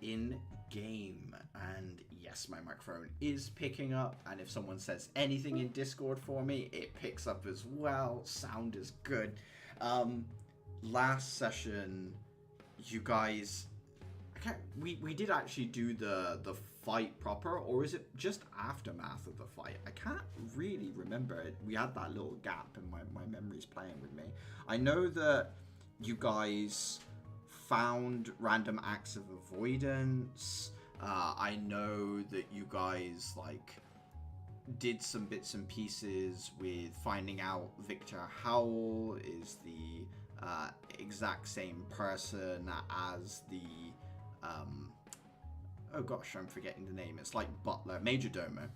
in game. And yes, my microphone is picking up, and if someone says anything in Discord for me, it picks up as well. Sound is good. Last session, you guys, we did actually do the fight proper, or is it just aftermath of the fight? I can't really remember. We had that little gap, and my memory's playing with me. I know that you guys found random acts of avoidance. I know that you guys did some bits and pieces with finding out Victor Howell is the exact same person as the oh gosh, I'm forgetting the name. It's like Butler, Major Domo.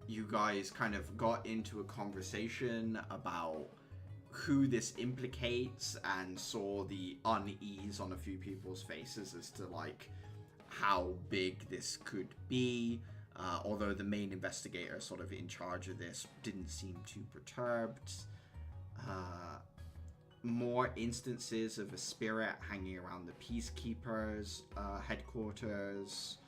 You guys kind of got into a conversation about who this implicates and saw the unease on a few people's faces as to how big this could be. Although the main investigator sort of in charge of this didn't seem too perturbed. More instances of a spirit hanging around the Peacekeepers headquarters.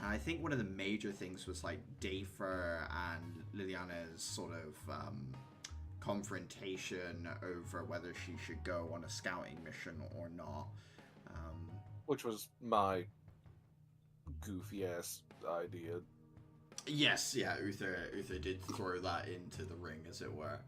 I think one of the major things was Dafer and Liliana's sort of confrontation over whether she should go on a scouting mission or not. Which was my goofy ass idea. Yes, yeah, Uther did throw that into the ring, as it were.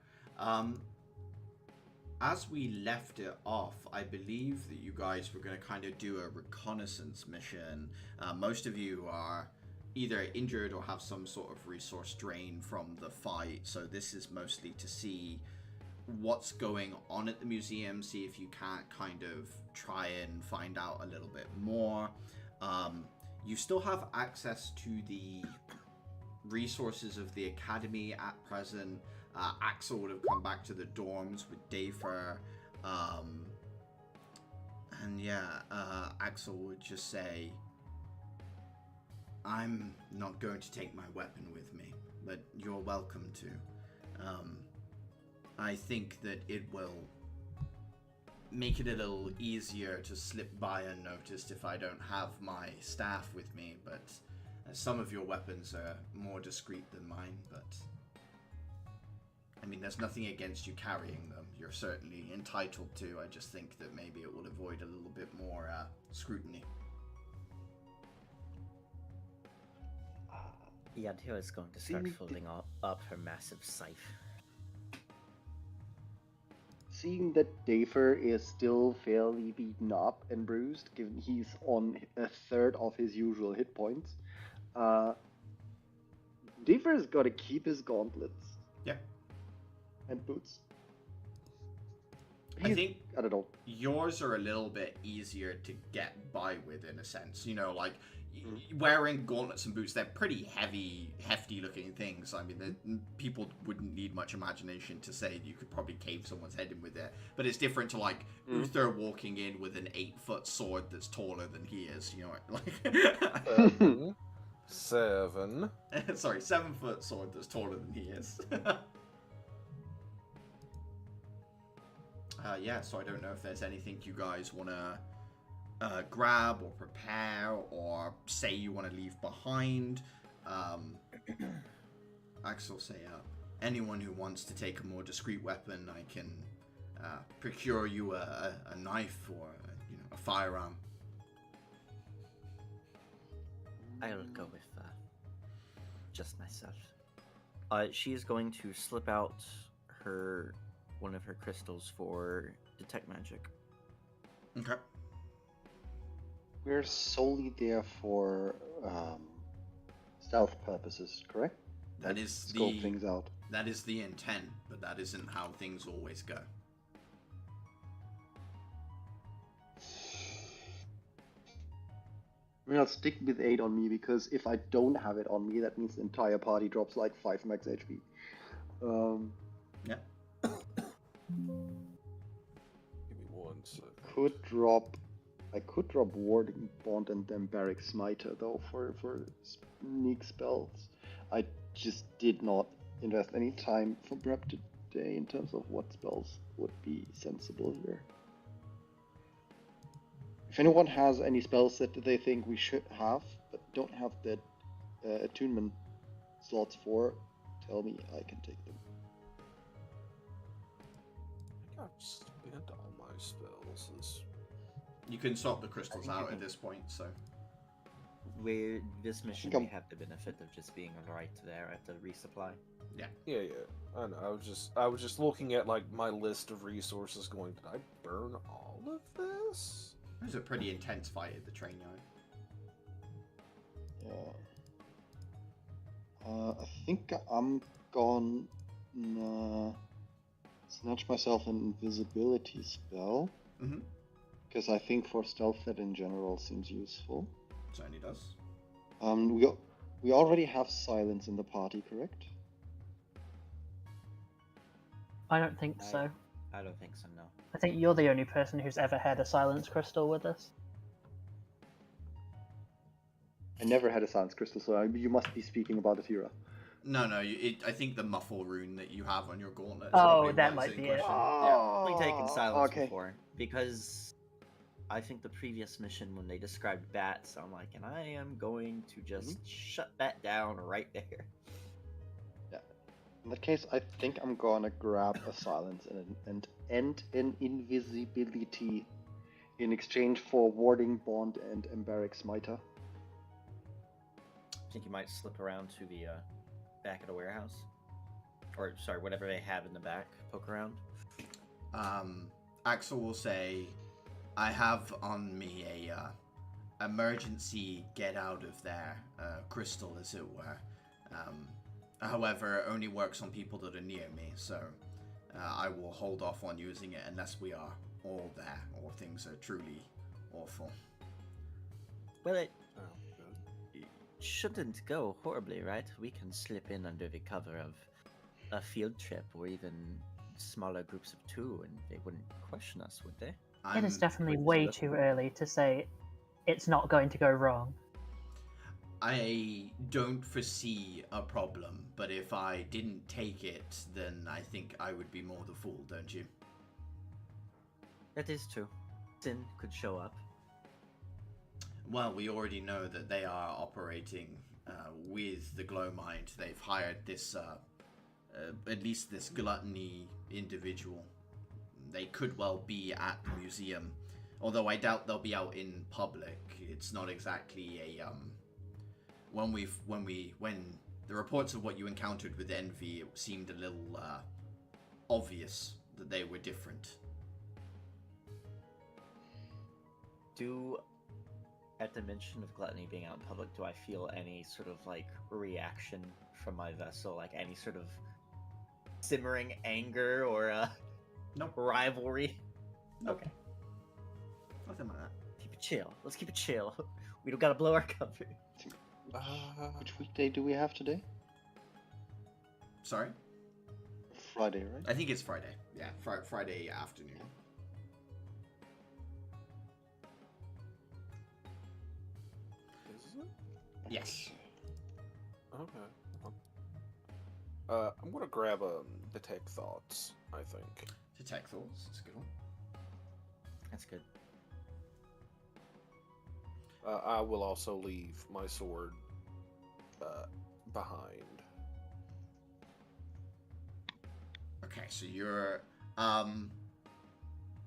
As we left it off, I believe that you guys were going to kind of do a reconnaissance mission. Most of you are either injured or have some sort of resource drain from the fight, so this is mostly to see what's going on at the museum, see if you can't kind of try and find out a little bit more. You still have access to the resources of the academy at present. Axel would have come back to the dorms with Dafer. And yeah, Axel would just say, I'm not going to take my weapon with me, but you're welcome to. I think that it will make it a little easier to slip by unnoticed if I don't have my staff with me, but some of your weapons are more discreet than mine, but I mean, there's nothing against you carrying them. You're certainly entitled to. I just think that maybe it will avoid a little bit more scrutiny. Yadhira is going to start folding up her massive scythe. Seeing that Dafer is still fairly beaten up and bruised, given he's on a third of his usual hit points, Dafer's got to keep his gauntlets. Yeah. And boots. I think I don't know. Yours are a little bit easier to get by with, in a sense. You know, wearing gauntlets and boots, they're pretty hefty looking things. I mean, people wouldn't need much imagination to say you could probably cave someone's head in with it. But it's different to Uther walking in with an 8-foot sword that's taller than he is. You know, 7. Sorry, 7-foot sword that's taller than he is. Yeah, so I don't know if there's anything you guys want to grab or prepare or say you want to leave behind. Axel say, anyone who wants to take a more discreet weapon, I can procure you a knife or a firearm. I'll go with just myself. She is going to slip out one of her crystals for detect magic. Okay. We're solely there for stealth purposes, correct? That is scope things out. That is the intent, but that isn't how things always go. I mean, I'll stick with 8 on me, because if I don't have it on me, that means the entire party drops 5 max HP. Yeah. Give me 1 second. I could drop Warding Bond and then Barrack Smiter, though, for sneak spells. I just did not invest any time for prep today in terms of what spells would be sensible here. If anyone has any spells that they think we should have, but don't have the attunement slots for, tell me, I can take them. I think I've spent all my spells. You can swap the crystals out at this point, so. This mission, we have the benefit of just being right there at the resupply. Yeah. Yeah. I know. I was just looking at like my list of resources, going, did I burn all of this? It was a pretty intense fight at the train yard. Yeah. I think I'm gonna snatch myself an invisibility spell. Mm-hmm. Because I think for stealth that in general seems useful. Certainly does. We already have silence in the party, correct? I don't think so. I don't think so, no. I think you're the only person who's ever had a silence crystal with us. I never had a silence crystal, so you must be speaking about Atira. No, I think the muffle rune that you have on your gauntlet. Oh, that might be it. Oh, We've taken silence okay. before, because I think the previous mission when they described bats, I'm like, and I am going to just shut that down right there. Yeah. In that case, I think I'm gonna grab a silence and an invisibility in exchange for warding bond and Emberic Smiter. I think you might slip around to the back of the warehouse, or sorry, whatever they have in the back. Poke around. Axel will say, I have on me a emergency get out of there crystal, as it were. However, it only works on people that are near me, so I will hold off on using it unless we are all there or things are truly awful. Well, it shouldn't go horribly, right? We can slip in under the cover of a field trip or even smaller groups of two, and they wouldn't question us, would they? It is definitely way too early to say it's not going to go wrong. I don't foresee a problem, but if I didn't take it, then I think I would be more the fool, don't you? That is true. Sin could show up. Well, we already know that they are operating with the glow mind. They've hired this, at least this gluttony individual. They could well be at the museum, although I doubt they'll be out in public. It's not exactly a when the reports of what you encountered with Envy, it seemed a little obvious that they were different. At the mention of gluttony being out in public, do I feel any sort of like reaction from my vessel, like any sort of simmering anger or Nope. rivalry? Nope. Okay. Nothing like that. Keep it chill. Let's keep it chill. We don't gotta blow our cover. Which weekday do we have today? Sorry? Friday, right? I think it's Friday. Yeah, Friday afternoon. Is it? Yes. Okay. I'm gonna grab detect thoughts, I think. Detect thoughts. That's a good one. That's good. I will also leave my sword behind. Okay, so you're I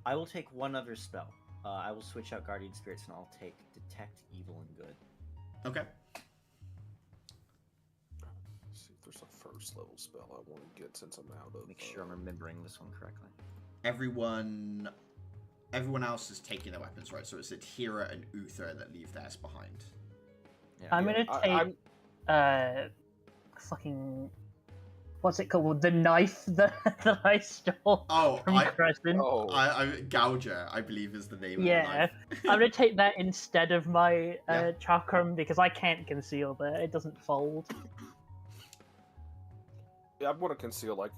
will take one other spell. I will switch out Guardian Spirits and I'll take Detect Evil and Good. okay. Let's see if there's a first level spell I want to get since I'm out of. Make sure I'm remembering this one correctly. Everyone else is taking their weapons, right? So it's Atira and Uther that leave theirs behind. Yeah. I'm gonna take fucking what's it called? The knife that I stole from Crescent. Gouger, I believe is the name Yeah, of the knife. I'm gonna take that instead of my chakram because I can't conceal that. It doesn't fold. Yeah, I want to conceal like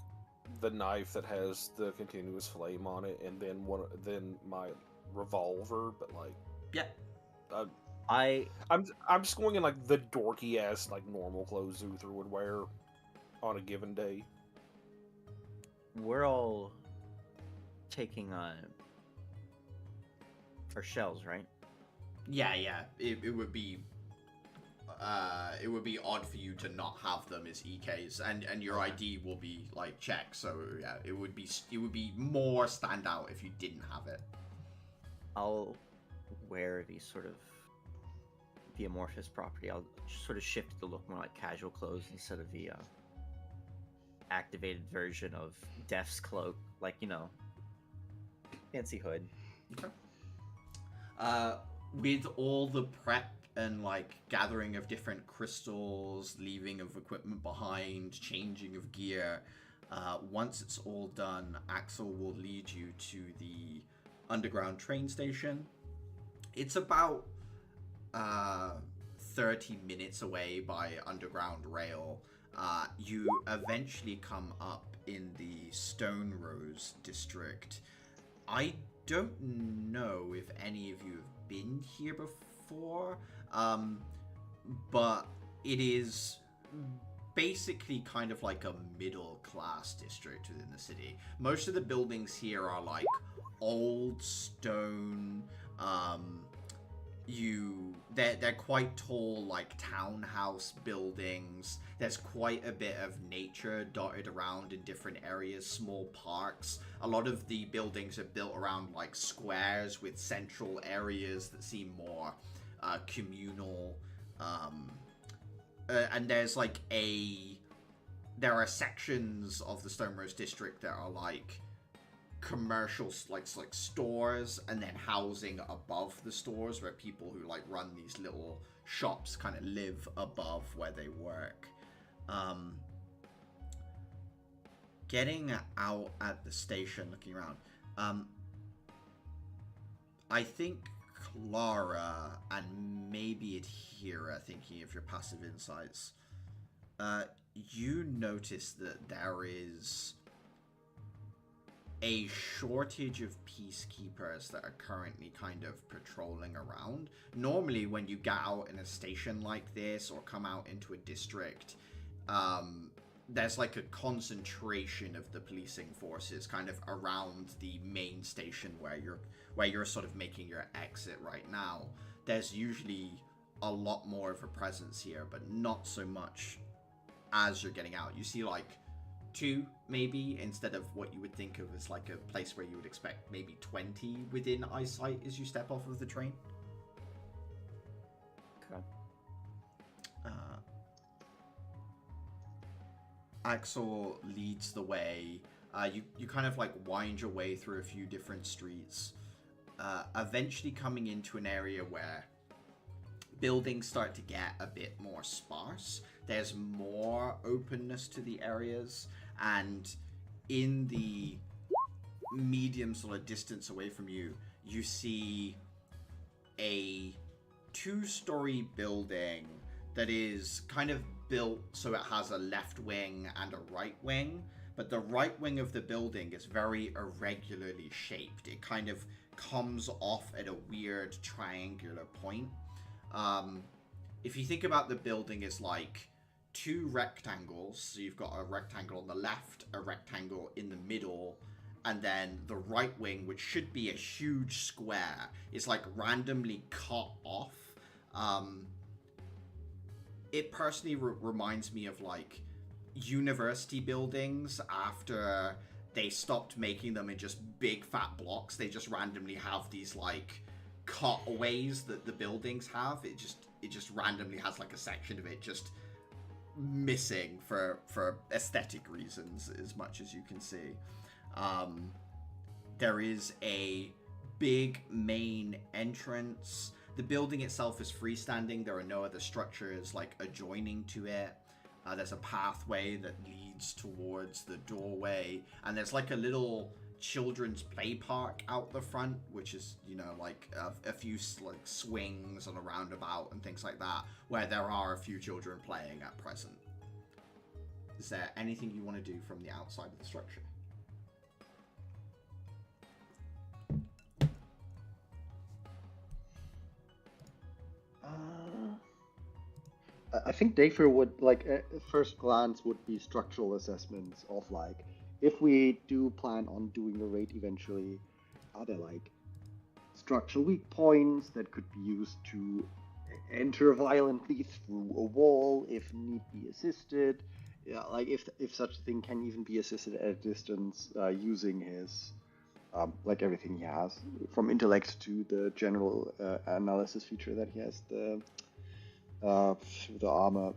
the knife that has the continuous flame on it, and then my revolver. But like, yeah, I'm just going in like the dorky ass like normal clothes Uther would wear on a given day. We're all taking our shells, right? Yeah, it would be odd for you to not have them as EKs, and your ID will be like checked. So yeah, it would be more standout if you didn't have it. I'll wear the amorphous property. I'll sort of shift the look more like casual clothes instead of the activated version of Death's cloak, like, you know, fancy hood. Okay. With all the prep and like gathering of different crystals, leaving of equipment behind, changing of gear, once it's all done, Axel will lead you to the underground train station. It's about 30 minutes away by underground rail. You eventually come up in the Stone Rose district. I don't know if any of you have been here before, but it is basically kind of like a middle class district within the city. Most of the buildings here are like old stone. They're quite tall, like townhouse buildings. There's quite a bit of nature dotted around in different areas, small parks. A lot of the buildings are built around like squares with central areas that seem more communal. And there's like there are sections of the Stone Rose district that are like commercial, like stores, and then housing above the stores where people who like run these little shops kind of live above where they work. Getting out at the station, looking around, I think Clara and maybe Adhira, thinking of your passive insights, you notice that there is a shortage of peacekeepers that are currently kind of patrolling around. Normally when you get out in a station like this or come out into a district, there's like a concentration of the policing forces kind of around the main station where you're sort of making your exit right now. There's usually a lot more of a presence here, but not so much as you're getting out. You see like 2 maybe, instead of what you would think of as like a place where you would expect maybe 20 within eyesight as you step off of the train. Okay. Axel leads the way. You kind of like wind your way through a few different streets, eventually coming into an area where buildings start to get a bit more sparse. There's more openness to the areas, and in the medium sort of distance away from you, you see a 2-story building that is kind of built so it has a left wing and a right wing, but the right wing of the building is very irregularly shaped. It kind of comes off at a weird triangular point. If you think about the building as like 2 rectangles, so you've got a rectangle on the left, a rectangle in the middle, and then the right wing, which should be a huge square, is like randomly cut off. It personally reminds me of like university buildings after they stopped making them in just big fat blocks. They just randomly have these like cutaways that the buildings have. It just randomly has like a section of it just missing for aesthetic reasons, as much as you can see. There is a big main entrance. The building itself is freestanding. There are no other structures like adjoining to it. There's a pathway that leads towards the doorway, and there's like a little children's play park out the front, which is, you know, like a few like swings and a roundabout and things like that, where there are a few children playing at present. Is there anything you want to do from the outside of the structure? I think Dayfair would, like, at first glance would be structural assessments of, like, if we do plan on doing the raid eventually, are there, like, structural weak points that could be used to enter violently through a wall if need be assisted. Yeah, like if such a thing can even be assisted at a distance using his like everything he has, from intellect to the general analysis feature that he has, the armor.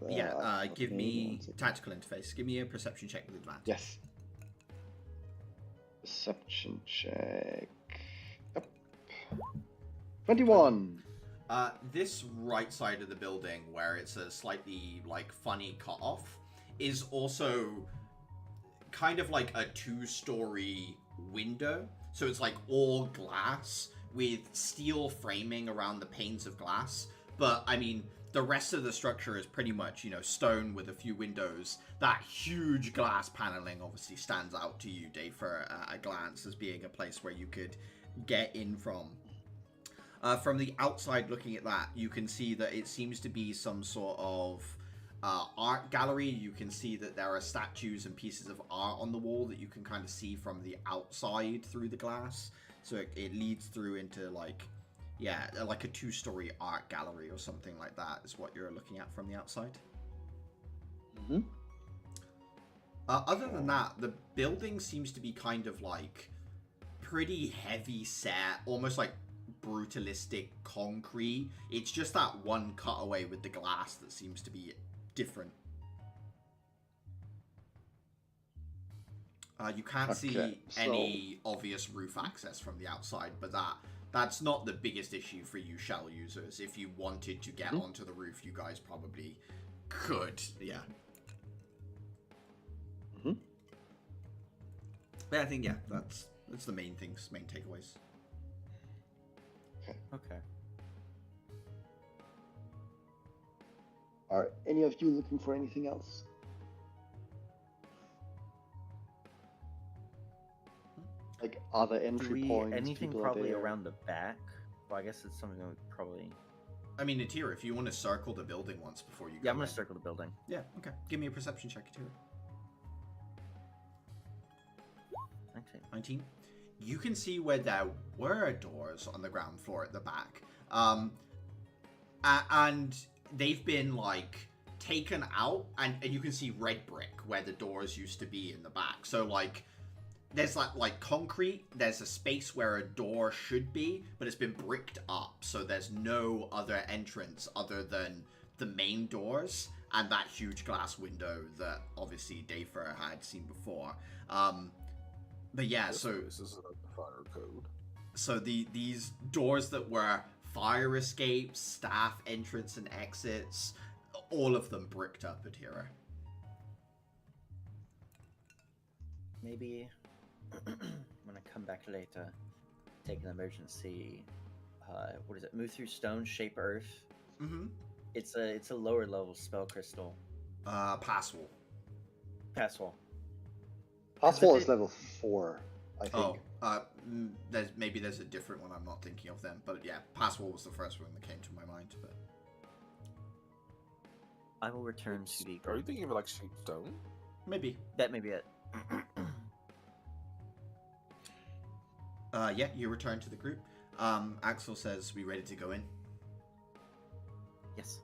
Give me tactical interface. Give me a perception check with advantage. Yes. Perception check. Yep. 21. This right side of the building, where it's a slightly funny cut off, is also kind of like a 2-story window. So it's all glass with steel framing around the panes of glass. But I mean, the rest of the structure is pretty much, stone with a few windows. That huge glass paneling obviously stands out to you, Dave, for a glance as being a place where you could get in from. From the outside looking at that, you can see that it seems to be some sort of art gallery. You can see that there are statues and pieces of art on the wall that you can kind of see from the outside through the glass. So it leads through into like a 2-story art gallery or something like that is what you're looking at from the outside. Mm-hmm. Other than that, the building seems to be kind of pretty heavy set, almost like brutalistic concrete. It's just that one cutaway with the glass that seems to be different. You can't see any obvious roof access from the outside, but that's not the biggest issue for you shell users. If you wanted to get onto the roof, you guys probably could. Yeah. Mm-hmm. But I think that's the main takeaways. Okay. Are any of you looking for anything else? Like other entry points? Anything probably around the back? Well, I guess it's something that we probably... I mean, Atira, if you want to circle the building once before you go I'm going to circle the building. Yeah, okay. Give me a perception check, Atira. 19. You can see where there were doors on the ground floor at the back. And they've been, taken out, and you can see red brick where the doors used to be in the back. So, there's, concrete. There's a space where a door should be, but it's been bricked up. So there's no other entrance other than the main doors and that huge glass window that, obviously, Dafer had seen before. But yeah, so this is a fire code. So these doors that were fire escapes, staff entrance and exits, all of them bricked up at Hera. Maybe when I come back later, take an emergency. What is it? Move through stone, shape earth. Mm-hmm. It's a lower level spell crystal. Passwall. Passwall. Passwall is level 4, I think. There's a different one I'm not thinking of then, but yeah, Passwall was the first one that came to my mind. But I will return to the. Are you thinking of shape stone? Maybe that may be it. Yeah, you return to the group. Axel says, "We ready to go in?" Yes.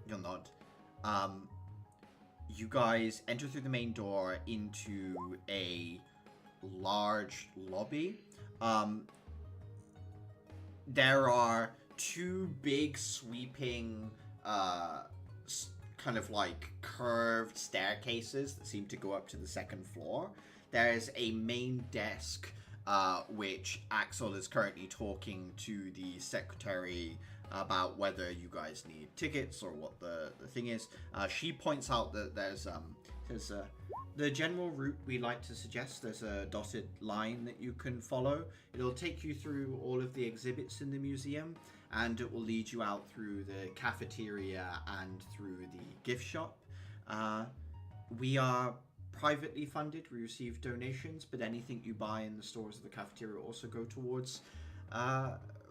You'll nod. You guys enter through the main door into a large lobby. There are 2 big sweeping kind of curved staircases that seem to go up to the 2nd floor. There's a main desk which Axel is currently talking to the secretary about whether you guys need tickets or what the thing is. She points out that there's the general route we like to suggest. There's a dotted line that you can follow. It'll take you through all of the exhibits in the museum, and it will lead you out through the cafeteria and through the gift shop. We are privately funded. We receive donations, but anything you buy in the stores of the cafeteria also go towards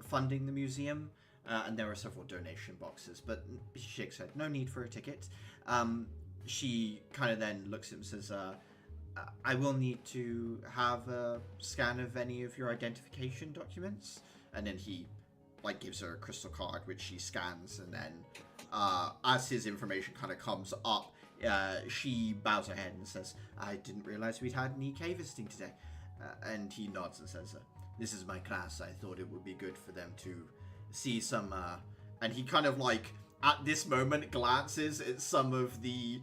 funding the museum. And there are several donation boxes, but she shakes her head. No need for a ticket. She kind of then looks at him and says, I will need to have a scan of any of your identification documents. and then he like gives her a crystal card which she scans, and then as his information kind of comes up, she bows her head and says, "I didn't realize we'd had an EK visiting today," and he nods and says, "This is my class. I thought it would be good for them to see some," and he kind of like at this moment glances at some of the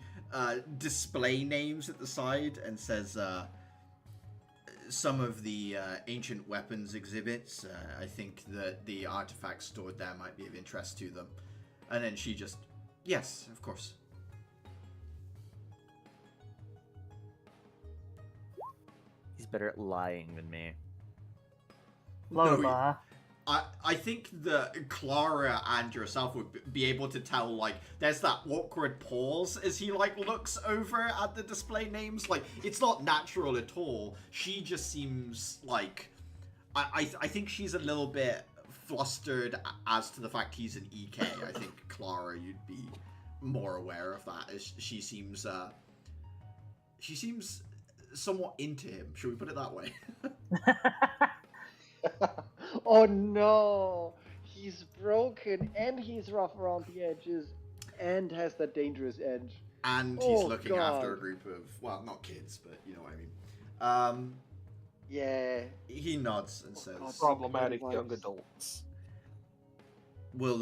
display names at the side and says, "Some of the ancient weapons exhibits, I think that the artifacts stored there might be of interest to them." And then she just, "Yes, of course." He's better at lying than me. Low No, bar. I think that Clara and yourself would be able to tell, like, there's that awkward pause as he, like, looks over at the display names. Like, it's not natural at all. She just seems like... I think she's a little bit flustered as to the fact he's an EK. I think, Clara, you'd be more aware of that, as she seems somewhat into him. Should we put it that way? Oh no! He's broken and he's rough around the edges and has that dangerous edge. And he's looking after a group of, well, not kids, but you know what I mean. Yeah. He nods and says, Problematic young adults. We'll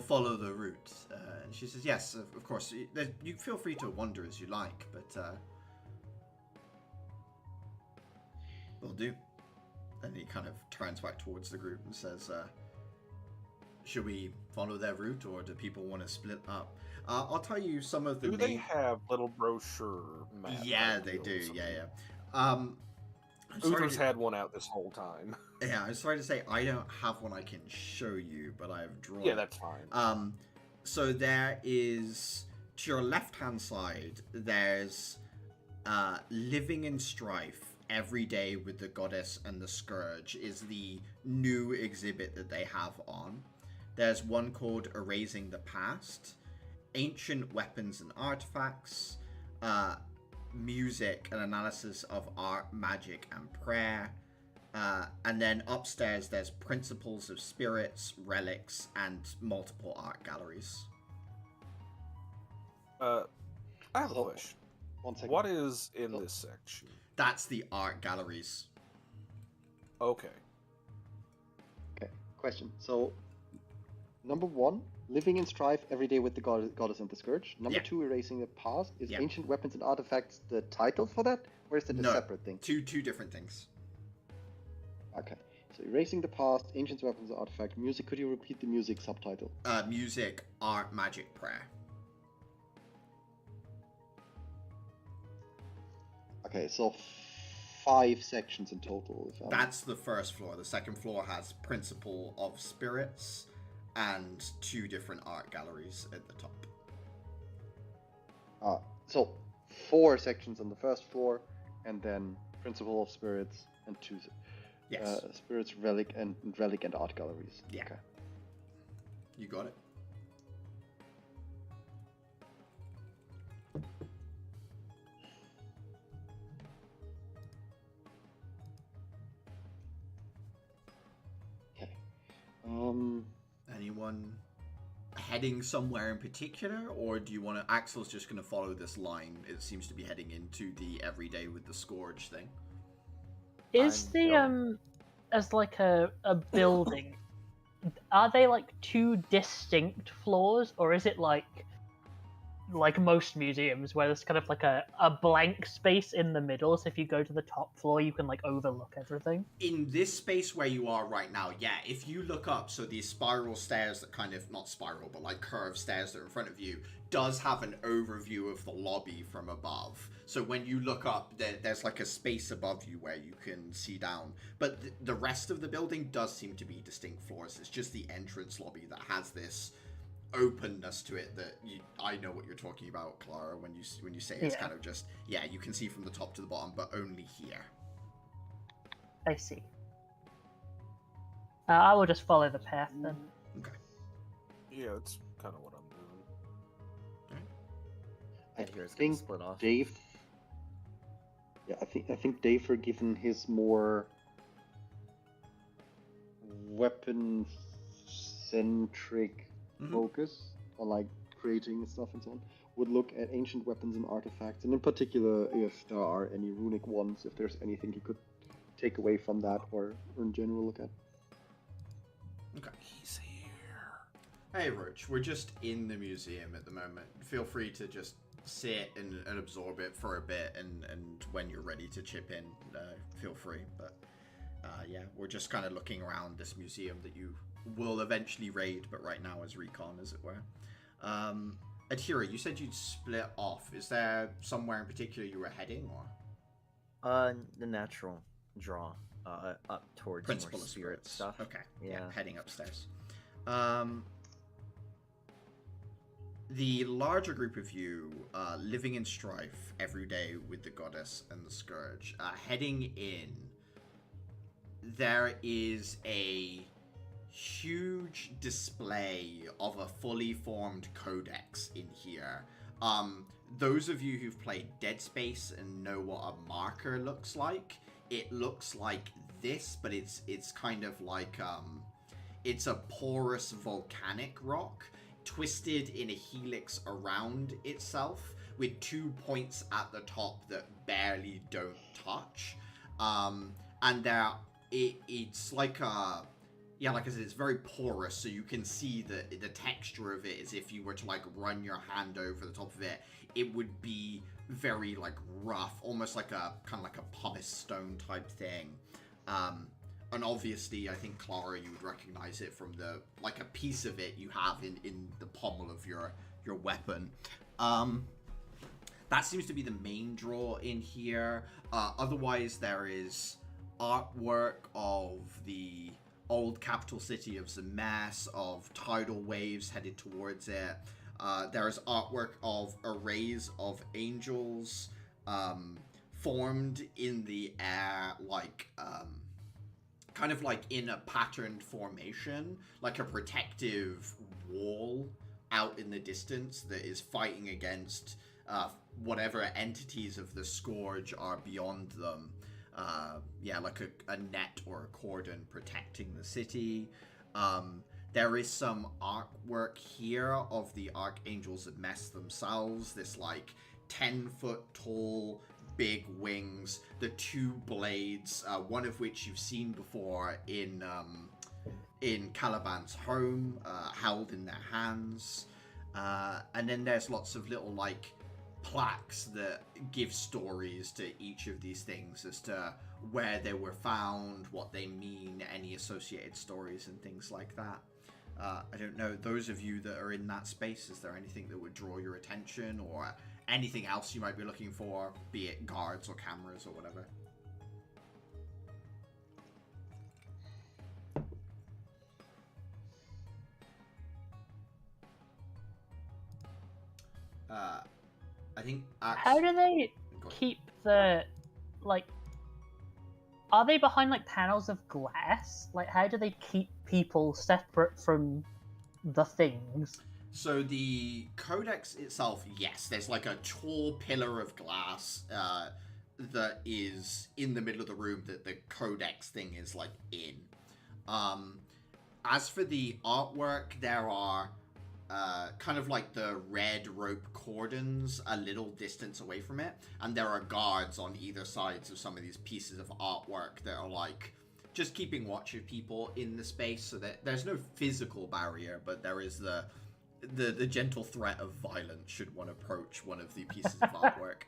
follow the route. And she says, "Yes, of course. You feel free to wander as you like, but will do." And he kind of turns back towards the group and says, "Should we follow their route, or do people want to split up?" I'll tell you some of the Do they have little brochure maps? Yeah, they do. Yeah. Uther's had one out this whole time. Yeah, I'm sorry to say I don't have one I can show you, but I have drawn. Yeah, that's fine. So there is, to your left-hand side, there's Living in Strife, Every Day with the Goddess and the Scourge is the new exhibit that they have on. There's one called Erasing the Past, Ancient Weapons and Artifacts, Music, an analysis of art, magic, and prayer. And then upstairs there's Principles of Spirits, Relics, and multiple art galleries. I have a question. 1 second. What is in this section? That's the art galleries. Okay. Okay, question. So, number 1, Living in Strife, Every Day with the Goddess and the Scourge. Number 2, Erasing the Past. Is Ancient Weapons and Artifacts the title for that? Or is it a separate thing? Two different things. Okay. So, Erasing the Past, Ancient Weapons and Artifact, Music. Could you repeat the music subtitle? Music, art, magic, prayer. Okay, so 5 sections in total. That's the first floor. The second floor has Principle of Spirits and 2 different art galleries at the top. So 4 sections on the first floor, and then Principle of Spirits and 2 Spirits, Relic and art galleries. Yeah. Okay. You got it. Anyone heading somewhere in particular, or do you want to? Axel's just going to follow this line. It seems to be heading into the Everyday with the Scourge thing. Is as like a building? Are they like 2 distinct floors, or is it like most museums where there's kind of like a blank space in the middle, so if you go to the top floor you can like overlook everything? In this space where you are right now, yeah, if you look up, so these spiral stairs that kind of, not spiral, but like curved stairs that are in front of you, does have an overview of the lobby from above. So when you look up, there's like a space above you where you can see down. But the rest of the building does seem to be distinct floors. It's just the entrance lobby that has this openness to it that I know what you're talking about, Clara, when you say it's kind of just, you can see from the top to the bottom, but only here. I see. I will just follow the path then. Okay. Yeah, it's kind of what I'm doing. And here's I think split off. Dave. Yeah, I think Dave, for given his more weapon-centric focus on like creating stuff and so on, would look at ancient weapons and artifacts, and in particular if there are any runic ones, if there's anything he could take away from that or in general look at. Okay. He's here. Hey, Roach. We're just in the museum at the moment. Feel free to just sit and absorb it for a bit, and when you're ready to chip in, feel free. But yeah, we're just kind of looking around this museum that you will eventually raid, but right now is recon, as it were. Adhira, you said you'd split off. Is there somewhere in particular you were heading, or? The natural draw, up towards Principal more of spirit stuff. Okay, yeah, heading upstairs. The larger group of you, living in strife every day with the goddess and the scourge, heading in, there is a huge display of a fully formed codex in here. Those of you who've played Dead Space and know what a marker looks like, it looks like this, but it's kind of like it's a porous volcanic rock twisted in a helix around itself with 2 points at the top that barely don't touch. And it's like a, yeah, like I said, it's very porous, so you can see the texture of it as if you were to like run your hand over the top of it. It would be very like rough, almost like a kind of like a pumice stone type thing. And obviously, I think, Clara, you would recognize it from the, like, a piece of it you have in the pommel of your weapon. That seems to be the main draw in here. Otherwise, there is artwork of the old capital city of Zemes, of tidal waves headed towards it. There is artwork of arrays of angels formed in the air, like... kind of like in a patterned formation, like a protective wall out in the distance that is fighting against whatever entities of the scourge are beyond them. Yeah, like a net or a cordon protecting the city. There is some artwork here of the archangels that mess themselves, this like 10-foot tall big wings, the 2 blades, one of which you've seen before in Caliban's home, held in their hands. And then there's lots of little like plaques that give stories to each of these things as to where they were found, what they mean, any associated stories and things like that. I don't know, those of you that are in that space, is there anything that would draw your attention, or anything else you might be looking for, be it guards or cameras or whatever? I think... How do they keep the, like... Are they behind, like, panels of glass? Like, how do they keep people separate from the things? So the codex itself, yes, there's like a tall pillar of glass that is in the middle of the room that the codex thing is like in. As for the artwork, there are kind of like the red rope cordons a little distance away from it, and there are guards on either sides of some of these pieces of artwork that are like just keeping watch of people in the space, so that there's no physical barrier, but there is the gentle threat of violence should one approach one of the pieces of artwork.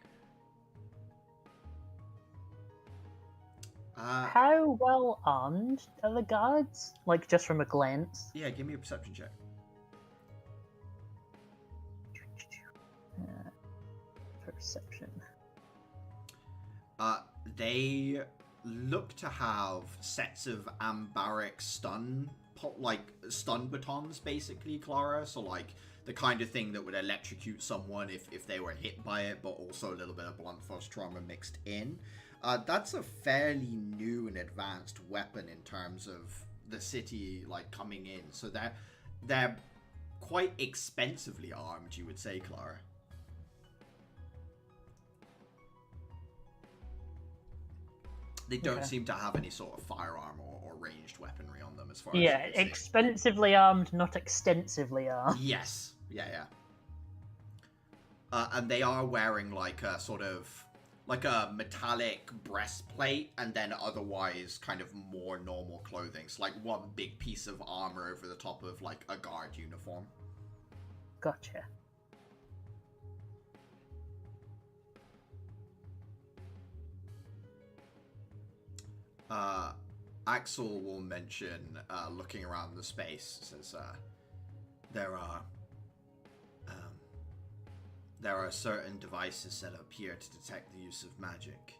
How well armed are the guards? Like, just from a glance? Yeah, give me a perception check. Perception. They look to have sets of ambaric stun batons, basically, Clara. So, like, the kind of thing that would electrocute someone if they were hit by it, but also a little bit of blunt force trauma mixed in. That's a fairly new and advanced weapon in terms of the city, like, coming in. So they're quite expensively armed, you would say, Clara. They don't Okay. seem to have any sort of firearm or ranged weaponry on them, as far Yeah, as you can see. expensively armed, not extensively armed. Yes. Yeah. And they are wearing like a sort of like a metallic breastplate, and then otherwise kind of more normal clothing. So like one big piece of armor over the top of like a guard uniform. Gotcha. Axel will mention, looking around the space, says, there are certain devices set up here to detect the use of magic,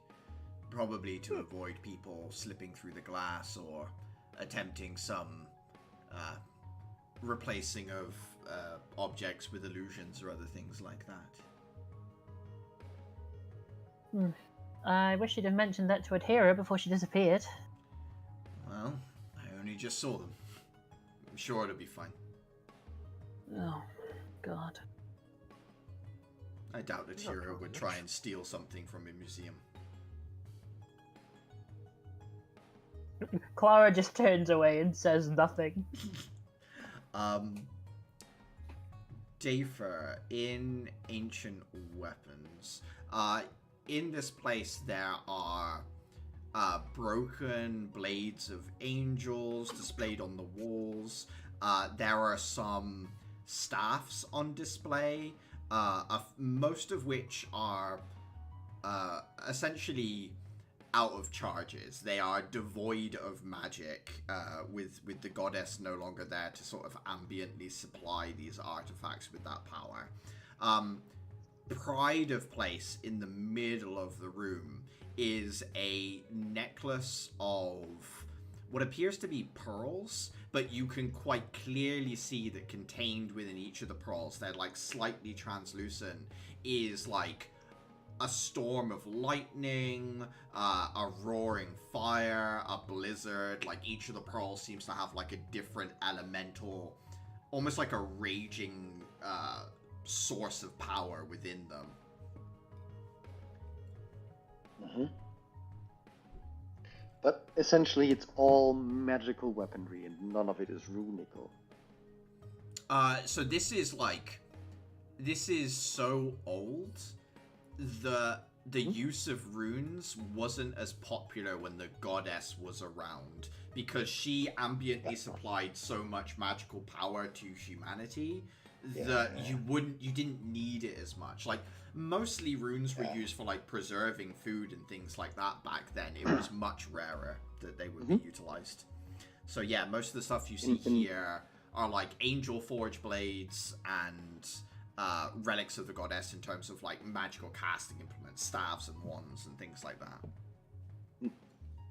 probably to avoid people slipping through the glass or attempting some replacing of objects with illusions or other things like that. I wish you'd have mentioned that to Adhera before she disappeared. Well, I only just saw them. I'm sure it'll be fine. Oh, God. I doubt that Hero would try and steal something from a museum. Clara just turns away and says nothing. Dafer, in Ancient Weapons, in this place there are broken blades of angels displayed on the walls. There are some staffs on display, most of which are essentially out of charges. They are devoid of magic, with the goddess no longer there to sort of ambiently supply these artifacts with that power. Pride of place in the middle of the room is a necklace of what appears to be pearls, but you can quite clearly see that contained within each of the pearls, they're like slightly translucent, is like a storm of lightning, a roaring fire, a blizzard. Like each of the pearls seems to have like a different elemental, almost like a raging source of power within them. Mm-hmm. But essentially, it's all magical weaponry, and none of it is runical. So this is so old. The use of runes wasn't as popular when the goddess was around, because she ambiently supplied so much magical power to humanity that you didn't need it as much. Like mostly runes were used for like preserving food and things like that back then. It was much rarer that they would be utilized. So yeah, most of the stuff you see here are like angel forge blades and relics of the goddess in terms of like magical casting implements, staves and wands and things like that. In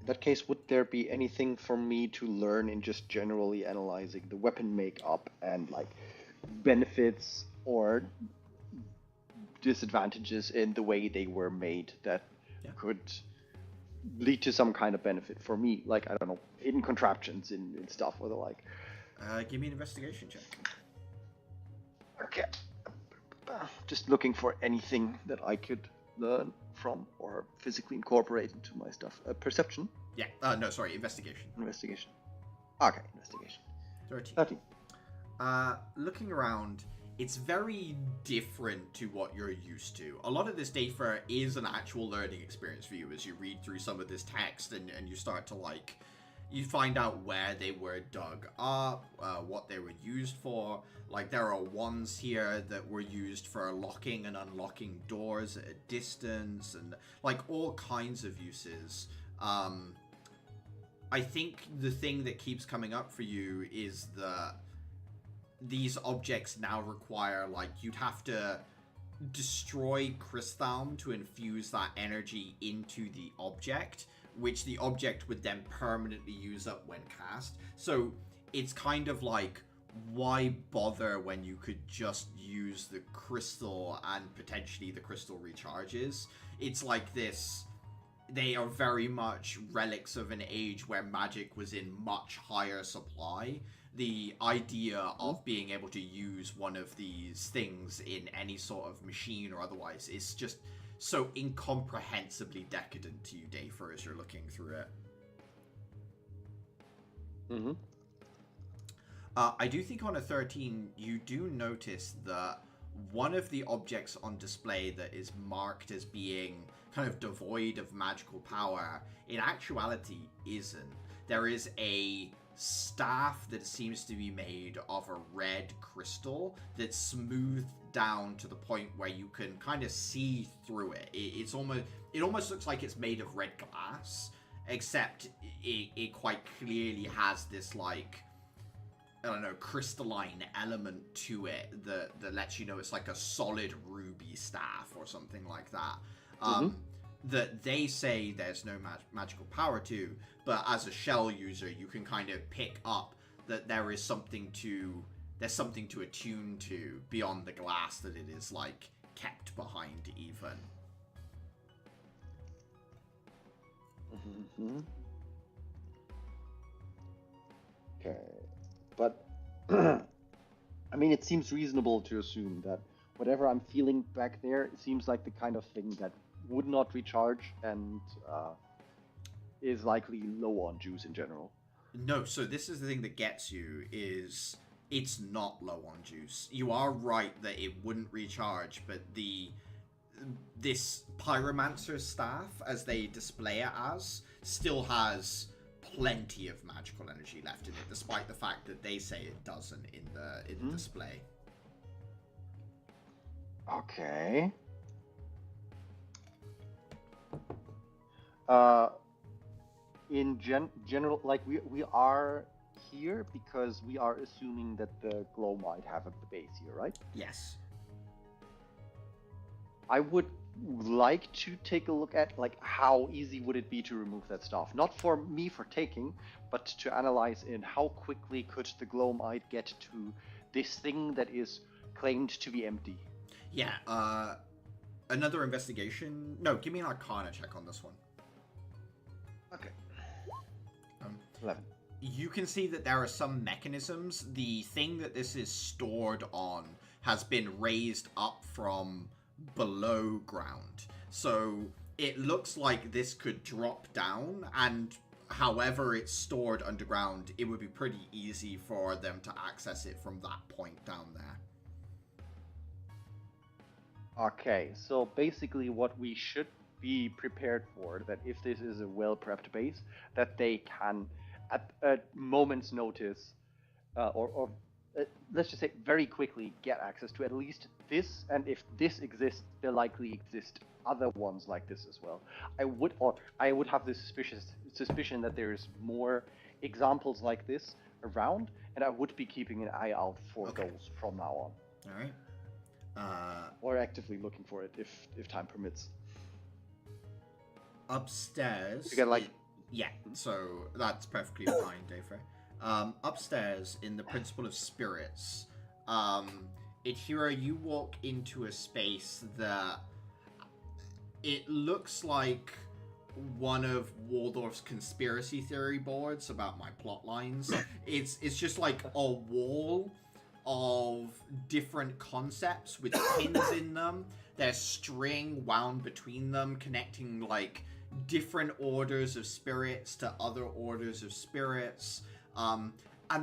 that case, would there be anything for me to learn in just generally analyzing the weapon makeup and like benefits or disadvantages in the way they were made that could lead to some kind of benefit for me? Like, I don't know, hidden contraptions in stuff or the like. Give me an investigation check. Okay. Just looking for anything that I could learn from or physically incorporate into my stuff. Perception? Yeah. No, sorry. Investigation. Investigation. Okay, investigation. 13. Looking around, it's very different to what you're used to. A lot of this Dafer is an actual learning experience for you as you read through some of this text and you start to like, you find out where they were dug up, what they were used for. Like there are wands here that were used for locking and unlocking doors at a distance and like all kinds of uses. I think the thing that keeps coming up for you is that these objects now require, like, you'd have to destroy Crysthalm to infuse that energy into the object, which the object would then permanently use up when cast. So it's kind of like, why bother when you could just use the crystal and potentially the crystal recharges? It's like this, they are very much relics of an age where magic was in much higher supply. The idea of being able to use one of these things in any sort of machine or otherwise is just so incomprehensibly decadent to you, Dafer, as you're looking through it. Mm-hmm. I do think on a 13, you do notice that one of the objects on display that is marked as being kind of devoid of magical power, in actuality isn't. There is a staff that seems to be made of a red crystal that's smoothed down to the point where you can kind of see through it. It almost looks like it's made of red glass, except it quite clearly has this, like, I don't know, crystalline element to it that lets you know it's like a solid ruby staff or something like that. That they say there's no magical power to, but as a shell user, you can kind of pick up that there's something to attune to beyond the glass that it is, like, kept behind even. Mm-hmm. Okay. But, I mean, it seems reasonable to assume that whatever I'm feeling back there, it seems like the kind of thing that would not recharge and is likely low on juice in general. No, so this is the thing that gets you, is it's not low on juice. You are right that it wouldn't recharge, but this pyromancer staff, as they display it as, still has plenty of magical energy left in it, despite the fact that they say it doesn't in the display. Okay. In general, like, we are here because we are assuming that the glow might have a base here, right? Yes. I would like to take a look at, like, how easy would it be to remove that stuff. Not for me for taking, but to analyze in how quickly could the glow might get to this thing that is claimed to be empty. Yeah, another investigation. No, give me an Arcana check on this one. Okay. 11. You can see that there are some mechanisms. The thing that this is stored on has been raised up from below ground. So it looks like this could drop down, and however it's stored underground, it would be pretty easy for them to access it from that point down there. Okay, so basically what we should be prepared for, that if this is a well-prepped base, that they can, at a moment's notice, or let's just say very quickly, get access to at least this, and if this exists, there likely exist other ones like this as well. I would have this suspicion that there is more examples like this around, and I would be keeping an eye out for those from now on. All right. Or actively looking for it if time permits. Upstairs. You get, like, yeah, so that's perfectly fine, Dafer. Upstairs in the Principle of Spirits, Ithira, you walk into a space that it looks like one of Waldorf's conspiracy theory boards about my plot lines. It's just like a wall of different concepts with pins in them. There's string wound between them, connecting, like, different orders of spirits to other orders of spirits. And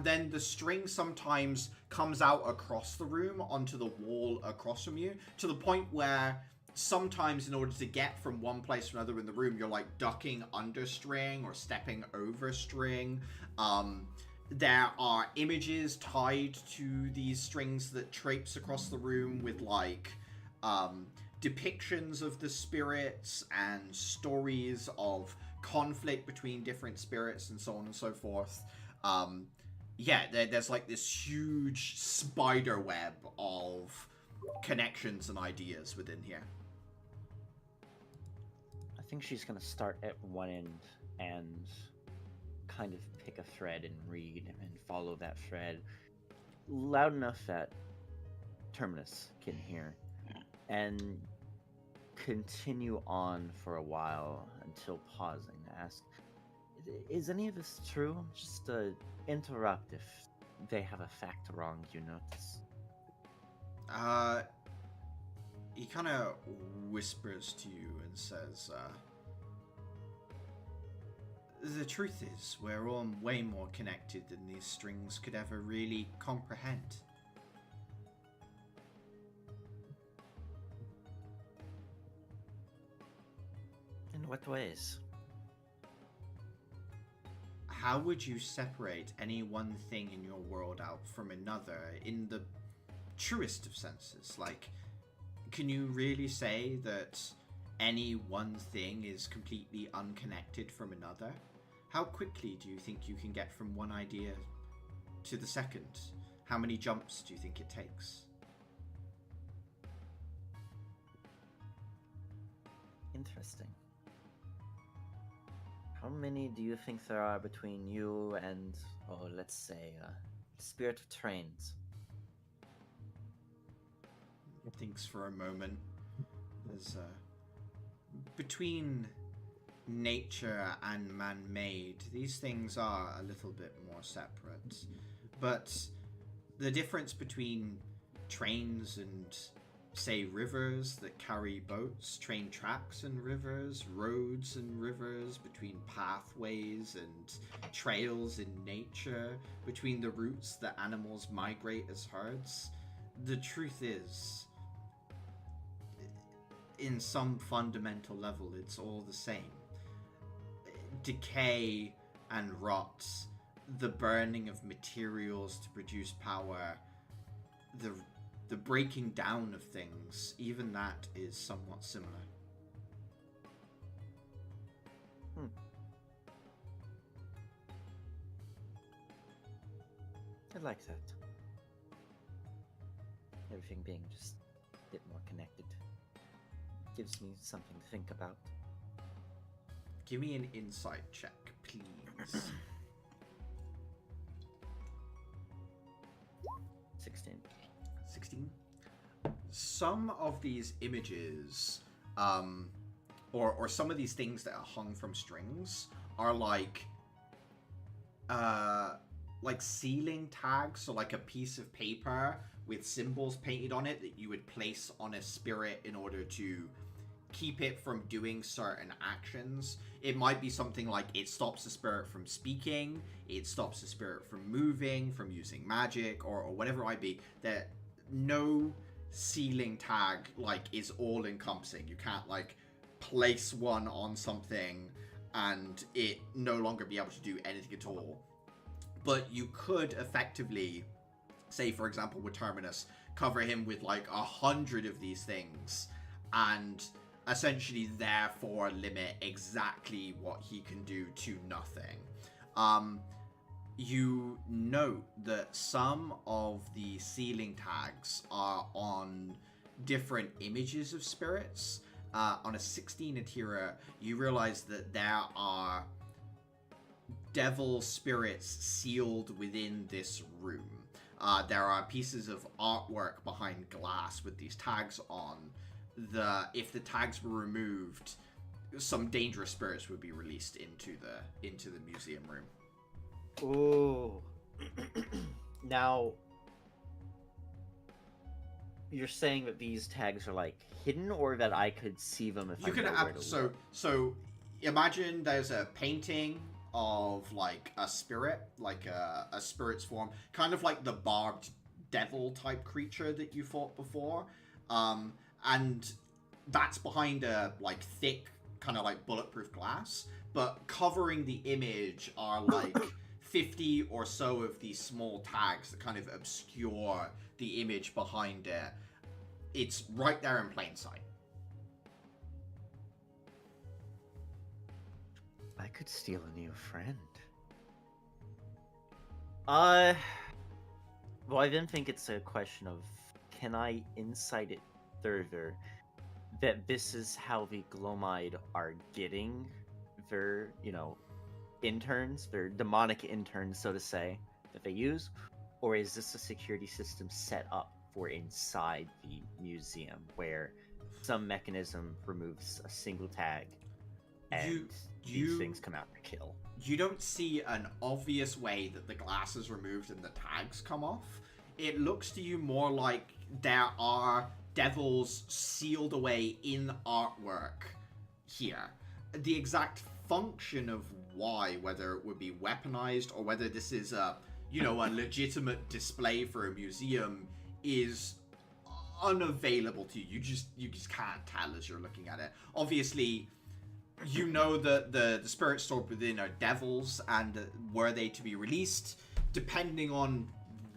then the string sometimes comes out across the room onto the wall across from you, to the point where sometimes in order to get from one place to another in the room, you're, like, ducking under string or stepping over string. There are images tied to these strings that traipse across the room with, like, depictions of the spirits and stories of conflict between different spirits and so on and so forth. There's like this huge spider web of connections and ideas within here. I think she's gonna start at one end and kind of pick a thread and read and follow that thread loud enough that Terminus can hear, and continue on for a while until pausing to ask, is any of this true? Just interrupt if they have a fact wrong, you notice. he kind of whispers to you and says, the truth is, we're all way more connected than these strings could ever really comprehend. In what ways? How would you separate any one thing in your world out from another in the truest of senses? Like, can you really say that any one thing is completely unconnected from another? How quickly do you think you can get from one idea to the second? How many jumps do you think it takes? Interesting. How many do you think there are between you and, oh, let's say, Spirit of Trains? Thinks for a moment. There's between nature and man-made, these things are a little bit more separate. But the difference between trains and, say, rivers that carry boats, train tracks and rivers, roads and rivers, between pathways and trails in nature, between the routes that animals migrate as herds, the truth is, in some fundamental level, it's all the same. Decay and rot, the burning of materials to produce power, the breaking down of things, even that is somewhat similar. I like that. Everything being just a bit more connected. Gives me something to think about. Give me an insight check, please. 16. 16. Some of these images, or some of these things that are hung from strings are like ceiling tags, so like a piece of paper with symbols painted on it that you would place on a spirit in order to keep it from doing certain actions. It might be something like it stops the spirit from speaking, it stops the spirit from moving, from using magic, or whatever it might be. That no ceiling tag like is all encompassing. You can't like place one on something and it no longer be able to do anything at all. But you could effectively, say for example with Terminus, cover him with like 100 of these things and essentially therefore limit exactly what he can do to nothing. You note that some of the ceiling tags are on different images of spirits. On a 16 Atira, you realize that there are devil spirits sealed within this room. There are pieces of artwork behind glass with these tags on. If the tags were removed, some dangerous spirits would be released into the museum room. Ooh. Now, you're saying that these tags are like hidden, or that I could see them if You I can know where to look? so imagine there's a painting of like a spirit, like a spirit's form, kind of like the barbed devil type creature that you fought before, and that's behind a like thick kind of like bulletproof glass, but covering the image are like 50 or so of these small tags that kind of obscure the image behind it. It's right there in plain sight. I could steal a new friend. Well, I didn't think it's a question of can I insight it further that this is how the Glomide are getting their, interns, their demonic interns, so to say, that they use, or is this a security system set up for inside the museum where some mechanism removes a single tag and these things come out to kill? You don't see an obvious way that the glass is removed and the tags come off. It looks to you more like there are devils sealed away in artwork here. The exact function of why, whether it would be weaponized or whether this is a legitimate display for a museum, is unavailable to you. You just can't tell as you're looking at it. Obviously, you know that the spirits stored within are devils, and were they to be released, depending on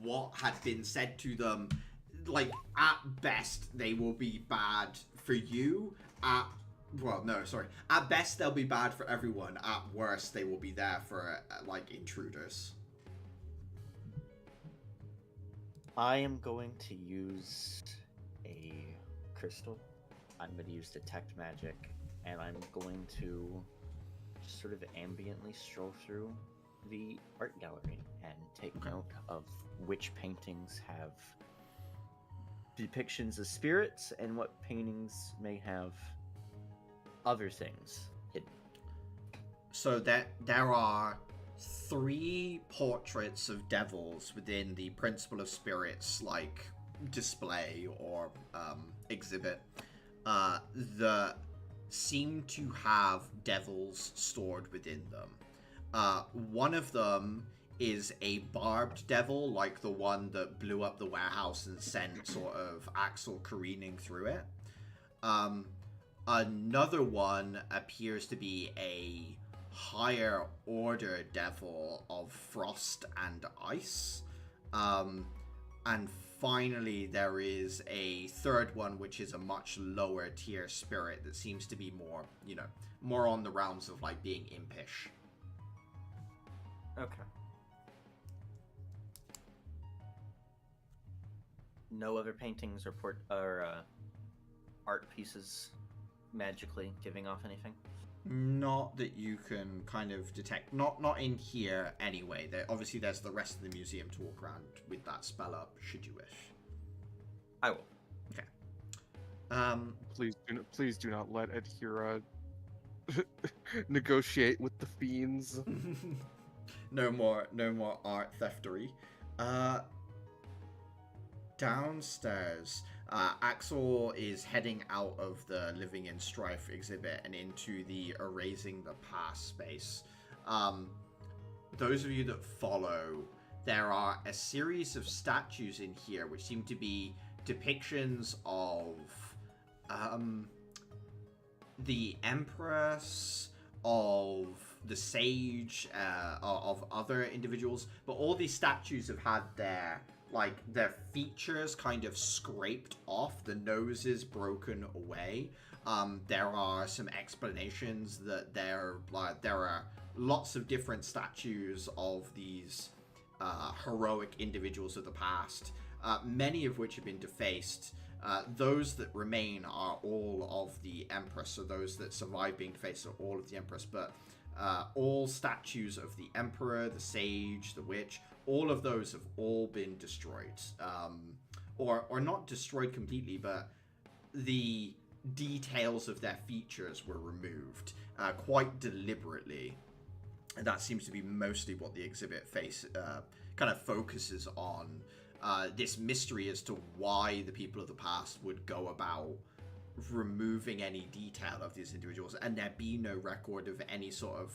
what had been said to them, like, at best they will be bad for you. At best they'll be bad for everyone. At worst they will be there for like intruders. I am going to use a crystal. I'm going to use detect magic, and I'm going to just sort of ambiently stroll through the art gallery and take note of which paintings have depictions of spirits and what paintings may have other things hidden. So there are 3 portraits of devils within the Principle of Spirits like display or exhibit that seem to have devils stored within them. One of them is a barbed devil, like the one that blew up the warehouse and sent sort of Axel careening through it. Another one appears to be a higher order devil of frost and ice. And finally, there is a third one, which is a much lower tier spirit that seems to be more on the realms of like being impish. Okay. No other paintings or art pieces magically giving off anything? Not that you can kind of detect. Not in here anyway. Obviously there's the rest of the museum to walk around with that spell up, should you wish. I will. Okay. Please do not let Adhira negotiate with the fiends. No more art theftery. Downstairs, Axel is heading out of the Living in Strife exhibit and into the Erasing the Past space. Those of you that follow, there are a series of statues in here which seem to be depictions of the Empress, of the Sage, of other individuals, but all these statues have had their features kind of scraped off, the noses broken away. There are some explanations that there are lots of different statues of these heroic individuals of the past, many of which have been defaced. Those that remain are all of the Empress, so those that survive being defaced are all of the Empress, but all statues of the Emperor, the Sage, the Witch, all of those have all been destroyed. Or not destroyed completely, but the details of their features were removed quite deliberately. And that seems to be mostly what the exhibit kind of focuses on. This mystery as to why the people of the past would go about removing any detail of these individuals, and there be no record of any sort of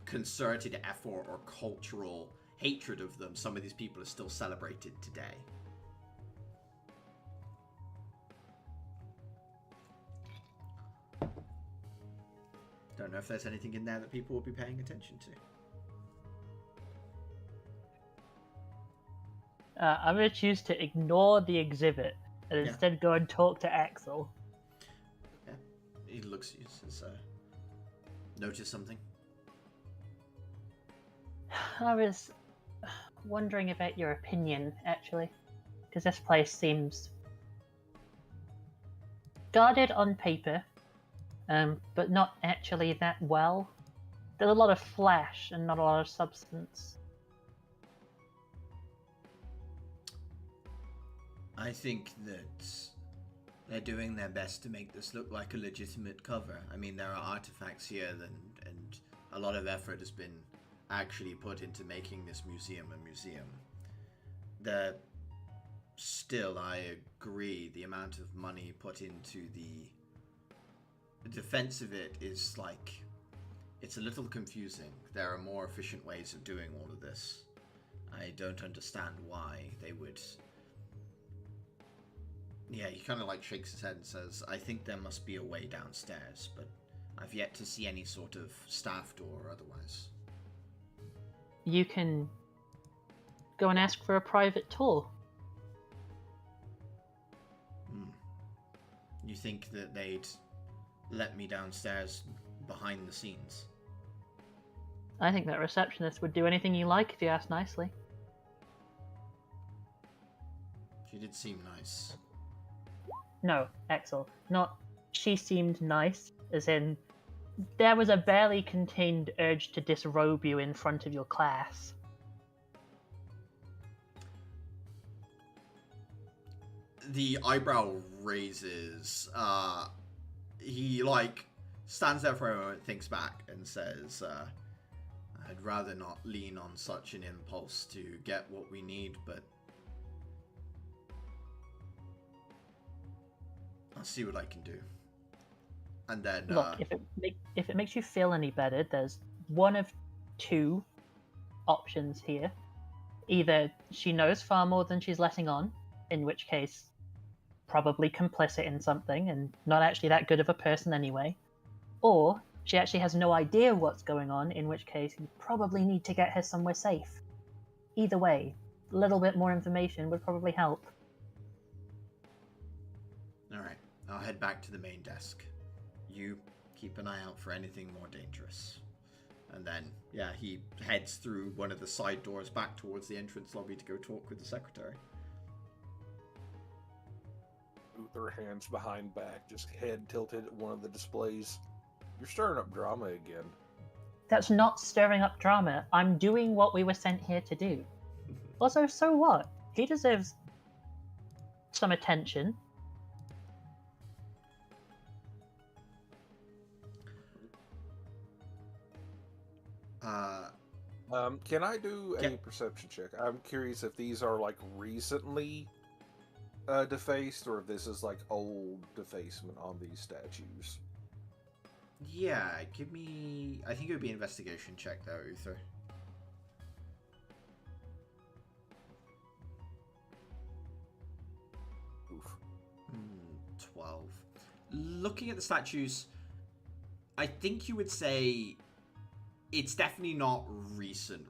concerted effort or cultural hatred of them. Some of these people are still celebrated today. Don't know if there's anything in there that people will be paying attention to. I'm going to choose to ignore the exhibit and instead go and talk to Axel. Yeah, he looks at you and says, notice something? I was wondering about your opinion, actually, because this place seems guarded on paper, but not actually that well. There's a lot of flash and not a lot of substance. I think that they're doing their best to make this look like a legitimate cover. I mean, there are artifacts here, and a lot of effort has been actually put into making this museum a museum. Still, I agree. The amount of money put into the defense of it is like... It's a little confusing. There are more efficient ways of doing all of this. I don't understand why they would... Yeah, he kind of like shakes his head and says, I think there must be a way downstairs, but I've yet to see any sort of staff door or otherwise. You can go and ask for a private tour. You think that they'd let me downstairs behind the scenes? I think that receptionist would do anything you like if you asked nicely. She did seem nice. No, Axel, not she seemed nice, as in there was a barely contained urge to disrobe you in front of your class. The eyebrow raises. He, like, stands there for a moment, thinks back, and says, I'd rather not lean on such an impulse to get what we need, but I'll see what I can do. And then... Look, if it makes you feel any better, there's one of two options here. Either she knows far more than she's letting on, in which case... probably complicit in something and not actually that good of a person anyway, or she actually has no idea what's going on, in which case you probably need to get her somewhere safe. Either way, a little bit more information would probably help. Alright, I'll head back to the main desk. You keep an eye out for anything more dangerous. And then, yeah, he heads through one of the side doors back towards the entrance lobby to go talk with the secretary. Their hands behind back, just head tilted at one of the displays. You're stirring up drama again. That's not stirring up drama. I'm doing what we were sent here to do. Also, so what? He deserves some attention. Can I do a perception check? I'm curious if these are like recently defaced, or if this is like old defacement on these statues. Yeah, give me... I think it would be an investigation check though, Uther. Oof. 12. Looking at the statues, I think you would say it's definitely not recent.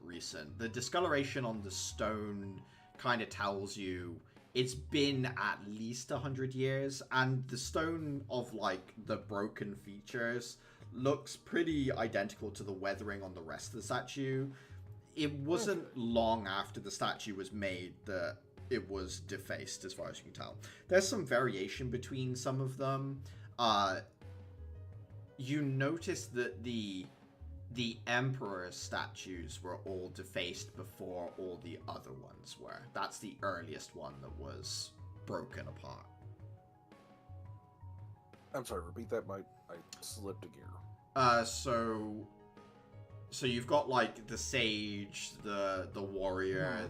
The discoloration on the stone kind of tells you it's been at least 100 years, and the stone of, like, the broken features looks pretty identical to the weathering on the rest of the statue. It wasn't long after the statue was made that it was defaced, as far as you can tell. There's some variation between some of them. You notice that the Emperor statues were all defaced before all the other ones were. That's the earliest one that was broken apart. I'm sorry, repeat that. I slipped a gear. So you've got, like, the sage, the warrior,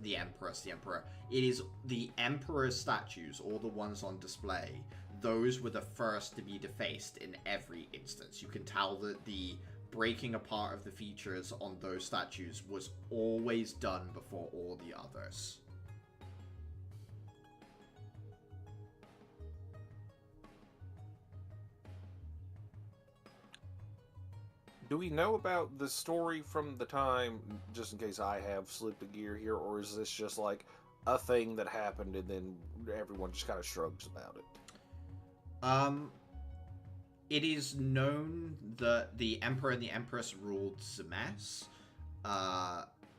the empress, the emperor. It is the Emperor statues, all the ones on display. Those were the first to be defaced in every instance. You can tell that the breaking apart of the features on those statues was always done before all the others. Do we know about the story from the time, just in case I have slipped a gear here, or is this just like a thing that happened and then everyone just kind of shrugs about it? It is known that the Emperor and the Empress ruled Zemes.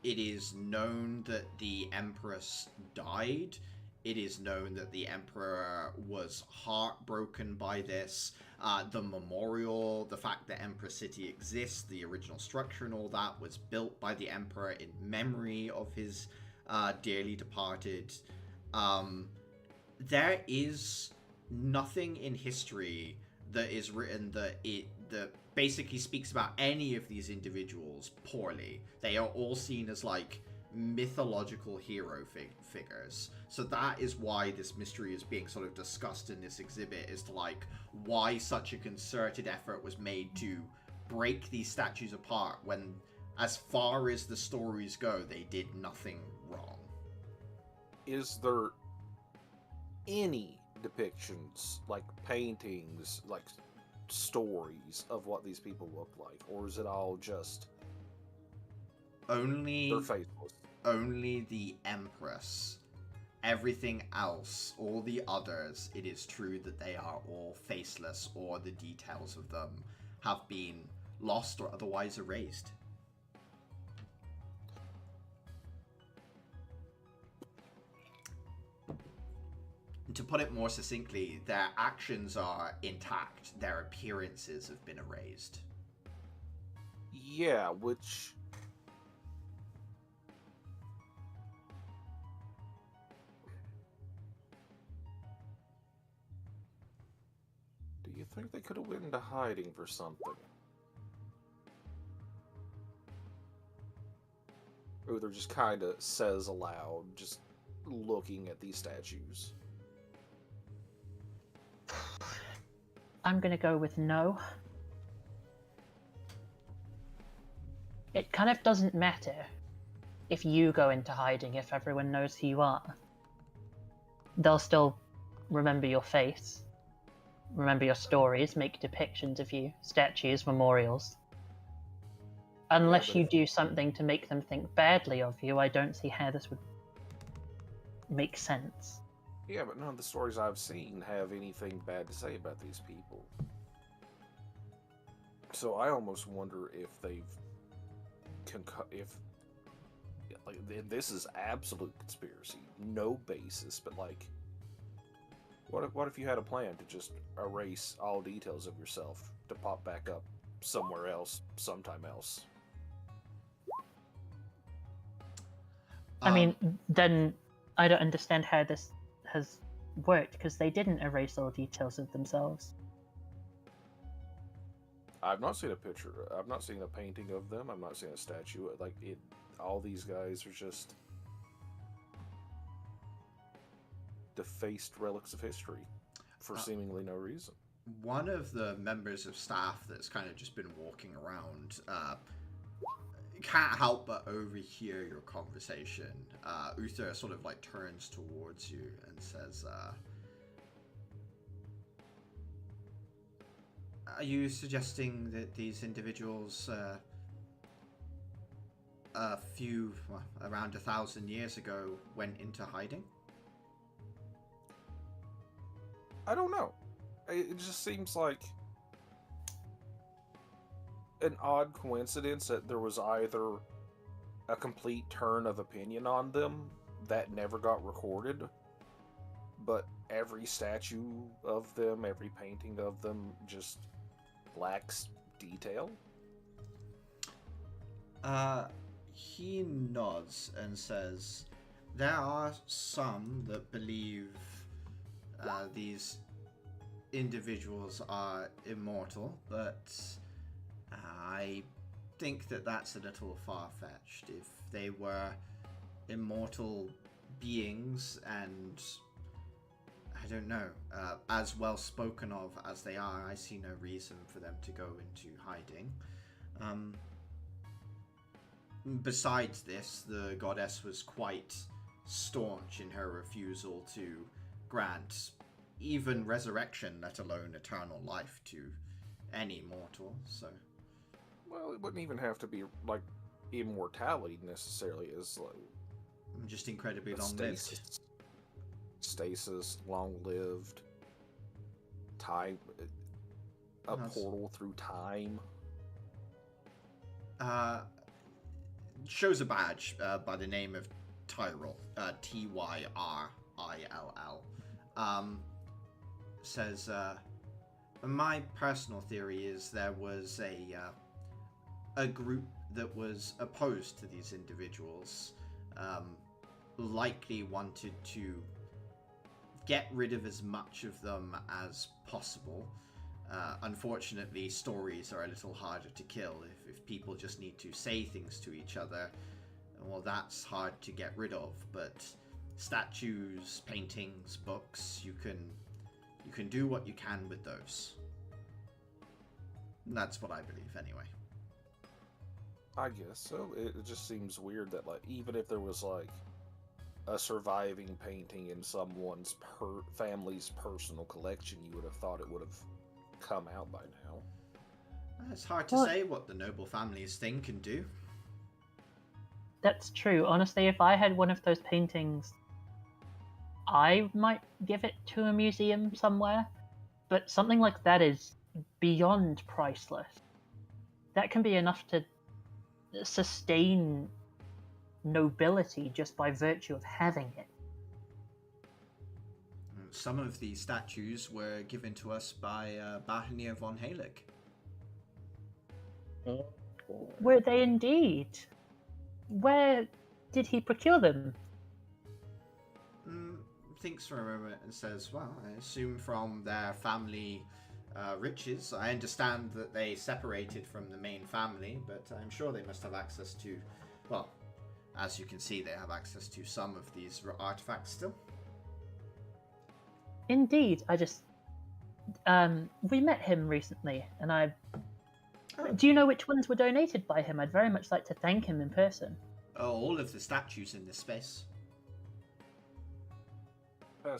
It is known that the Empress died. It is known that the Emperor was heartbroken by this. The memorial, the fact that Empress City exists, the original structure and all that was built by the Emperor in memory of his dearly departed. There is nothing in history that is written that basically speaks about any of these individuals poorly. They are all seen as, like, mythological hero figures. So that is why this mystery is being sort of discussed in this exhibit, is to like why such a concerted effort was made to break these statues apart when, as far as the stories go, they did nothing wrong. Is there any depictions, like paintings, like stories of what these people look like, or is it all just Only they're faceless? Only the Empress. Everything else, all the others, it is true that they are all faceless, or the details of them have been lost or otherwise erased. To put it more succinctly, their actions are intact, their appearances have been erased. Yeah, which... Do you think they could have went into hiding for something? Or they're just kind of says aloud, just looking at these statues? I'm gonna go with no. It kind of doesn't matter if you go into hiding if everyone knows who you are. They'll still remember your face, remember your stories, make depictions of you, statues, memorials. Unless but you if- do something to make them think badly of you, I don't see how this would make sense. Yeah, but none of the stories I've seen have anything bad to say about these people. So I almost wonder if they've... this is absolute conspiracy, no basis, but like, what if you had a plan to just erase all details of yourself to pop back up somewhere else, sometime else? I mean, then I don't understand how this has worked, because they didn't erase all details of themselves. I've not seen a picture. I've not seen a painting of them. I've not seen a statue. Like it, all these guys are just defaced relics of history for seemingly no reason. One of the members of staff that's kind of just been walking around can't help but overhear your conversation. Uther sort of like turns towards you and says, are you suggesting that these individuals around 1,000 years ago went into hiding? I don't know. It just seems like an odd coincidence that there was either a complete turn of opinion on them that never got recorded, but every statue of them, every painting of them just lacks detail. He nods and says, there are some that believe these individuals are immortal, but I think that that's a little far-fetched. If they were immortal beings and, I don't know, as well spoken of as they are, I see no reason for them to go into hiding. Besides this, the goddess was quite staunch in her refusal to grant even resurrection, let alone eternal life, to any mortal, so... Well, it wouldn't even have to be, like, immortality, necessarily, as, like... just incredibly long-lived. Stasis, long-lived, time... a portal through time. Shows a badge by the name of Tyrell, Tyrrill. Says, my personal theory is there was a group that was opposed to these individuals, likely wanted to get rid of as much of them as possible. Unfortunately, stories are a little harder to kill. If people just need to say things to each other, well, that's hard to get rid of. But statues, paintings, books, you can do what you can with those. That's what I believe, anyway. I guess so. It just seems weird that, like, even if there was, like, a surviving painting in someone's family's personal collection, you would have thought it would have come out by now. It's hard to say what the noble families think and do. That's true. Honestly, if I had one of those paintings, I might give it to a museum somewhere. But something like that is beyond priceless. That can be enough to sustain nobility just by virtue of having it. Some of these statues were given to us by Bahania von Halik. Oh, Were they indeed? Where did he procure them? Thinks for a moment and says, well, I assume from their family riches. I understand that they separated from the main family, but I'm sure they must have access to, well, as you can see, they have access to some of these artifacts still. Indeed, I just we met him recently, and do you know which ones were donated by him? I'd very much like to thank him in person. Oh, all of the statues in this space.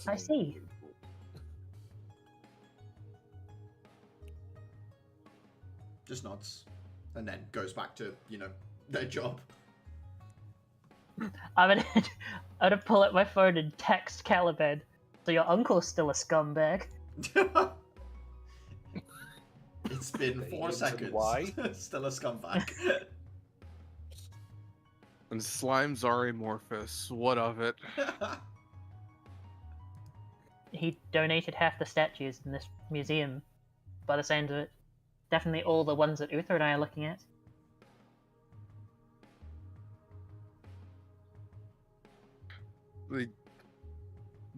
I see. Just nods, and then goes back to, their job. I'm gonna pull out my phone and text Caliban. So your uncle's still a scumbag. It's been 4 seconds. Why? Still a scumbag. And Slime's are amorphous. What of it? He donated half the statues in this museum, by the sound of it. Definitely all the ones that Uther and I are looking at. They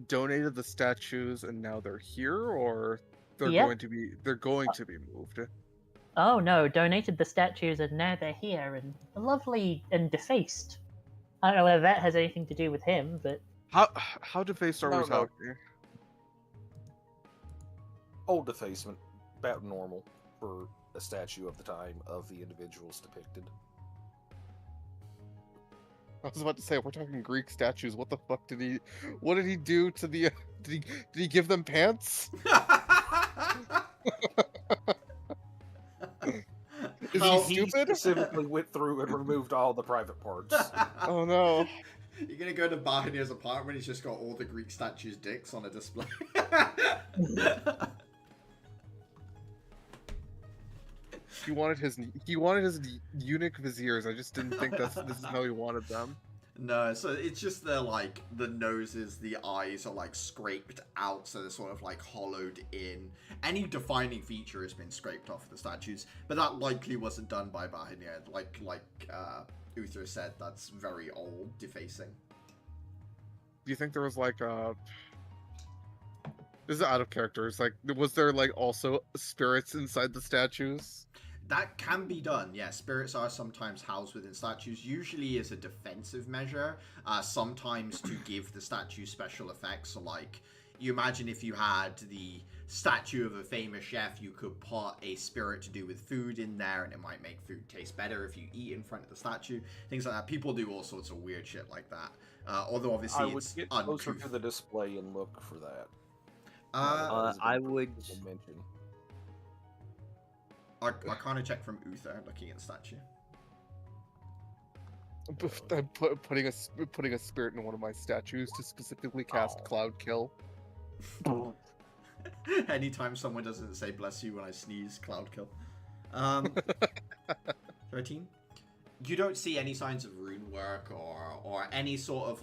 donated the statues and now they're here, or they're Yep. going to be moved. Oh no, donated the statues and now they're here and lovely and defaced. I don't know whether that has anything to do with him, but How defaced are we No. talking? Old defacement, about normal for a statue of the time of the individuals depicted. I was about to say, we're talking Greek statues. What the fuck did he? What did he do to the? Did he give them pants? Is How- he He stupid? specifically went through and removed all the private parts. Oh no! You're gonna go to Bahania's apartment. He's just got all the Greek statues' dicks on a display. He wanted his eunuch viziers. I just didn't think this is how he wanted them. No, so it's just the noses, the eyes are scraped out, so they're sort of hollowed in. Any defining feature has been scraped off the statues, but that likely wasn't done by Bahania. Like Uther said, that's very old, defacing. Do you think there was this is out of character. It's was there also spirits inside the statues? That can be done, yeah. Spirits are sometimes housed within statues, usually as a defensive measure, sometimes to give the statue special effects. So, you imagine if you had the statue of a famous chef, you could put a spirit to do with food in there, and it might make food taste better if you eat in front of the statue. Things like that. People do all sorts of weird shit like that. Although, obviously, I would it's get closer uncouth. to the display and look for that. I would. Mention. Arcana check from Uther, looking at the statue. I'm putting a spirit in one of my statues to specifically cast Cloud Kill. Anytime someone doesn't say bless you when I sneeze, cloud kill. 13. You don't see any signs of rune work or any sort of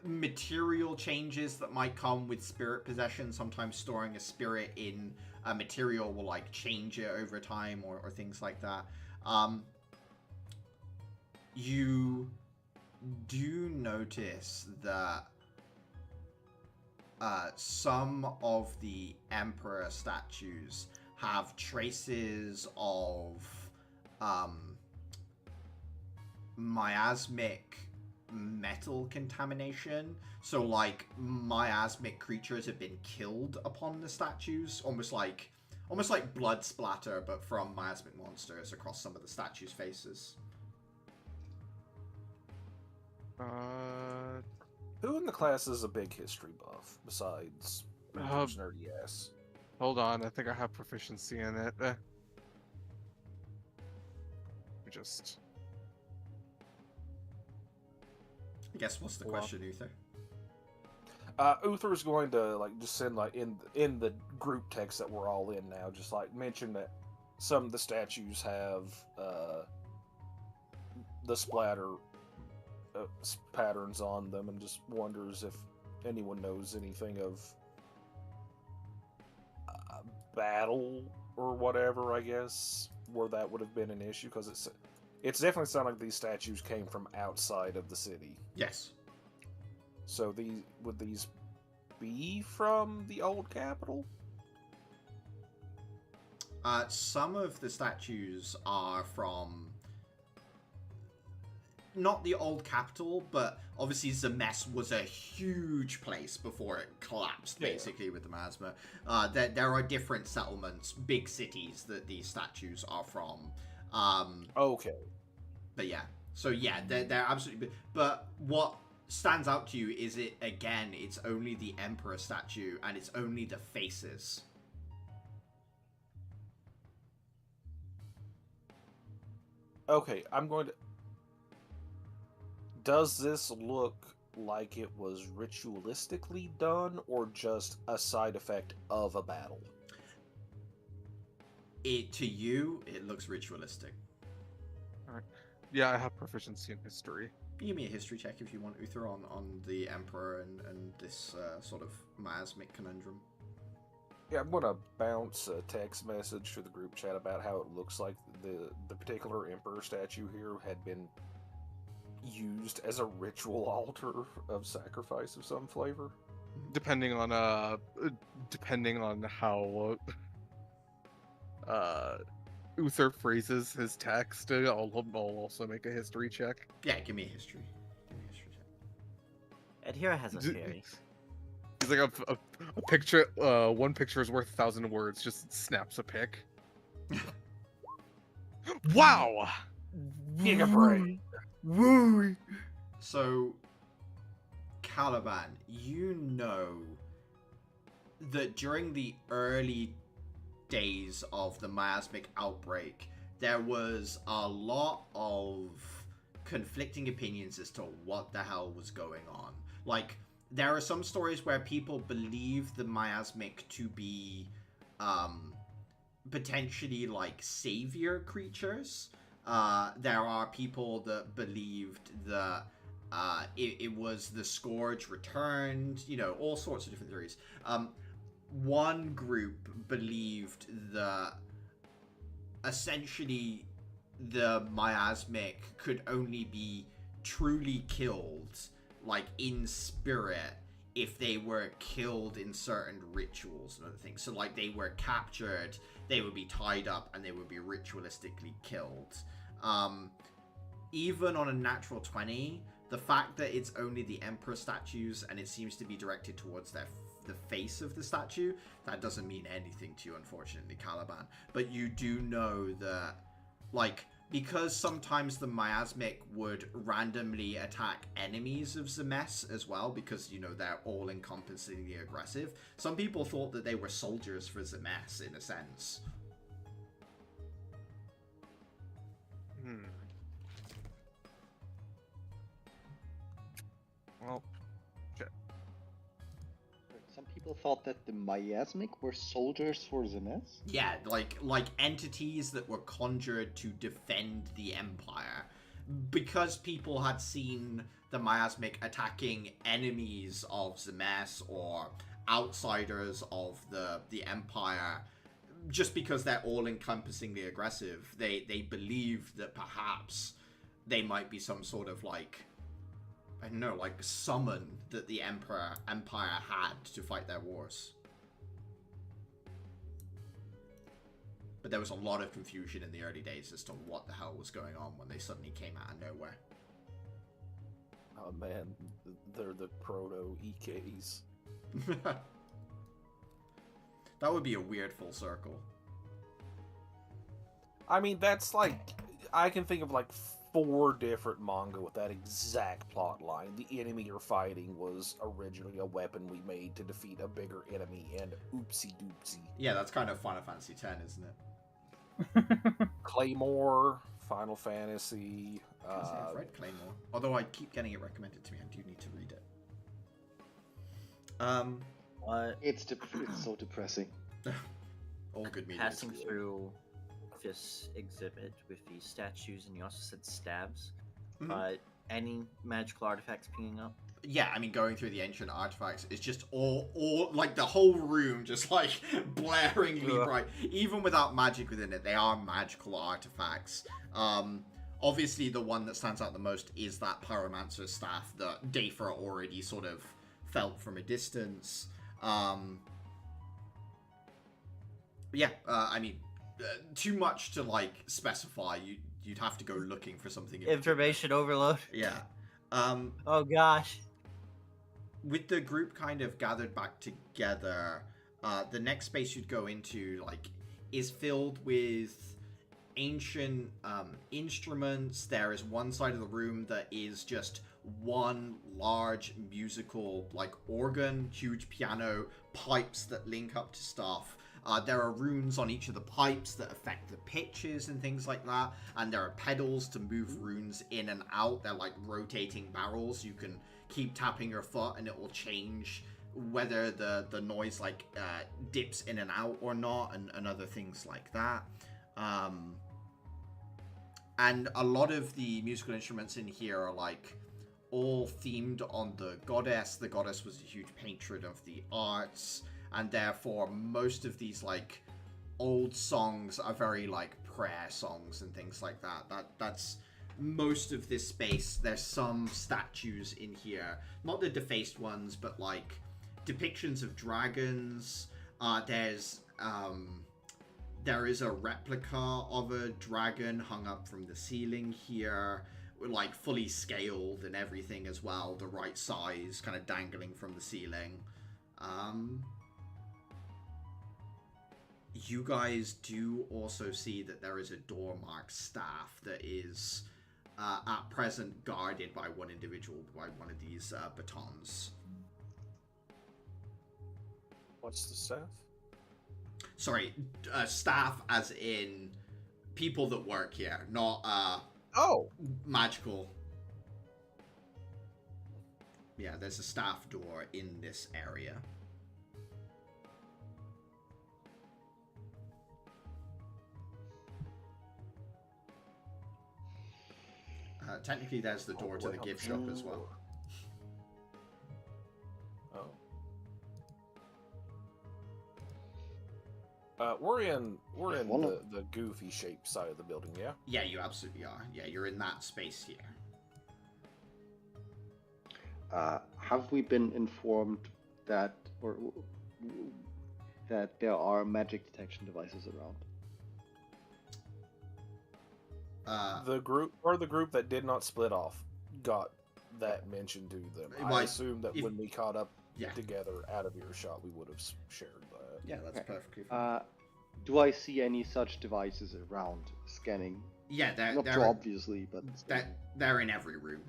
material changes that might come with spirit possession. Sometimes storing a spirit in a material will change it over time or things like that. You do notice that some of the Emperor statues have traces of miasmic metal contamination. So like miasmic creatures have been killed upon the statues, almost like blood splatter, but from miasmic monsters across some of the statues' faces. Who in the class is a big history buff besides Uther's nerdy ass? Hold on, I think I have proficiency in it. Just. I guess what's the Hold on. question, Uther? Uther's going to like just send like in the group text that we're all in now, just like mention that some of the statues have the splatter patterns on them, and just wonders if anyone knows anything of battle or whatever, I guess, where that would have been an issue, because it's definitely sounded like these statues came from outside of the city. Yes. So would these be from the old capital? Some of the statues are from not the old capital, but obviously Zemes was a huge place before it collapsed, basically, with the miasma. There are different settlements, big cities that these statues are from. Okay. But yeah. So yeah, they're absolutely... But what stands out to you is it's only the Emperor statue, and it's only the faces. Okay, I'm going to... Does this look like it was ritualistically done, or just a side effect of a battle? To you, it looks ritualistic. Alright. Yeah, I have proficiency in history. Give me a history check if you want, Uther, on the Emperor and this sort of miasmic conundrum. Yeah, I'm going to bounce a text message to the group chat about how it looks like the particular Emperor statue here had been used as a ritual altar of sacrifice of some flavor. Depending on how Uther phrases his text, I'll also make a history check. Yeah, give me a history. Check. Adhira has a theory. He's like a picture. One picture is worth 1,000 words. Just snaps a pic. Wow. Gigabrain. Woo! So, Caliban, you know that during the early days of the miasmic outbreak, there was a lot of conflicting opinions as to what the hell was going on. Like, there are some stories where people believe the miasmic to be potentially like savior creatures. There are people that believed that it was the Scourge returned, all sorts of different theories. One group believed that essentially the miasmic could only be truly killed, like in spirit, if they were killed in certain rituals and other things. So like they were captured, they would be tied up, and they would be ritualistically killed. Even on a natural 20, the fact that it's only the Emperor statues and it seems to be directed towards the face of the statue, that doesn't mean anything to you, unfortunately, Caliban. But you do know that, like, because sometimes the miasmic would randomly attack enemies of Zemes as well, because, they're all-encompassingly aggressive, some people thought that they were soldiers for Zemes, in a sense. Well, shit. Some people thought that the miasmic were soldiers for Zemes? Yeah, like entities that were conjured to defend the Empire. Because people had seen the miasmic attacking enemies of Zemes or outsiders of the Empire, just because they're all-encompassingly aggressive, they believed that perhaps they might be some sort of I don't know, summon that the Empire had to fight their wars. but there was a lot of confusion in the early days as to what the hell was going on when they suddenly came out of nowhere. Oh man, they're the proto EKs. That would be a weird full circle. I mean, that's like, I can think of like 4 different manga with that exact plot line. The enemy you're fighting was originally a weapon we made to defeat a bigger enemy, and oopsie doopsie. Yeah, that's kind of Final Fantasy X, isn't it? Claymore, Final Fantasy. I've read Claymore. Although I keep getting it recommended to me, I do need to read it. What? It's so depressing. All good media. Passing through this exhibit with these statues, and you also said stabs. Mhm. Any magical artifacts pinging up? Yeah, I mean, going through the ancient artifacts is just all like the whole room just like blaringly Ugh. bright. Even without magic within it, they are magical artifacts. Obviously, the one that stands out the most is that pyromancer staff that Dafer already sort of felt from a distance. Yeah, I mean, too much to like specify. You'd have to go looking for something. Information overload. Yeah. Oh gosh. With the group kind of gathered back together, the next space you'd go into like is filled with ancient instruments. There is one side of the room that is just one large musical like organ, huge piano, pipes that link up to stuff. There are runes on each of the pipes that affect the pitches and things like that, and there are pedals to move runes in and out. They're like rotating barrels. You can keep tapping your foot and it will change whether the noise like dips in and out or not, and other things like that. And a lot of the musical instruments in here are like all themed on the goddess. The goddess was a huge patron of the arts, and therefore most of these like old songs are very like prayer songs and things like that. That's most of this space. There's some statues in here, not the defaced ones, but like depictions of dragons. There is a replica of a dragon hung up from the ceiling here, like fully scaled and everything as well, the right size, kind of dangling from the ceiling. You guys do also see that there is a door marked staff that is at present guarded by one individual, by one of these batons. What's the staff? Sorry, staff as in people that work here, not magical. Yeah, there's a staff door in this area. Technically, there's the door to the gift shop as well. We're in the goofy shaped side of the building, yeah? Yeah, you absolutely are. Yeah, you're in that space here. Have we been informed that there are magic detection devices around? The group that did not split off got that mentioned to them. I assume that when we caught up together out of earshot, we would have shared that. Yeah, that's perfectly fine. Do I see any such devices around scanning? Yeah, not too obviously, but they're in every room.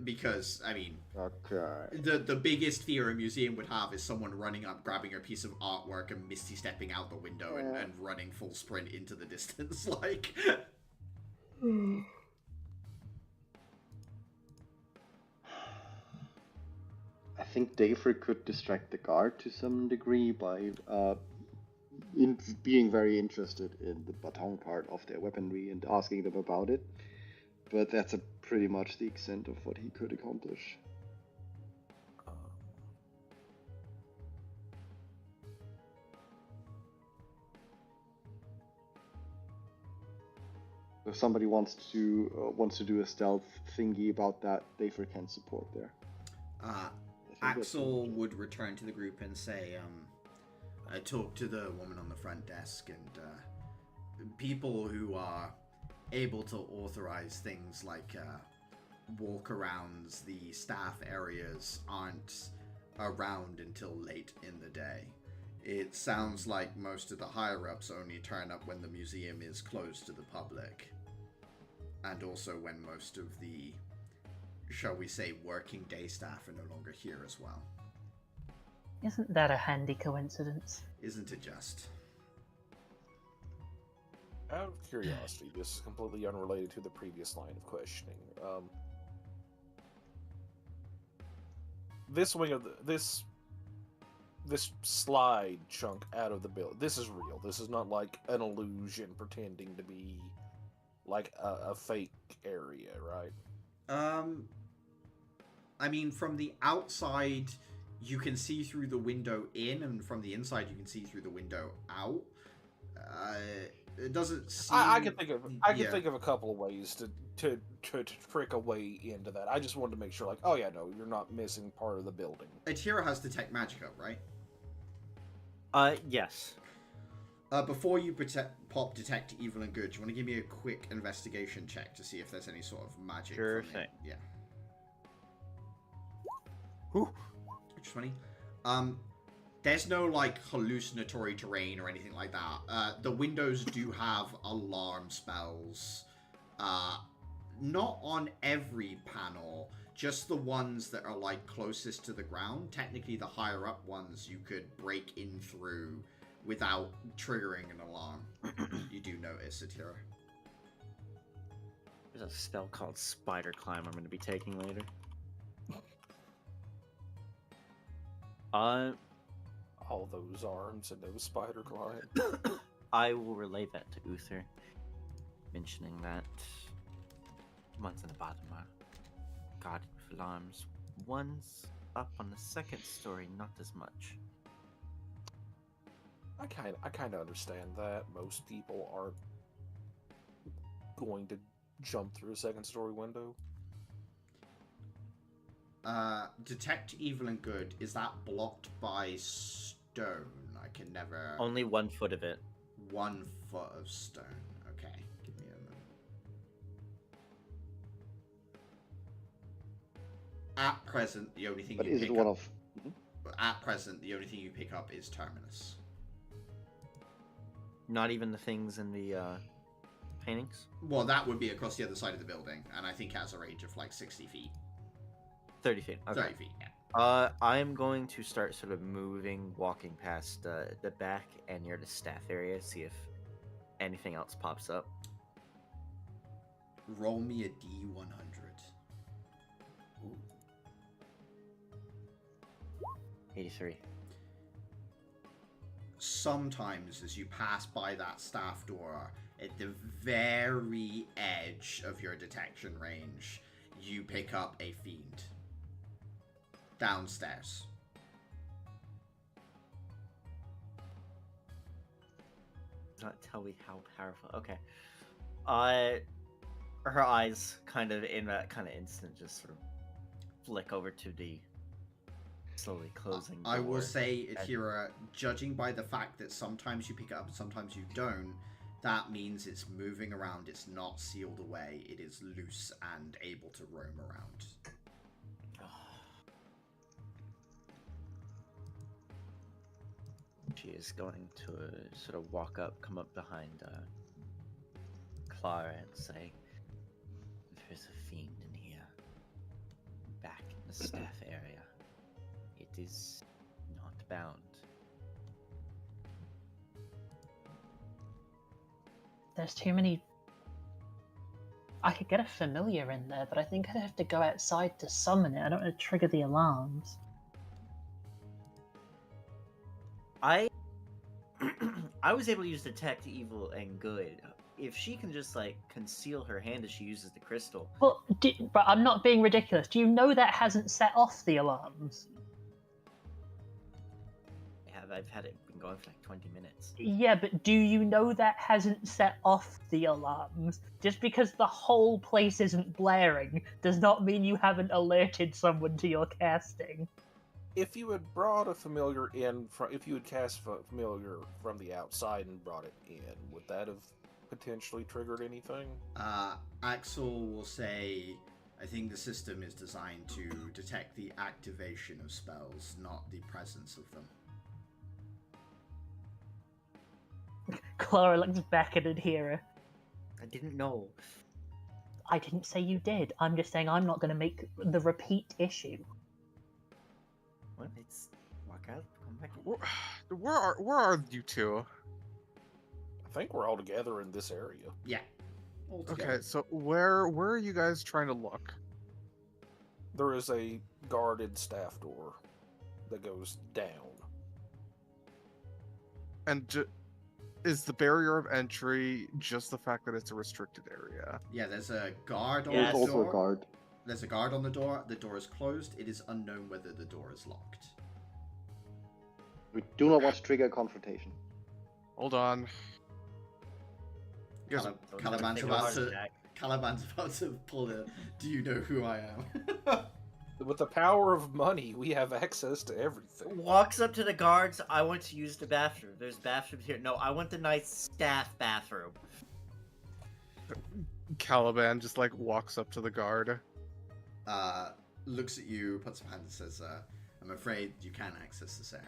Because, I mean, okay. The biggest fear a museum would have is someone running up, grabbing a piece of artwork and misty stepping out the window and running full sprint into the distance, like... I think Dafer could distract the guard to some degree by being very interested in the baton part of their weaponry and asking them about it. But that's pretty much the extent of what he could accomplish. If somebody wants to do a stealth thingy about that, Dafer can support there. Axel would return to the group and say, I talked to the woman on the front desk, and people who are able to authorize things like walk-arounds, the staff areas aren't around until late in the day. It sounds like most of the higher-ups only turn up when the museum is closed to the public. And also when most of the, shall we say, working day staff are no longer here as well. Isn't that a handy coincidence? Isn't it just? Out of curiosity, this is completely unrelated to the previous line of questioning. This wing of this slide chunk out of the building. This is real. This is not like an illusion pretending to be like a fake area, right? I mean, from the outside, you can see through the window in, and from the inside, you can see through the window out. It doesn't seem... I can think of a couple of ways to trick a way into that. I just wanted to make sure, like, oh yeah, no, you're not missing part of the building. Atira has Detect Magic up, right? Yes. Before you pop Detect Evil and Good, do you want to give me a quick investigation check to see if there's any sort of magic? Sure from thing. it? Yeah. Whew. 20. There's no, like, hallucinatory terrain or anything like that. The windows do have alarm spells. Not on every panel, just the ones that are, like, closest to the ground. Technically, the higher-up ones you could break in through without triggering an alarm. You do notice, Atira. There's a spell called Spider Climb I'm going to be taking later. All those arms and those spider climb. I will relay that to Uther, mentioning that one's in the bottom are guarded with alarms. One's up on the second story, not as much. I kind of understand that. Most people aren't going to jump through a second story window. Detect Evil and Good, is that blocked by stone? I can never... Only 1 foot of it. 1 foot of stone. Okay, give me a moment. At present, the only thing But you is pick it one up... of... At present, the only thing you pick up is Terminus. Not even the things in the paintings? Well, that would be across the other side of the building, and I think it has a range of like 60 feet. 30 feet. Okay. 30 feet, yeah. I'm going to start sort of moving, walking past the back and near the staff area, see if anything else pops up. Roll me a D100. Ooh. 83. Sometimes as you pass by that staff door, at the very edge of your detection range, you pick up a fiend. Downstairs. Does not tell me how powerful. Okay. Her eyes kind of in that kind of instant just sort of flick over to the slowly closing door. I will say, Atira, judging by the fact that sometimes you pick it up and sometimes you don't, that means it's moving around, it's not sealed away, it is loose and able to roam around. She is going to sort of walk up, come up behind Clara and say, "There's a fiend in here, back in the staff area. It is not bound." There's too many... I could get a familiar in there, but I think I'd have to go outside to summon it. I don't want to trigger the alarms. I was able to use Detect Evil and Good. If she can just, like, conceal her hand as she uses the crystal... Well, but I'm not being ridiculous. Do you know that hasn't set off the alarms? I've had it been going for like 20 minutes. Yeah, but do you know that hasn't set off the alarms? Just because the whole place isn't blaring does not mean you haven't alerted someone to your casting. If you had brought a familiar in from, if you had cast a familiar from the outside and brought it in, would that have potentially triggered anything? Axel will say, I think the system is designed to detect the activation of spells, not the presence of them. Clara looks back at Adhira. I didn't know. I didn't say you did. I'm just saying I'm not going to make the repeat issue. Well, it's walk out, come back in. Where are you two? I think we're all together in this area. Yeah. Altogether. Okay, so where are you guys trying to look? There is a guarded staff door that goes down. And is the barrier of entry just the fact that it's a restricted area? Yeah, there's a guard on Yes. the There's also door. a guard. There's a guard on the door. The door is closed. It is unknown whether the door is locked. We do not want to trigger a confrontation. Hold on. You guys, Caliban's Take a about heart to. attack. Caliban's about to pull a. Do you know who I am? With the power of money, we have access to everything. Walks up to the guards. I want to use the bathroom. There's bathrooms here. No, I want the nice staff bathroom. Caliban just like walks up to the guard. Looks at you, puts up a hand and says, I'm afraid you can't access this area.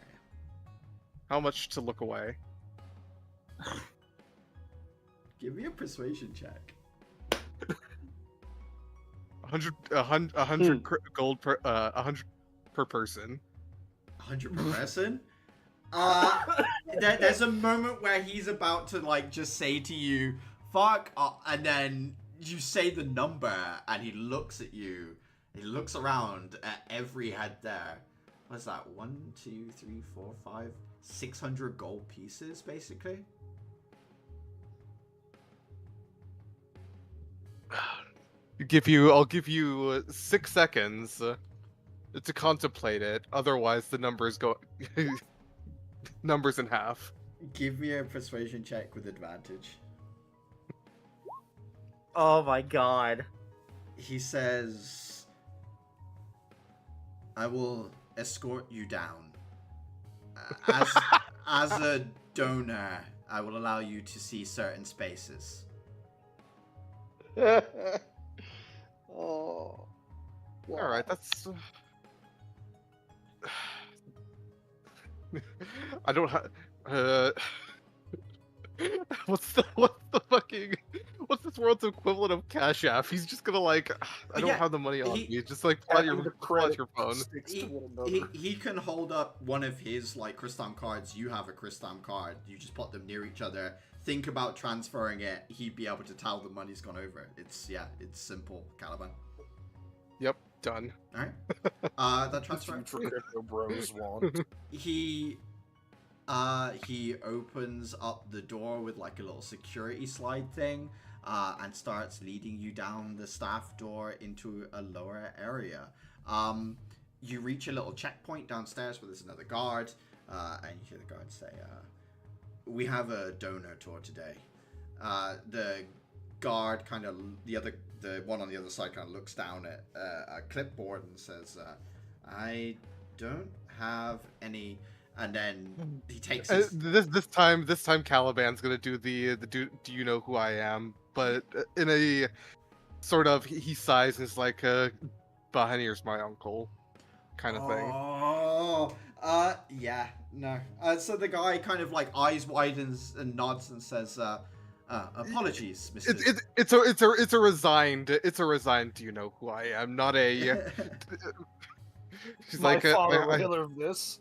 How much to look away? Give me a persuasion check. 100 gold per 100 per person. 100 per person? There's a moment where he's about to like just say to you, fuck, and then you say the number and he looks at you. He looks around at every head there. What's that? 1, 2, 3, 4, 5, 600 gold pieces, basically. I'll give you 6 seconds to contemplate it. Otherwise, the numbers go numbers in half. Give me a persuasion check with advantage. Oh my god. He says, I will escort you down. As a donor, I will allow you to see certain spaces. Oh. Wow. All right, that's. I don't have. What's this world's equivalent of Cash App? He's just gonna like, I don't Yeah, have the money on he- me. Just like pull out Having the your pull out credit your phone. sticks to He, one he, another. he can hold up one of his like Christam cards. You have a Christam card. You just put them near each other. Think about transferring it. He'd be able to tell the money's gone over. It's simple, Caliban. Yep, done. All right. That The transfer. future crypto bros want. He opens up the door with like a little security slide thing, and starts leading you down the staff door into a lower area. You reach a little checkpoint downstairs where there's another guard, and you hear the guard say, "We have a donor tour today." The guard the one on the other side kind of looks down at a clipboard and says, "I don't have any." And then he takes his... This time Caliban's gonna do the do you know who I am? But in a sort of he sighs and is like, Bahanir's my uncle, kind of thing. Oh, yeah, no. So the guy kind of like eyes widens and nods and says, apologies, Mr. It's a resigned. Do you know who I am? Not a. He's My like, father will hear of this.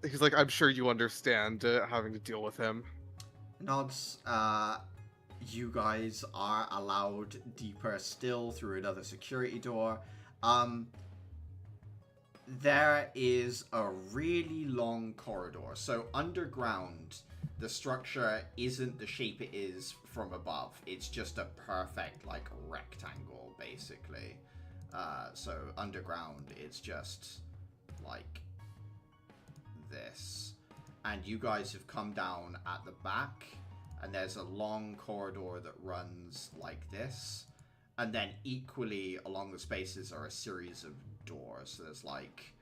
he's like, I'm sure you understand having to deal with him. Nods. You guys are allowed deeper still through another security door. There is a really long corridor. So underground, the structure isn't the shape it is from above. It's just a perfect like rectangle, basically. So underground, it's just like this. And you guys have come down at the back, and there's a long corridor that runs like this. And then equally along the spaces are a series of doors. There's like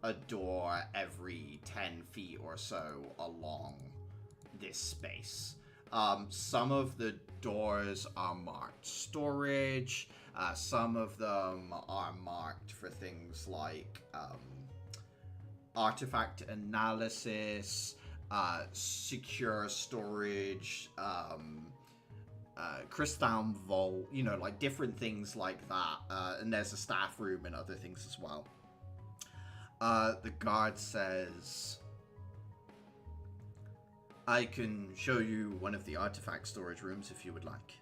a door every 10 feet or so along this space. Some of the doors are marked storage. Some of them are marked for things like artifact analysis, secure storage, crystal vault, you know, like different things like that. And there's a staff room and other things as well. The guard says, I can show you one of the artifact storage rooms if you would like.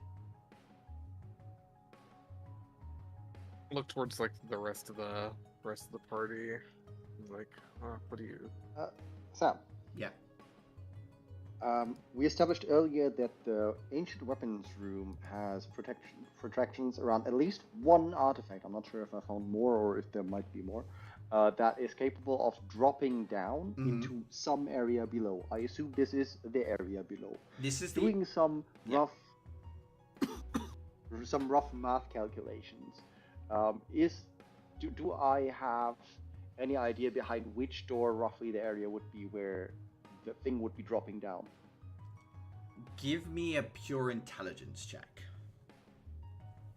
Look towards like the rest of the party. Like, what do you? Sam. Yeah. We established earlier that the ancient weapons room has protections around at least one artifact. I'm not sure if I found more or if there might be more. That is capable of dropping down into some area below. I assume this is the area below. This is doing some rough math calculations. Do I have any idea behind which door roughly the area would be where the thing would be dropping down? Give me a pure intelligence check.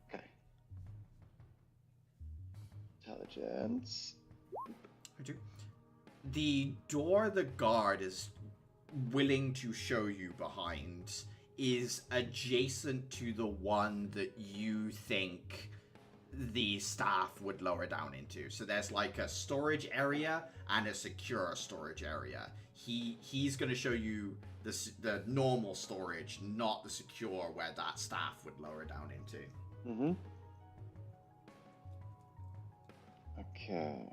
Okay. Intelligence. The door the guard is willing to show you behind is adjacent to the one that you think the staff would lower down into. So there's like a storage area and a secure storage area. He's going to show you the normal storage, not the secure where that staff would lower down into. Mm-hmm. Okay.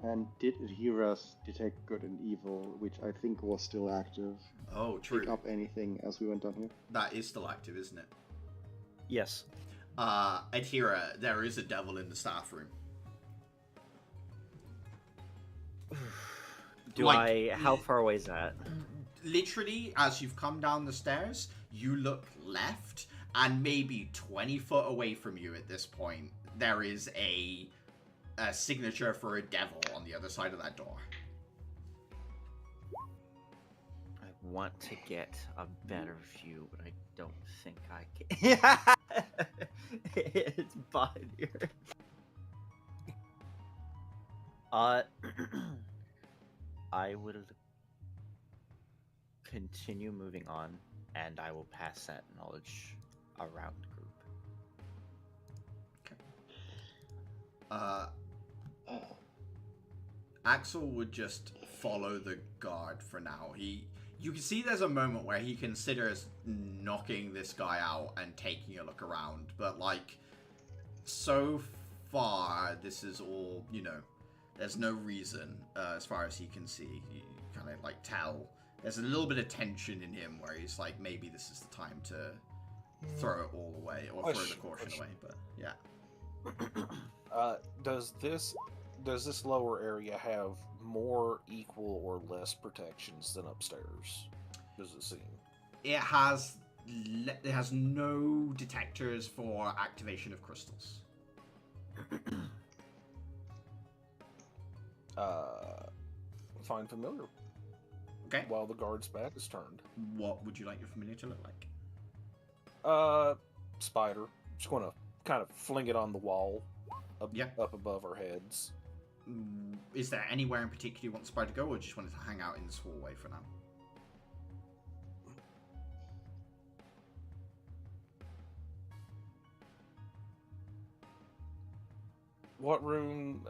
And did it hear us detect good and evil, which I think was still active? Oh, true. Pick up anything as we went down here? That is still active, isn't it? Yes. Adhira, there is a devil in the staff room. How far away is that? Literally, as you've come down the stairs, you look left, and maybe 20 foot away from you at this point, there is a signature for a devil on the other side of that door. I want to get a better view, but I don't think I can. It's behind here. I will continue moving on, and I will pass that knowledge around the group. Axel would just follow the guard for now. You can see there's a moment where he considers knocking this guy out and taking a look around, but like, so far this is all, you know, there's no reason as far as he can see. You kind of like tell there's a little bit of tension in him where he's like, maybe this is the time to throw it all away or throw the caution away, but yeah. Does this lower area have more equal or less protections than upstairs? Does it seem? It has no detectors for activation of crystals. Find familiar. Okay. While the guard's back is turned. What would you like your familiar to look like? Spider. Just gonna kind of fling it on the wall up above our heads. Is there anywhere in particular you want the spider to go, or just wanted to hang out in this hallway for now? What room?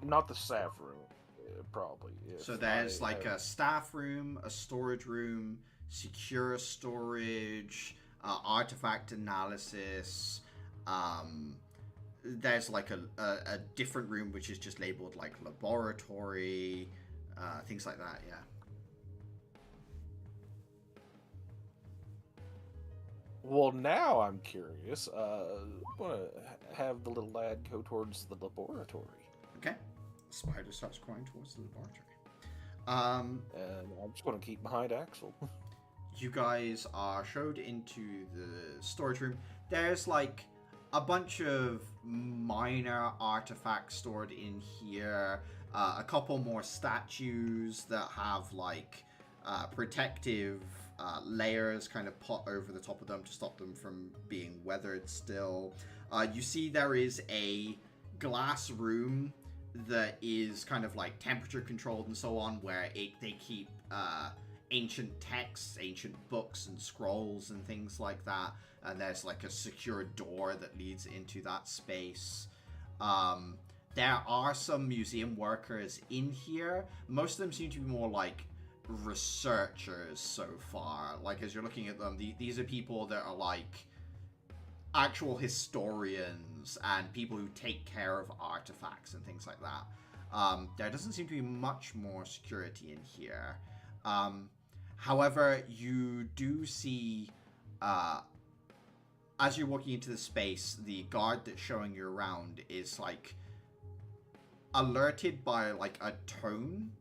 Not the staff room, probably. So there's a staff room, a storage room, secure storage, artifact analysis. There's like a different room which is just labeled like laboratory, things like that. Yeah. Well, now I'm curious. I'm gonna have the little lad go towards the laboratory. Okay. Spider starts going towards the laboratory. And I'm just gonna keep behind Axel. you guys are showed into the storage room. There's like a bunch of minor artifacts stored in here. A couple more statues that have like protective layers kind of put over the top of them to stop them from being weathered still. You see there is a glass room that is kind of like temperature controlled and so on, where they keep ancient texts, ancient books and scrolls and things like that. And there's like a secure door that leads into that space. There are some museum workers in here. Most of them seem to be more like researchers so far. Like, as you're looking at them, these are people that are like actual historians and people who take care of artifacts and things like that. There doesn't seem to be much more security in here. However, you do see, as you're walking into the space, the guard that's showing you around is like alerted by like a tone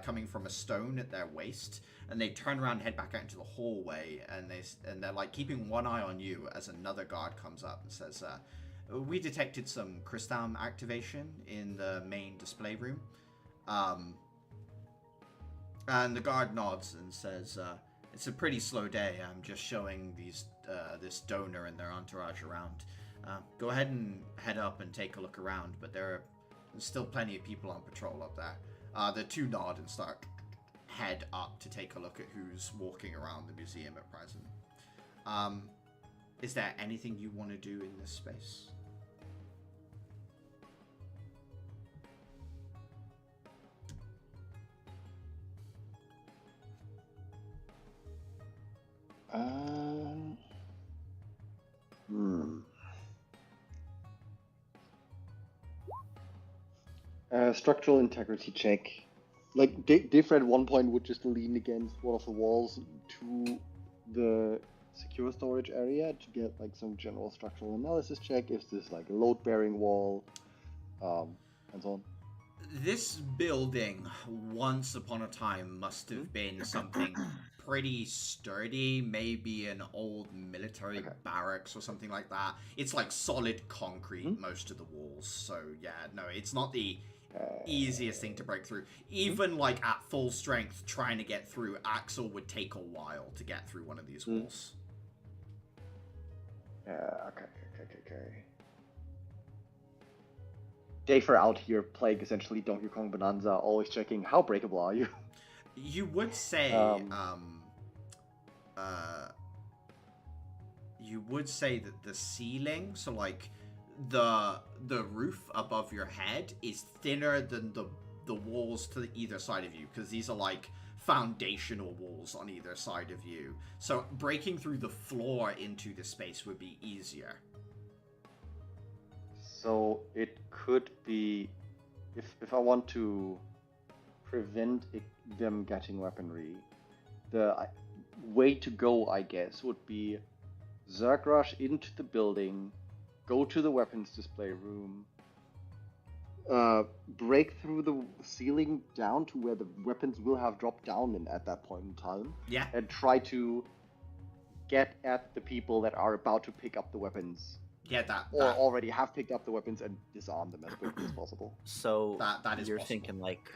coming from a stone at their waist, and they turn around and head back out into the hallway, and they're like keeping one eye on you as another guard comes up and says, we detected some crystal activation in the main display room. And the guard nods and says, it's a pretty slow day. I'm just showing this donor and their entourage around. Go ahead and head up and take a look around, but there's still plenty of people on patrol up there. The two nod and start head up to take a look at who's walking around the museum at present. Is there anything you want to do in this space? Structural integrity check. Like, Dave at one point would just lean against one of the walls to the secure storage area to get like some general structural analysis check. Is this like a load-bearing wall, and so on? This building, once upon a time, must have been something pretty sturdy, maybe an old military barracks or something like that. It's like solid concrete, most of the walls. So yeah, no, it's not the easiest thing to break through. Even like at full strength, trying to get through Axel would take a while to get through one of these walls. Okay. Dave out here playing essentially Donkey Kong Bonanza, always checking how breakable are you. You would say, you would say that the ceiling, so like the roof above your head, is thinner than the walls to either side of you, because these are like foundational walls on either side of you. So breaking through the floor into the space would be easier. So it could be, if I want to prevent them getting weaponry, the way to go, I guess, would be Zerg rush into the building, go to the weapons display room, break through the ceiling down to where the weapons will have dropped down at that point in time, and try to get at the people that are about to pick up the weapons. Yeah, or already have picked up the weapons and disarm them as quickly as possible. So that is you're possible. thinking like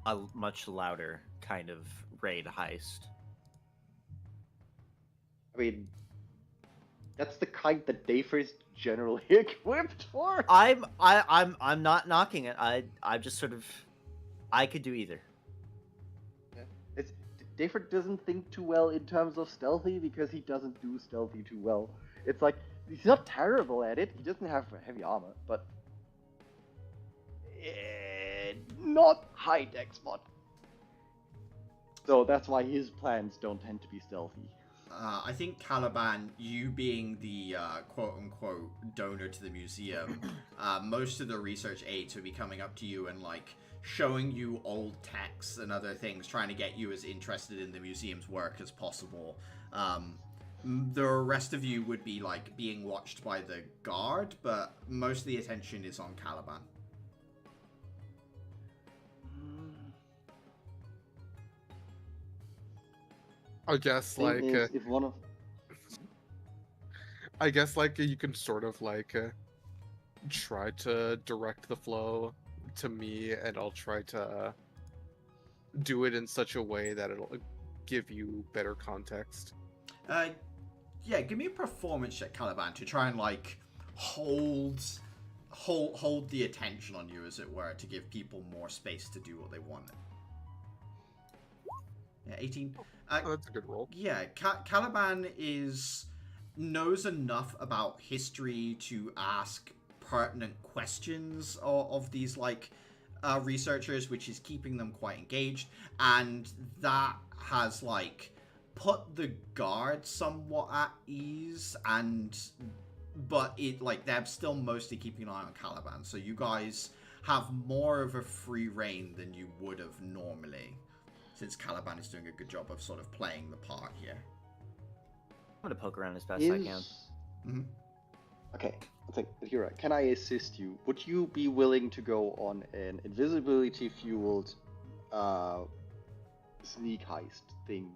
a much louder kind of raid heist. I mean, that's the kind that Dave is generally equipped for. I'm not knocking it. I'm just sort of, I could do either. Yeah. Dave doesn't think too well in terms of stealthy because he doesn't do stealthy too well. It's like, he's not terrible at it. He doesn't have heavy armor, but not high dex mod. So that's why his plans don't tend to be stealthy. I think Caliban, you being the quote-unquote donor to the museum, most of the research aides would be coming up to you and like showing you old texts and other things, trying to get you as interested in the museum's work as possible. The rest of you would be like being watched by the guard, but most of the attention is on Caliban. I guess Thing like is, if one of I guess like you can sort of like try to direct the flow to me, and I'll try to do it in such a way that it'll give you better context. Yeah, give me a performance check, Caliban, to try and like hold the attention on you, as it were, to give people more space to do what they want. Yeah, 18. Oh, that's a good roll. Yeah, Caliban knows enough about history to ask pertinent questions of these like researchers, which is keeping them quite engaged, and that has like put the guard somewhat at ease, but it like they're still mostly keeping an eye on Caliban, so you guys have more of a free reign than you would have normally, since Caliban is doing a good job of sort of playing the part here. I'm gonna poke around as best I can. Mm-hmm. Okay, I think you're right. Can I assist you? Would you be willing to go on an invisibility-fueled sneak heist thing?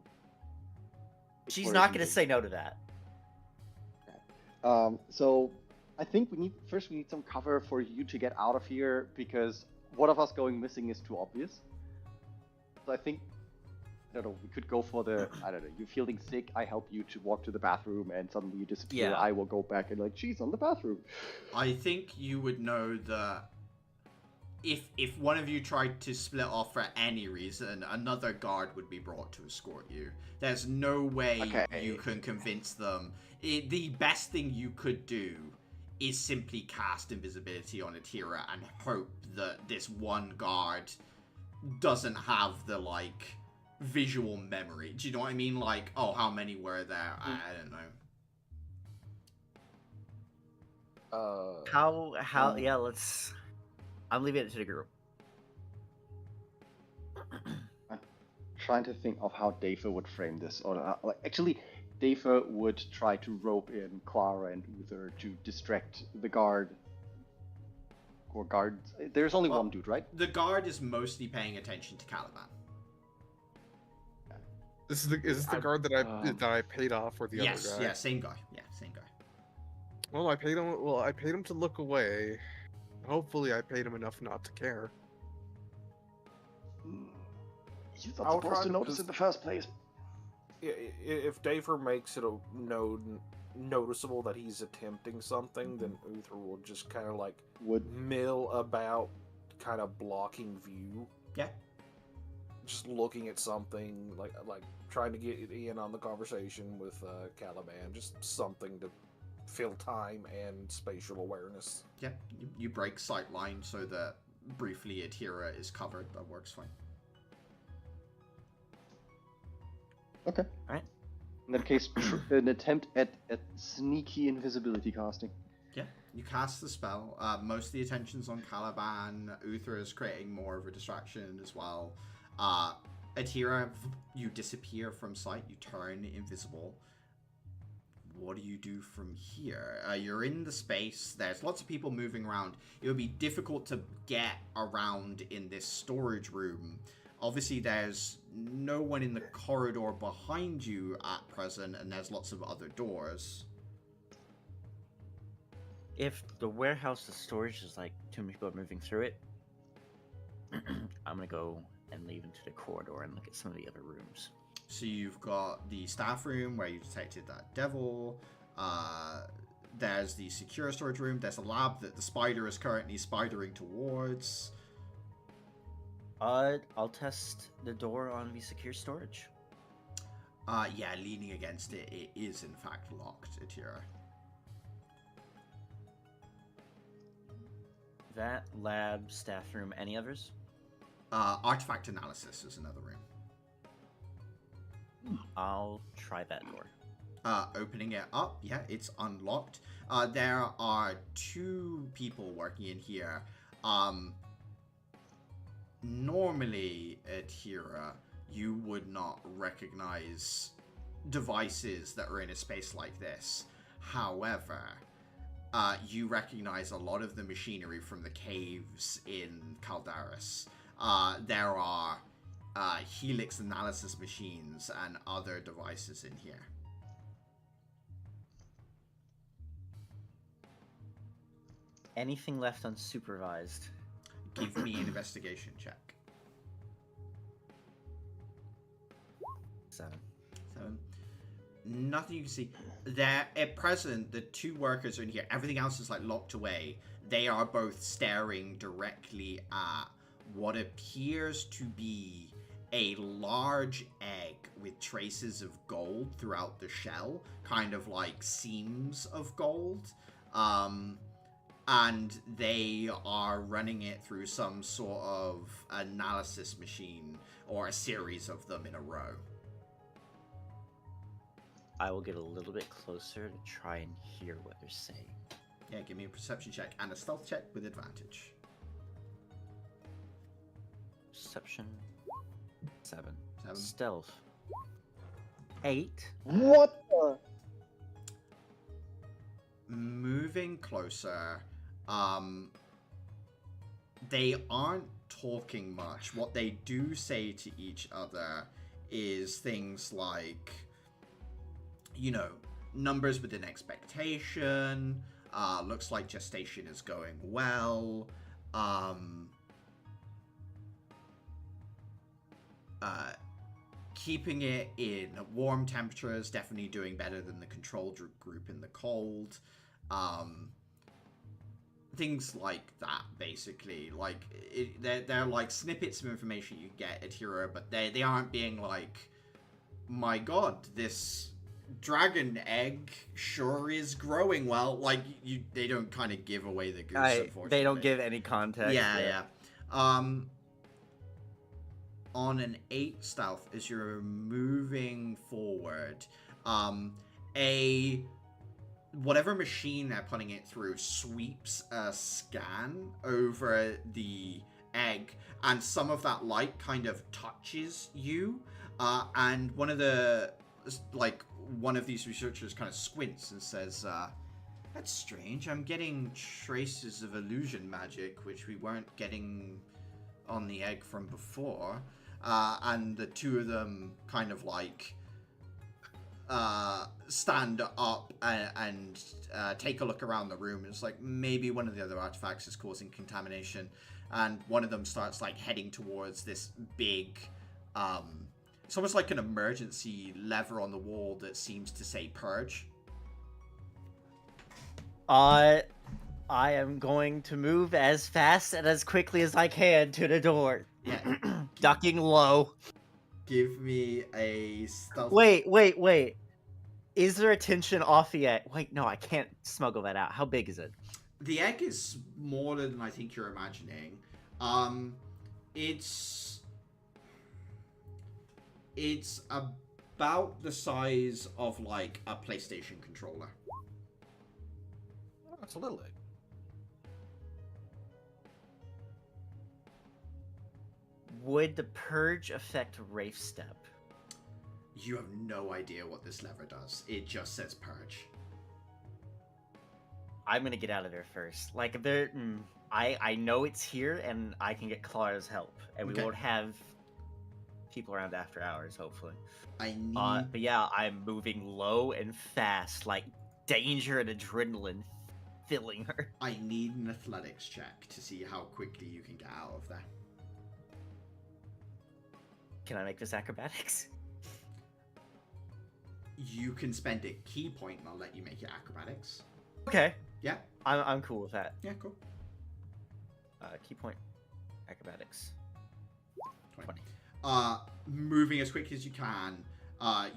She's For not a gonna meeting? say no to that. So I think we need some cover for you to get out of here, because one of us going missing is too obvious. So I think, I don't know, we could go for the, I don't know, you're feeling sick, I help you to walk to the bathroom, and suddenly you disappear. Yeah. I will go back and like, she's on the bathroom. I think you would know that if one of you tried to split off for any reason, another guard would be brought to escort you. There's no way you can convince them. The best thing you could do is simply cast invisibility on Atira and hope that this one guard doesn't have the like visual memory. Do you know what I mean? Like, oh, how many were there? I don't know. How yeah, let's I'm leaving it to the group. I'm trying to think of how Dafer would frame this, or like, actually, Dafer would try to rope in Clara and Uther to distract the guard. Or guards. There's only one dude, right? The guard is mostly paying attention to Caliban. Is this the guard that I paid off, or the other guy? Yeah, same guy. Yeah, same guy. Well, I paid him to look away. Hopefully, I paid him enough not to care. He's not supposed to notice in the first place. If Daver makes it noticeable that he's attempting something, then Uther will just kind of like mill about, kind of blocking view. Yeah. Just looking at something, like trying to get in on the conversation with Caliban, just something to fill time and spatial awareness. Yeah, you break sight line so that briefly Atira is covered. That works fine. Okay. Alright. In that case, an attempt at sneaky invisibility casting. Yeah, you cast the spell. Most of the attention's on Caliban. Uther is creating more of a distraction as well. Atira, you disappear from sight. You turn invisible. What do you do from here? You're in the space. There's lots of people moving around. It would be difficult to get around in this storage room. Obviously, there's no one in the corridor behind you at present, and there's lots of other doors. If the warehouse, the storage is like too many people moving through it, I'm gonna go and leave into the corridor and look at some of the other rooms. So you've got the staff room where you detected that devil. There's the secure storage room. There's a lab that the spider is currently spidering towards. I'll test the door on the secure storage. Yeah, leaning against it, it is in fact locked, Atira. That lab, staff room, any others? Artifact analysis is another room. I'll try that door. Opening it up, yeah, it's unlocked. There are two people working in here. Normally, Atira, you would not recognize devices that are in a space like this. However, you recognize a lot of the machinery from the caves in Caldaris. There are helix analysis machines and other devices in here. Anything left unsupervised? Give me an investigation check. 7. So, nothing you can see. There, at present, the two workers are in here. Everything else is like locked away. They are both staring directly at what appears to be a large egg with traces of gold throughout the shell, kind of like seams of gold. And they are running it through some sort of analysis machine, or a series of them in a row. I will get a little bit closer to try and hear what they're saying. Yeah, give me a perception check and a stealth check with advantage. Perception 7. 7. Stealth 8. What the? Moving closer, they aren't talking much. What they do say to each other is things like, you know, numbers within expectation, looks like gestation is going well, keeping it in warm temperatures, definitely doing better than the control group in the cold. Things like that, basically. Like, they're like snippets of information you get at Hero, but they aren't being like, my god, this dragon egg sure is growing well. Like, they don't kind of give away the goose, unfortunately. They don't give any context. Yeah. On an 8 stealth, as you're moving forward, whatever machine they're putting it through sweeps a scan over the egg, and some of that light kind of touches you, and one of these researchers kind of squints and says, that's strange, I'm getting traces of illusion magic, which we weren't getting on the egg from before. And the two of them kind of like stand up and take a look around the room. It's like maybe one of the other artifacts is causing contamination, and one of them starts like heading towards this big it's almost like an emergency lever on the wall that seems to say purge. I am going to move as fast and as quickly as I can to the door. Yeah. Ducking low. Give me a stealth. Wait. Is there a tension off the egg? Wait, no, I can't smuggle that out. How big is it? The egg is smaller than I think you're imagining. It's about the size of like a PlayStation controller. Oh, it's a little egg. Would the purge affect Rafe Step? You have no idea what this lever does. It just says purge. I'm gonna get out of there first. Like, if there, I know it's here, and I can get Clara's help, and we Okay. won't have people around after hours, hopefully. I need. But yeah, I'm moving low and fast, like danger and adrenaline filling her. I need an athletics check to see how quickly you can get out of there. Can I make this acrobatics? You can spend a key point, and I'll let you make it acrobatics. Okay. Yeah. I'm cool with that. Yeah. Cool. Key point, acrobatics. 20. Moving as quickly as you can,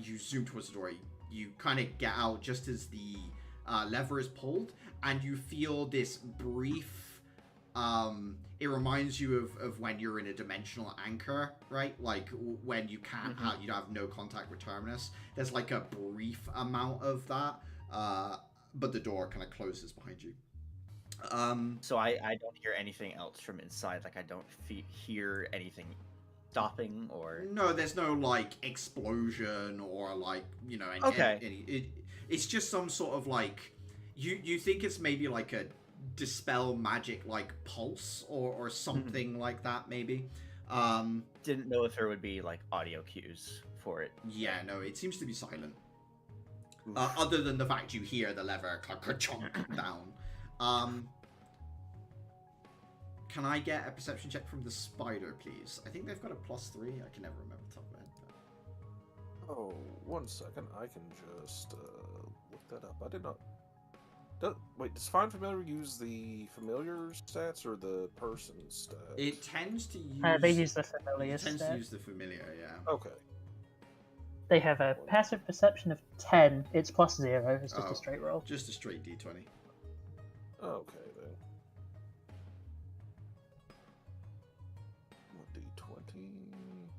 you zoom towards the door. You kind of get out just as the lever is pulled, and you feel this brief. It reminds you of when you're in a dimensional anchor, right? Like when you can't have, you have no contact with terminus. There's like a brief amount of that, but the door kind of closes behind you. So I don't hear anything else from inside. Like, I don't hear anything stopping or. No, there's no like explosion or like, you know, it's just some sort of like you think it's maybe like a dispel magic like pulse or something like that maybe. Didn't know if there would be like audio cues for it. Yeah, no, it seems to be silent. Oof. Other than the fact you hear the lever chunk down. Can I get a perception check from the spider, please? I think they've got a +3. I can never remember the top of my head. Oh, 1 second. I can just look that up. I did not. Wait, does Find Familiar use the familiar stats or the person stats? It tends to use. They use the familiar It tends stat. to use the familiar, yeah. Okay. They have a passive perception of 10. It's +0. It's just Oh. a straight roll. Just a straight d20. Okay, then. What, D20?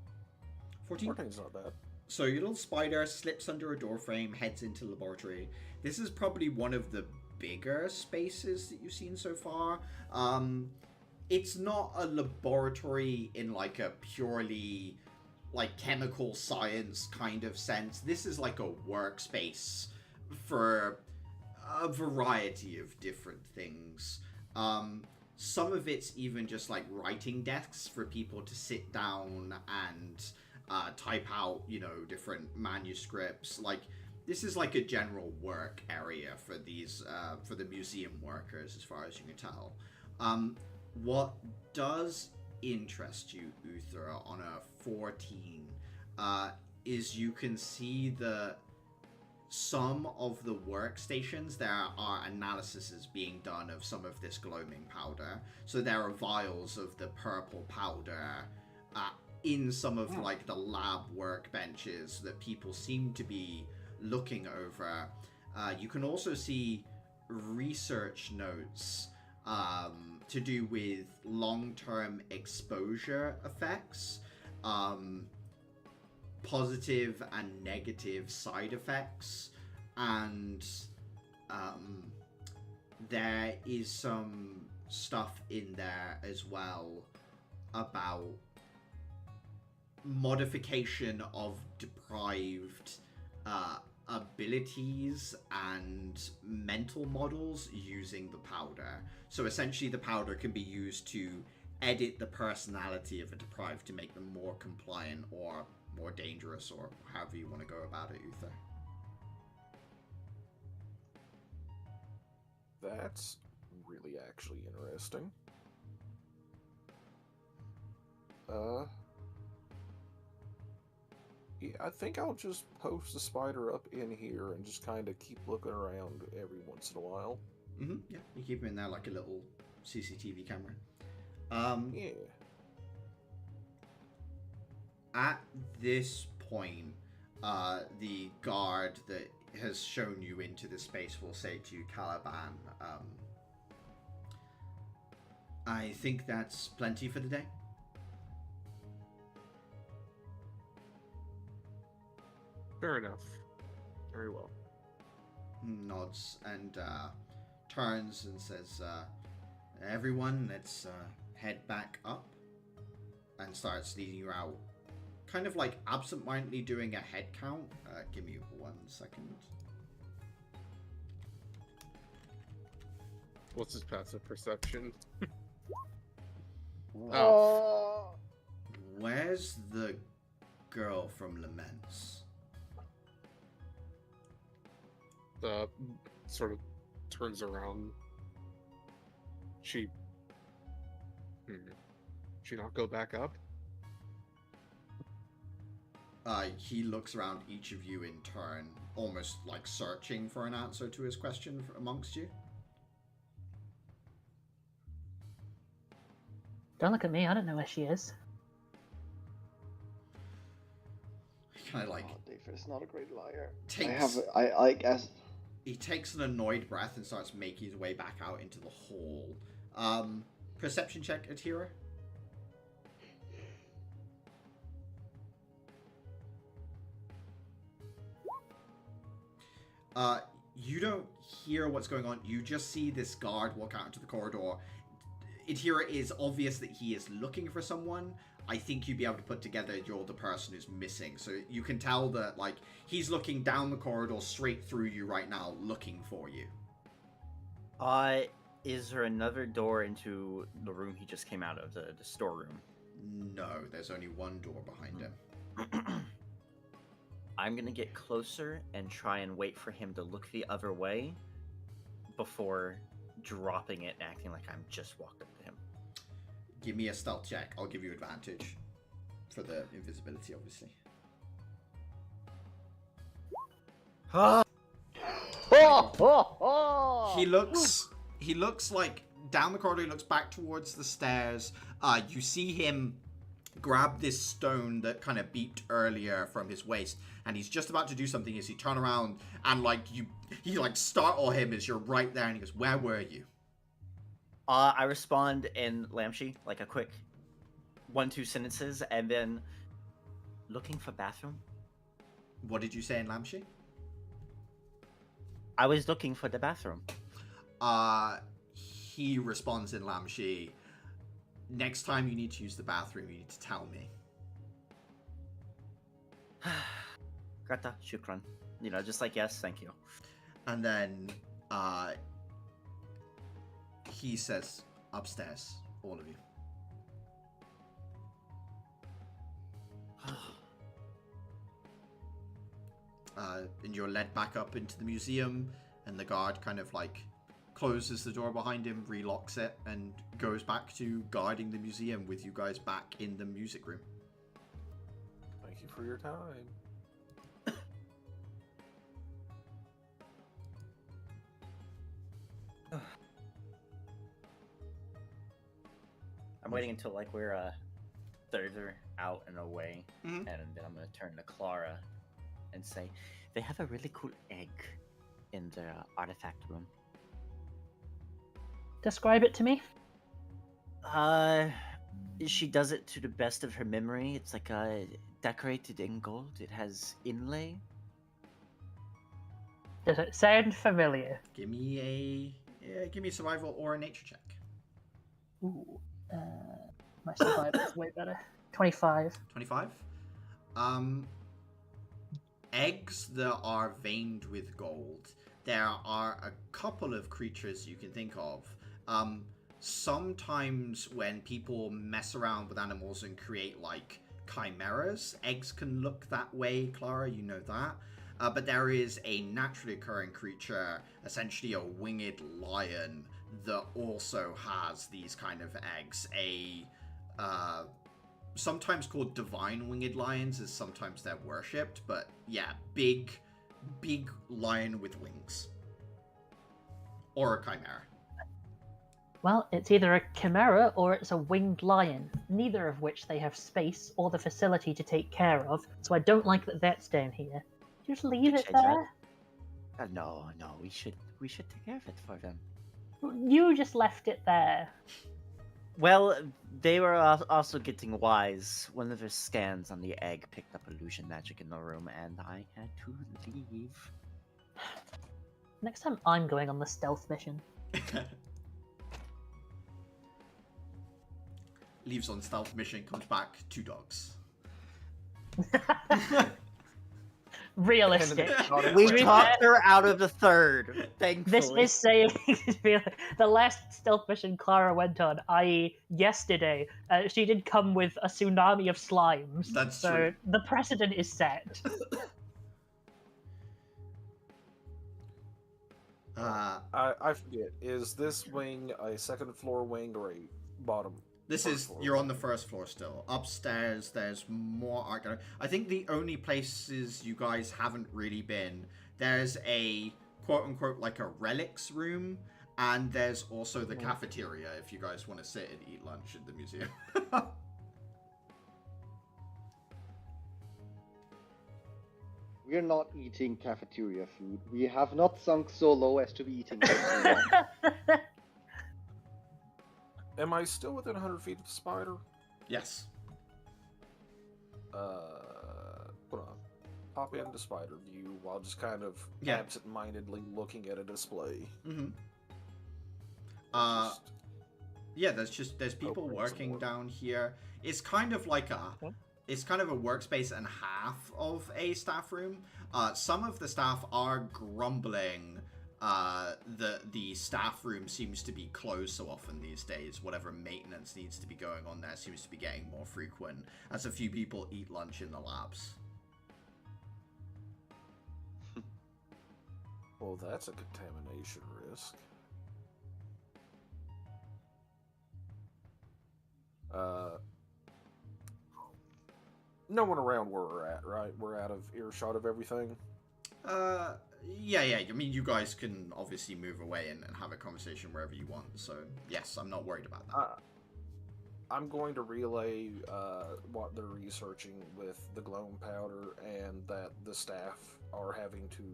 14. 14's not bad. So your little spider slips under a doorframe, heads into the laboratory. This is probably one of the bigger spaces that you've seen so far. It's not a laboratory in like a purely like chemical science kind of sense. This is like a workspace for a variety of different things. Some of it's even just like writing desks for people to sit down and type out, different manuscripts. Like, this is like a general work area for these, for the museum workers, as far as you can tell. What does interest you, Uther, on a 14, is you can see some of the workstations, there are analyses being done of some of this gloaming powder. So there are vials of the purple powder in some of like the lab workbenches that people seem to be looking over. You can also see research notes to do with long-term exposure effects, positive and negative side effects, and there is some stuff in there as well about modification of deprived abilities and mental models using the powder. So essentially the powder can be used to edit the personality of a deprived to make them more compliant or more dangerous, or however you want to go about it, Uther. That's really actually interesting. Yeah, I think I'll just post the spider up in here and just kind of keep looking around every once in a while. Yeah, you keep him in there like a little CCTV camera. Yeah. At this point, the guard that has shown you into the space will say to you, Caliban, I think that's plenty for the day. Fair enough. Very well. Nods and turns and says, everyone, let's head back up, and starts leading you out. Kind of like absentmindedly doing a head count. Give me 1 second. What's his passive perception? Oh. Where's the girl from Laments? Sort of turns around. She not go back up? He looks around each of you in turn, almost like searching for an answer to his question amongst you. Don't look at me. I don't know where she is. Kind of like Oh, Dave is not a great liar. takes. I guess. He takes an annoyed breath and starts making his way back out into the hall. Perception check, Atira. You don't hear what's going on. You just see this guard walk out into the corridor. Atira is obvious that he is looking for someone. I think you'd be able to put together you're the person who's missing. So you can tell that, like, he's looking down the corridor straight through you right now, looking for you. Is there another door into the room he just came out of, the storeroom? No, there's only one door behind him. I'm gonna get closer and try and wait for him to look the other way before dropping it and acting like I'm just walked up to him. Give me a stealth check. I'll give you advantage for the invisibility, obviously. He looks like down the corridor. He looks back towards the stairs. You see him grab this stone that kind of beeped earlier from his waist, and he's just about to do something as you turn around and he startle him as you're right there, and he goes, "Where were you?" I respond in Lamshi, like a quick 1-2 sentences, and then looking for bathroom. What did you say in Lamshi? I was looking for the bathroom. He responds in Lamshi, "Next time you need to use the bathroom, you need to tell me." Grata, shukran. You know, just like, yes, thank you. And then, he says, "Upstairs, all of you." And you're led back up into the museum, and the guard kind of closes the door behind him, relocks it, and goes back to guarding the museum with you guys back in the music room. Thank you for your time. I'm waiting until we're further out and away, Mhm. and then I'm gonna turn to Clara and say, they have a really cool egg in the artifact room. Describe it to me. She does it to the best of her memory. It's decorated in gold. It has inlay. Does it sound familiar? Give me a survival or a nature check. Ooh, my survival is way better. 25. 25. Eggs that are veined with gold. There are a couple of creatures you can think of. Sometimes when people mess around with animals and create chimeras, eggs can look that way, Clara, you know that. But there is a naturally occurring creature, essentially a winged lion, that also has these kind of eggs. Sometimes called divine winged lions, is sometimes they're worshipped, but yeah, big lion with wings. Or a chimera. Well, it's either a chimera or it's a winged lion, neither of which they have space or the facility to take care of, so I don't like that that's down here. Just leave it Change that. there. No, we should take care of it for them. You just left it there. Well, they were also getting wise. One of their scans on the egg picked up illusion magic in the room, and I had to leave. Next time I'm going on the stealth mission. Leaves on stealth mission, comes back, 2 dogs. Realistic. We talked her out of the third, thankfully. This is saying the last stealth mission Clara went on, i.e. yesterday, she did come with a tsunami of slimes. That's so true. The precedent is set. I forget. Is this wing a second floor wing or a bottom? This is, you're on the first floor still. Upstairs, there's more art gallery. I think the only places you guys haven't really been, there's a quote-unquote a relics room, and there's also the cafeteria if you guys want to sit and eat lunch at the museum. We're not eating cafeteria food. We have not sunk so low as to be eating cafeteria. Am I still within 100 feet of the spider? Yes. Hold on. Pop into spider view while just kind of Yeah. absent-mindedly looking at a display. Mm-hmm. Just- Yeah, there's people Opening some working more. down here. It's kind of it's kind of a workspace and half of a staff room. Some of the staff are grumbling the staff room seems to be closed so often these days. Whatever maintenance needs to be going on there seems to be getting more frequent as a few people eat lunch in the labs. Well, that's a contamination risk. No one around where we're at, right? We're out of earshot of everything. Yeah. I mean, you guys can obviously move away and have a conversation wherever you want. So, yes, I'm not worried about that. I'm going to relay what they're researching with the gloam powder and that the staff are having to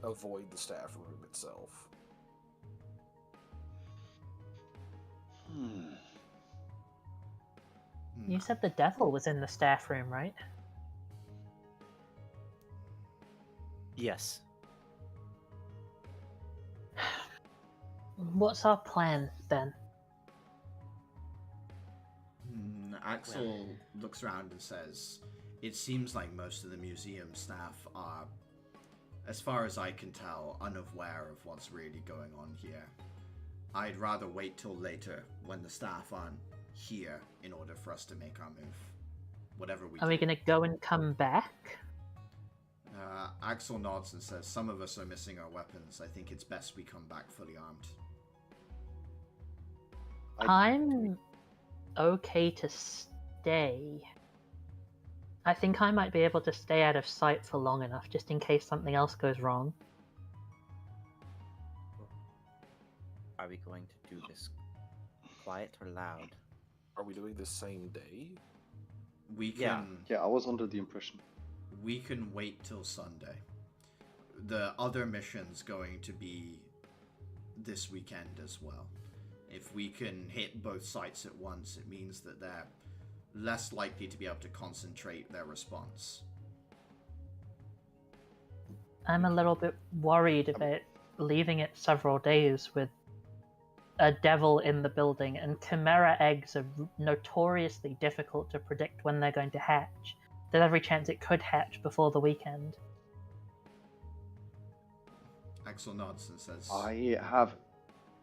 avoid the staff room itself. You said the devil was in the staff room, right? Yes. What's our plan then? Axel looks around and says, "It seems like most of the museum staff are, as far as I can tell, unaware of what's really going on here. I'd rather wait till later when the staff aren't here in order for us to make our move. Whatever we do." Are we gonna go and come back? Axel nods and says, "Some of us are missing our weapons. I think it's best we come back fully armed." I'm okay to stay. I think I might be able to stay out of sight for long enough, just in case something else goes wrong. Are we going to do this quiet or loud? Are we doing this same day? We can... Yeah, I was under the impression. We can wait till Sunday. The other mission's going to be this weekend as well. If we can hit both sites at once, it means that they're less likely to be able to concentrate their response. I'm a little bit worried about leaving it several days with a devil in the building, and chimera eggs are notoriously difficult to predict when they're going to hatch. There's every chance it could hatch before the weekend. Axel nods and says, I have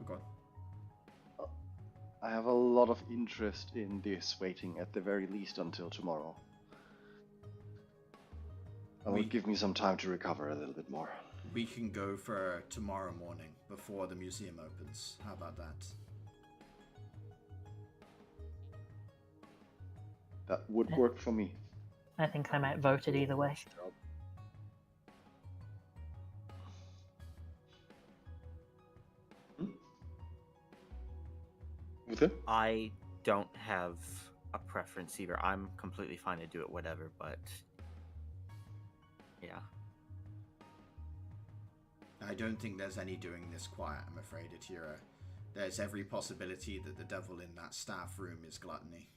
Oh, go on. I have a lot of interest in this waiting at the very least until tomorrow. That will give me some time to recover a little bit more. We can go for tomorrow morning before the museum opens. How about that? That would work for me. I think I might vote it either way. With it? I don't have a preference either. I'm completely fine to do it whatever, but yeah. I don't think there's any doing this quiet, I'm afraid, Atira. There's every possibility that the devil in that staff room is gluttony.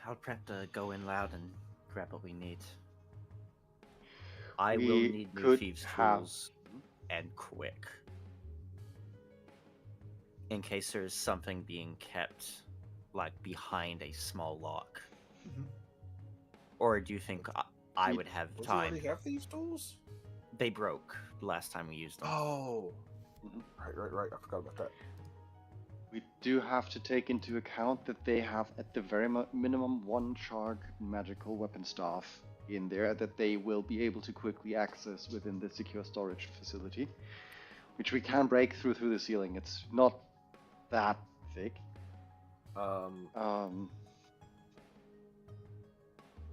I'll prep to go in loud and grab what we need. I We will need new could thieves' have- tools, and quick. In case there's something being kept, like, behind a small lock. Mhm. Or do you think I would have Don't you time? already have these tools? They broke last time we used them. Oh. Mhm. Right. I forgot about that. We do have to take into account that they have at the very minimum one Shark magical weapon staff in there that they will be able to quickly access within the secure storage facility, which we can break through the ceiling. It's not that thick.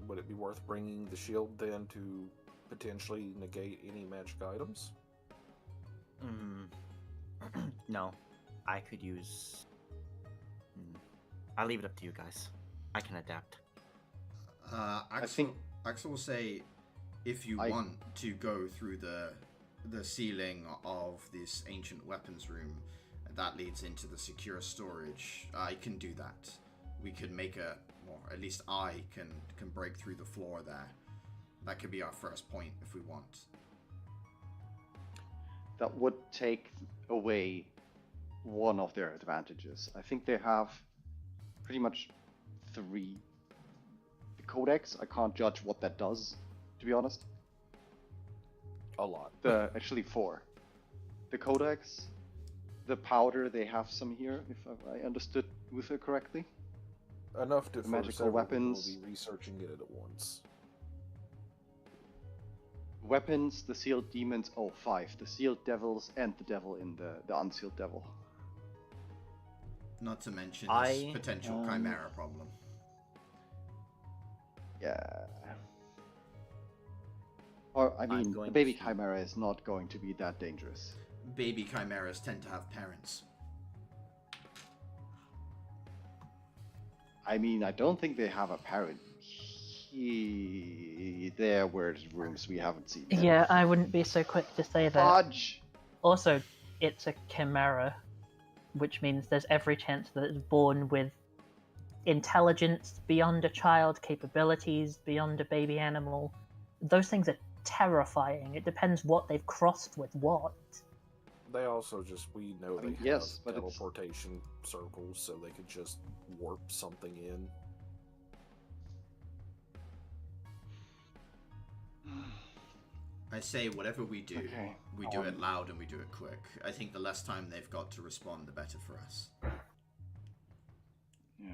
Would it be worth bringing the shield then to potentially negate any magic items? No, I could use. I'll leave it up to you guys. I can adapt. Axel will say, if you want to go through the ceiling of this ancient weapons room that leads into the secure storage, I can do that. We could make at least I can break through the floor there. That could be our first point if we want. That would take away one of their advantages. I think they have pretty much 3. The Codex, I can't judge what that does, to be honest. A lot. Actually 4. The codex, the powder, they have some here, if I understood Uther correctly. Enough to The magical weapons. We'll be researching it at once. Weapons, the sealed demons, 5. The sealed devils and the devil in the unsealed devil. Not to mention this potential chimera problem. Yeah. Or, I mean, the baby chimera is not going to be that dangerous. Baby chimeras tend to have parents. I mean, I don't think they have a parent. There were rooms we haven't seen yet. Yeah, I wouldn't be so quick to say that. Fudge! Also, it's a chimera, which means there's every chance that it's born with intelligence beyond a child, capabilities beyond a baby animal. Those things are terrifying. It depends what they've crossed with what. They also we know I mean, they yes, have but teleportation circles, so they could just warp something in. I say whatever we do, Okay. we do it loud and we do it quick. I think the less time they've got to respond, the better for us. Yeah.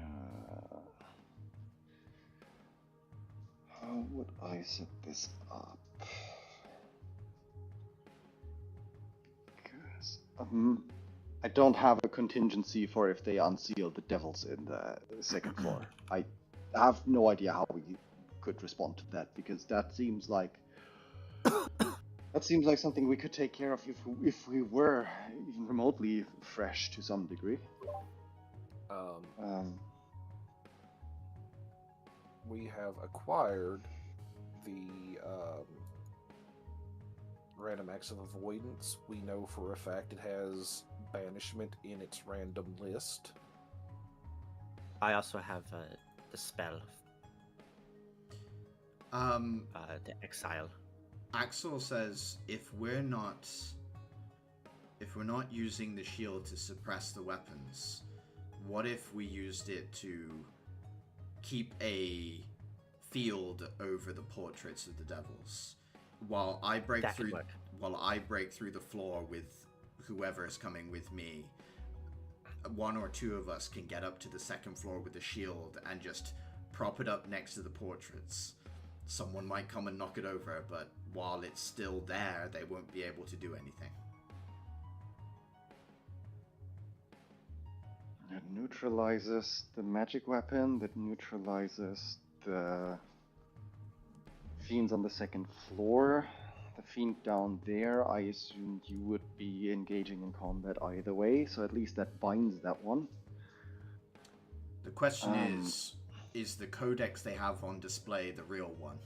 How would I set this up? Because I don't have a contingency for if they unseal the devils in the second floor. I have no idea how we could respond to that, because that seems like something we could take care of if we were even remotely fresh to some degree. We have acquired the random acts of avoidance. We know for a fact it has banishment in its random list. I also have the spell. The exile. Axel says if we're not using the shield to suppress the weapons, what if we used it to keep a field over the portraits of the devils while I break through the floor with whoever is coming with me? One or two of us can get up to the second floor with the shield and just prop it up next to the portraits. Someone might come and knock it over, but while it's still there, they won't be able to do anything. It neutralizes the magic weapon, that neutralizes the fiends on the second floor. The fiend down there, I assumed you would be engaging in combat either way, so at least that binds that one. The question is the codex they have on display the real one,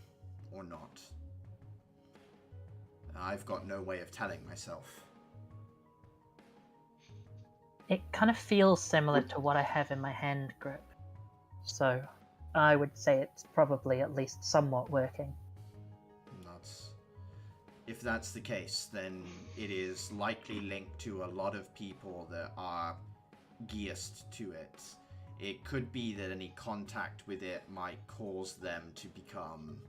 or not? I've got no way of telling myself. It kind of feels similar to what I have in my hand grip. So, I would say it's probably at least somewhat working. If that's the case, then it is likely linked to a lot of people that are geared to it. It could be that any contact with it might cause them to become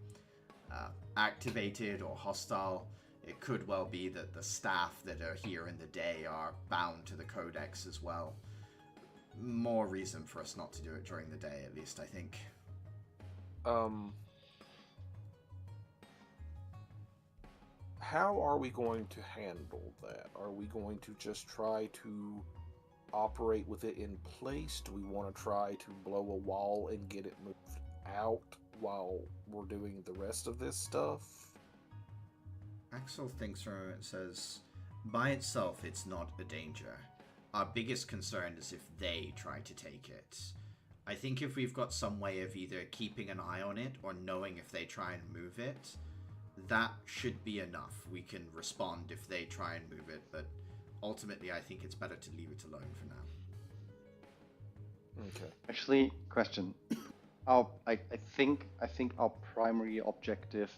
activated or hostile. It could well be that the staff that are here in the day are bound to the codex as well. More reason for us not to do it during the day, at least, I think. How are we going to handle that? Are we going to just try to operate with it in place? Do we want to try to blow a wall and get it moved out while we're doing the rest of this stuff? Axel thinks for a moment and says, by itself, it's not a danger. Our biggest concern is if they try to take it. I think if we've got some way of either keeping an eye on it or knowing if they try and move it, that should be enough. We can respond if they try and move it, but ultimately I think it's better to leave it alone for now. Okay. Actually, question. I think our primary objective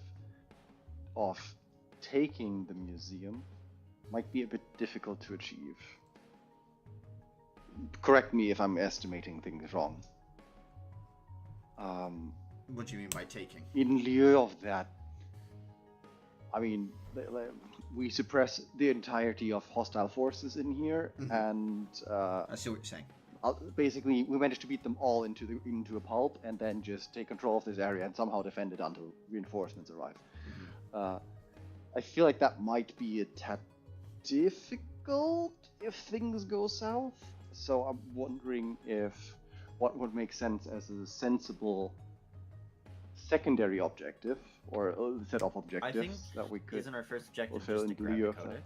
of taking the museum might be a bit difficult to achieve. Correct me if I'm estimating things wrong. What do you mean by taking? In lieu of that, I mean, we suppress the entirety of hostile forces in here, and I see what you're saying. basically we managed to beat them all into a pulp, and then just take control of this area and somehow defend it until reinforcements arrive. I feel like that might be a tad difficult if things go south. So I'm wondering if what would make sense as a sensible secondary objective, or a set of objectives that we could isn't our first objective fulfill just to in grab lieu the of that. codex?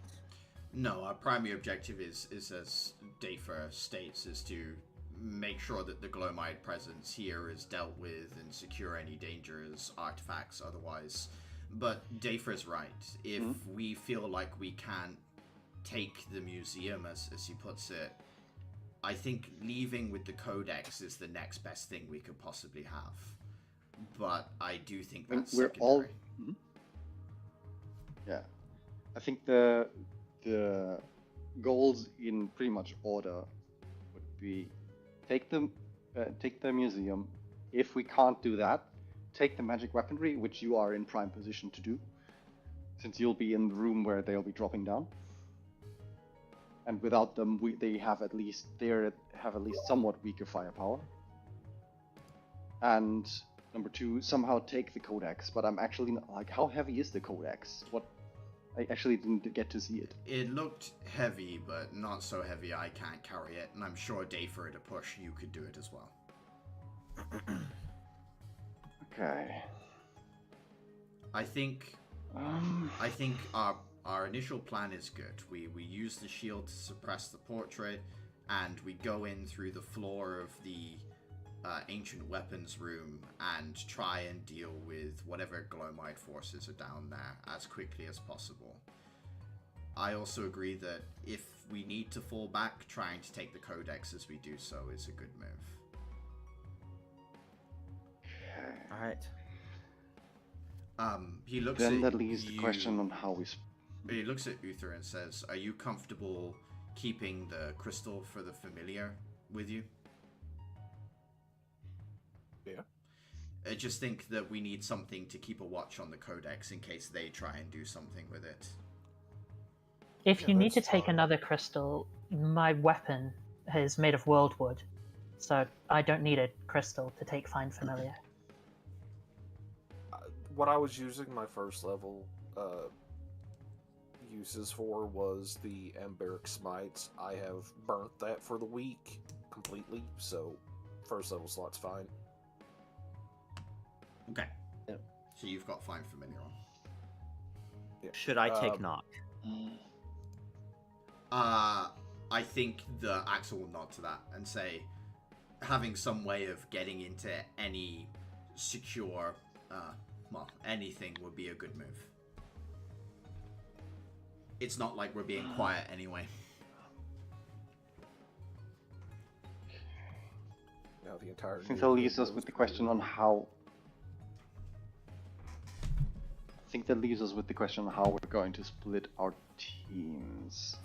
No, our primary objective is as Dafer states, is to make sure that the Glowmite presence here is dealt with and secure any dangers, artifacts, otherwise. But Dafer is right. If we feel like we can't take the museum, as he puts it, I think leaving with the codex is the next best thing we could possibly have. But I do think that's secondary. Yeah, I think the goals in pretty much order would be take the museum. If we can't do that, take the magic weaponry, which you are in prime position to do, since you'll be in the room where they'll be dropping down. And without them, they have at least somewhat weaker firepower. And number 2, somehow take the codex. But I'm actually not, like, how heavy is the codex? I actually didn't get to see it. It looked heavy, but not so heavy I can't carry it, and I'm sure Dafer at a push you could do it as well. Okay. I think our initial plan is good. We use the shield to suppress the portrait, and we go in through the floor of the ancient weapons room and try and deal with whatever Glowmite forces are down there as quickly as possible. I also agree that if we need to fall back, trying to take the codex as we do so is a good move. All right. He looks Then at that leaves the you- question on how we... He looks at Uther and says, "Are you comfortable keeping the crystal for the familiar with you?" Yeah. I just think that we need something to keep a watch on the codex in case they try and do something with it. If Yeah, you need to that's take fine. another crystal, my weapon is made of worldwood, so I don't need a crystal to take Find Familiar. What I was using my first level uses for was the Amberic Smites. I have burnt that for the week completely, so first level slot's fine. Okay. Yep. So you've got Find Familiar on. Yeah. Should I take knock? I think the Axel will nod to that and say, having some way of getting into any secure, anything would be a good move. It's not like we're being quiet anyway. Now the entire. I think that leaves us with the question on how... we're going to split our teams.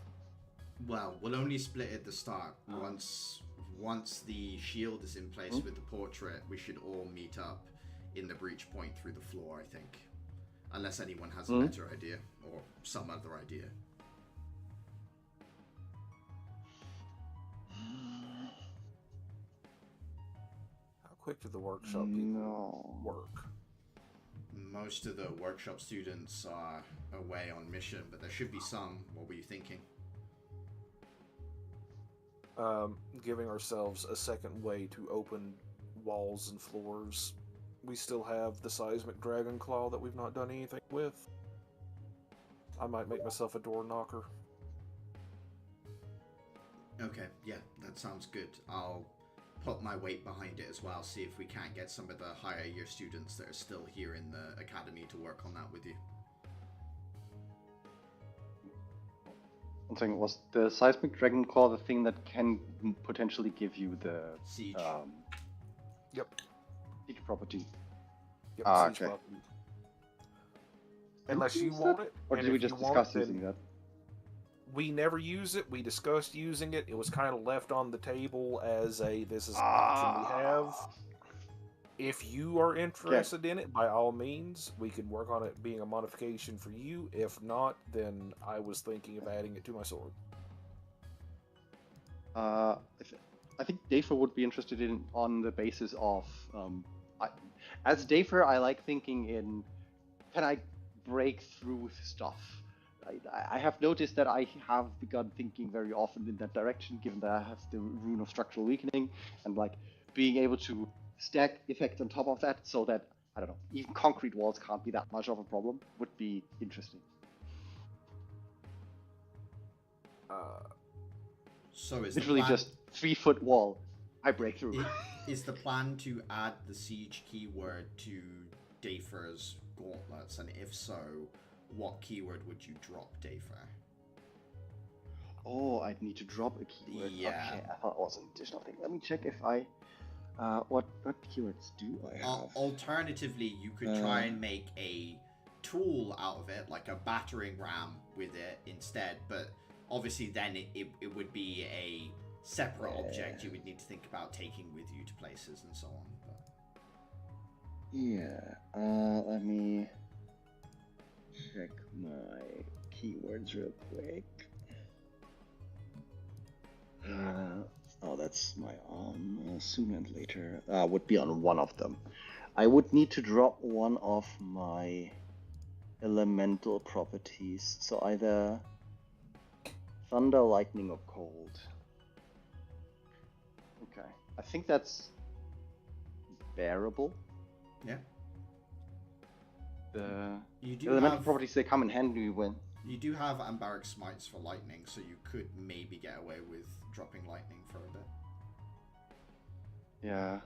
Well, we'll only split at the start. Once the shield is in place with the portrait, we should all meet up in the breach point through the floor, I think. Unless anyone has a better idea, or some other idea. How quick did the workshop people work? Most of the workshop students are away on mission, but there should be some. What were you thinking? Giving ourselves a second way to open walls and floors. We still have the seismic dragon claw that we've not done anything with. I might make myself a door knocker. Okay, yeah, that sounds good. I'll put my weight behind it as well, see if we can't get some of the higher year students that are still here in the academy to work on that with you. One thing, was the seismic dragon claw the thing that can potentially give you the Siege. Yep. siege property? Yep, Ah, siege okay. weapon. Unless you Use want that? it. Or and did we if you just want discuss it, using then that? We never use it. We discussed using it. It was kind of left on the table as a this is an option we have. If you are interested in it, by all means, we can work on it being a modification for you. If not, then I was thinking of adding it to my sword. I think Dafer would be interested in on the basis of, as Dafer, I like thinking in, can I break through stuff? I have noticed that I have begun thinking very often in that direction, given that I have the rune of structural weakening, and like being able to stack effects on top of that, so that I don't know, even concrete walls can't be that much of a problem, would be interesting. So is literally the plan, just 3-foot wall, I break through. is the plan to add the siege keyword to Dafer's gauntlets, and if so, what keyword would you drop, Dafer? Oh, I'd need to drop a keyword. Yeah. Okay, I thought it was an additional thing. Let me check if I. What keywords do I have? Alternatively, you could try and make a tool out of it, like a battering ram with it instead, but obviously then it would be a separate object you would need to think about taking with you to places and so on. But... Yeah, let me check my keywords real quick. Oh, that's my soon and later. Would be on one of them. I would need to drop one of my elemental properties. So either thunder, lightning, or cold. Okay. I think that's bearable. Yeah. The You do elemental have... properties, they come in handy when... You do have Ambaric Smites for lightning, so you could maybe get away with dropping lightning for a bit. Yeah.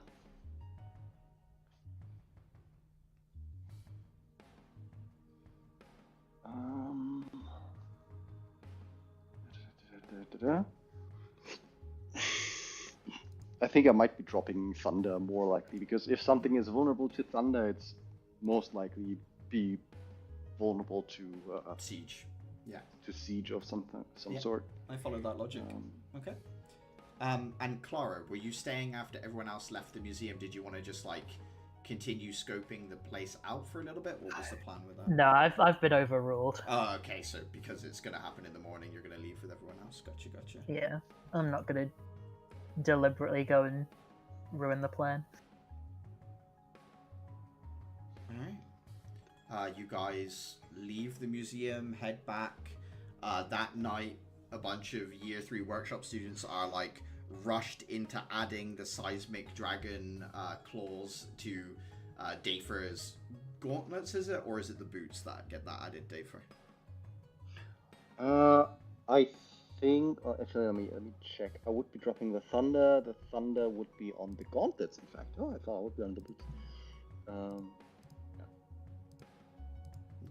I think I might be dropping thunder more likely, because if something is vulnerable to thunder, it's most likely be vulnerable to siege. Yeah. To siege of some sort. I follow that logic. Okay. And Clara, were you staying after everyone else left the museum? Did you want to just like continue scoping the place out for a little bit? What was the plan with that? No, I've been overruled. Oh, okay. So because it's going to happen in the morning, you're going to leave with everyone else. Gotcha. Yeah, I'm not going to deliberately go and ruin the plan. Alright. You guys leave the museum, head back. That night, a bunch of Year 3 workshop students are like rushed into adding the seismic dragon claws to Dafer's gauntlets, is it? Or is it the boots that get that added, Dafer? I think... actually, let me check. I would be dropping the thunder. The thunder would be on the gauntlets, in fact. Oh, I thought it would be on the boots.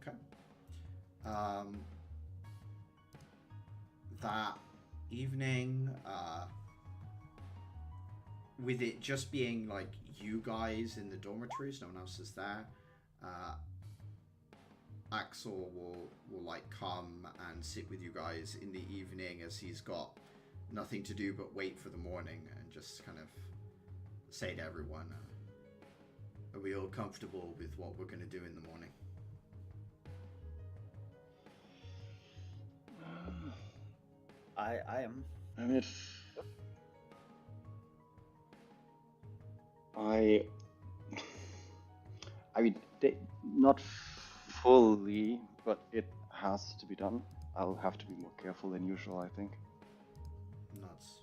Okay. That evening, with it just being like you guys in the dormitories, no one else is there, Axel will like come and sit with you guys in the evening as he's got nothing to do but wait for the morning, and just kind of say to everyone, are we all comfortable with what we're going to do in the morning? I am. I mean, not fully, but it has to be done. I'll have to be more careful than usual, I think. Nuts.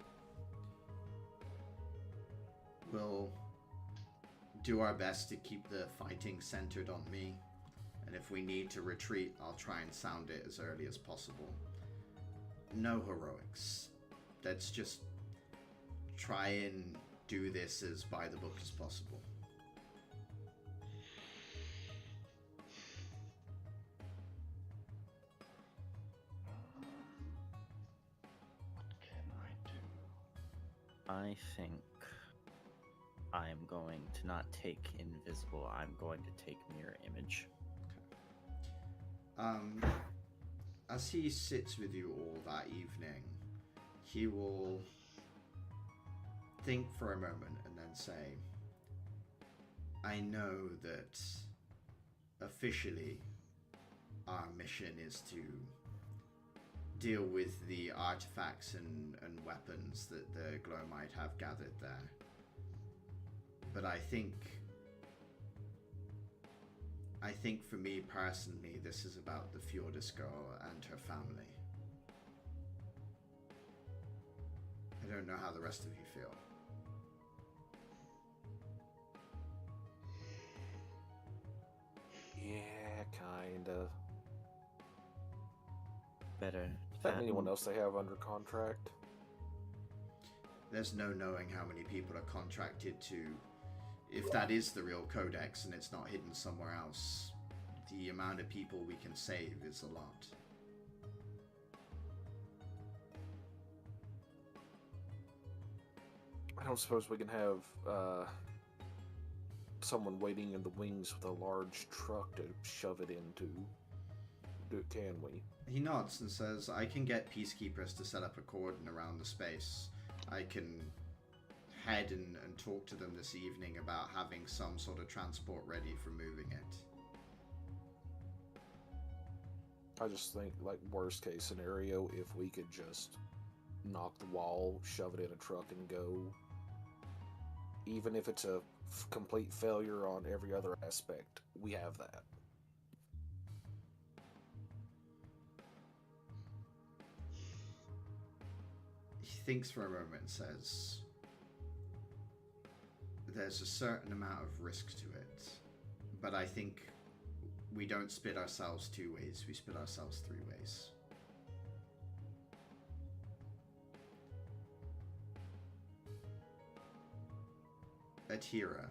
We'll do our best to keep the fighting centered on me, and if we need to retreat, I'll try and sound it as early as possible. No heroics. Let's just try and do this as by the book as possible. What can I do? I think I'm going to not take invisible. I'm going to take mirror image. Okay. As he sits with you all that evening, he will think for a moment and then say, I know that officially our mission is to deal with the artifacts and weapons that the Glow might have gathered there. But I think for me personally, this is about the Fjordis girl and her family. I don't know how the rest of you feel. Yeah, kinda. Better. Is that anyone else they have under contract? There's no knowing how many people are contracted to. If that is the real codex and it's not hidden somewhere else, the amount of people we can save is a lot. I don't suppose we can have someone waiting in the wings with a large truck to shove it into. Can we? He nods and says, I can get peacekeepers to set up a cordon around the space. I can head and talk to them this evening about having some sort of transport ready for moving it. I just think, like, worst case scenario, if we could just knock the wall, shove it in a truck and go. Even if it's a complete failure on every other aspect, we have that. He thinks for a moment and says, there's a certain amount of risk to it, but I think we don't split ourselves 2 ways, we split ourselves 3 ways. Atira,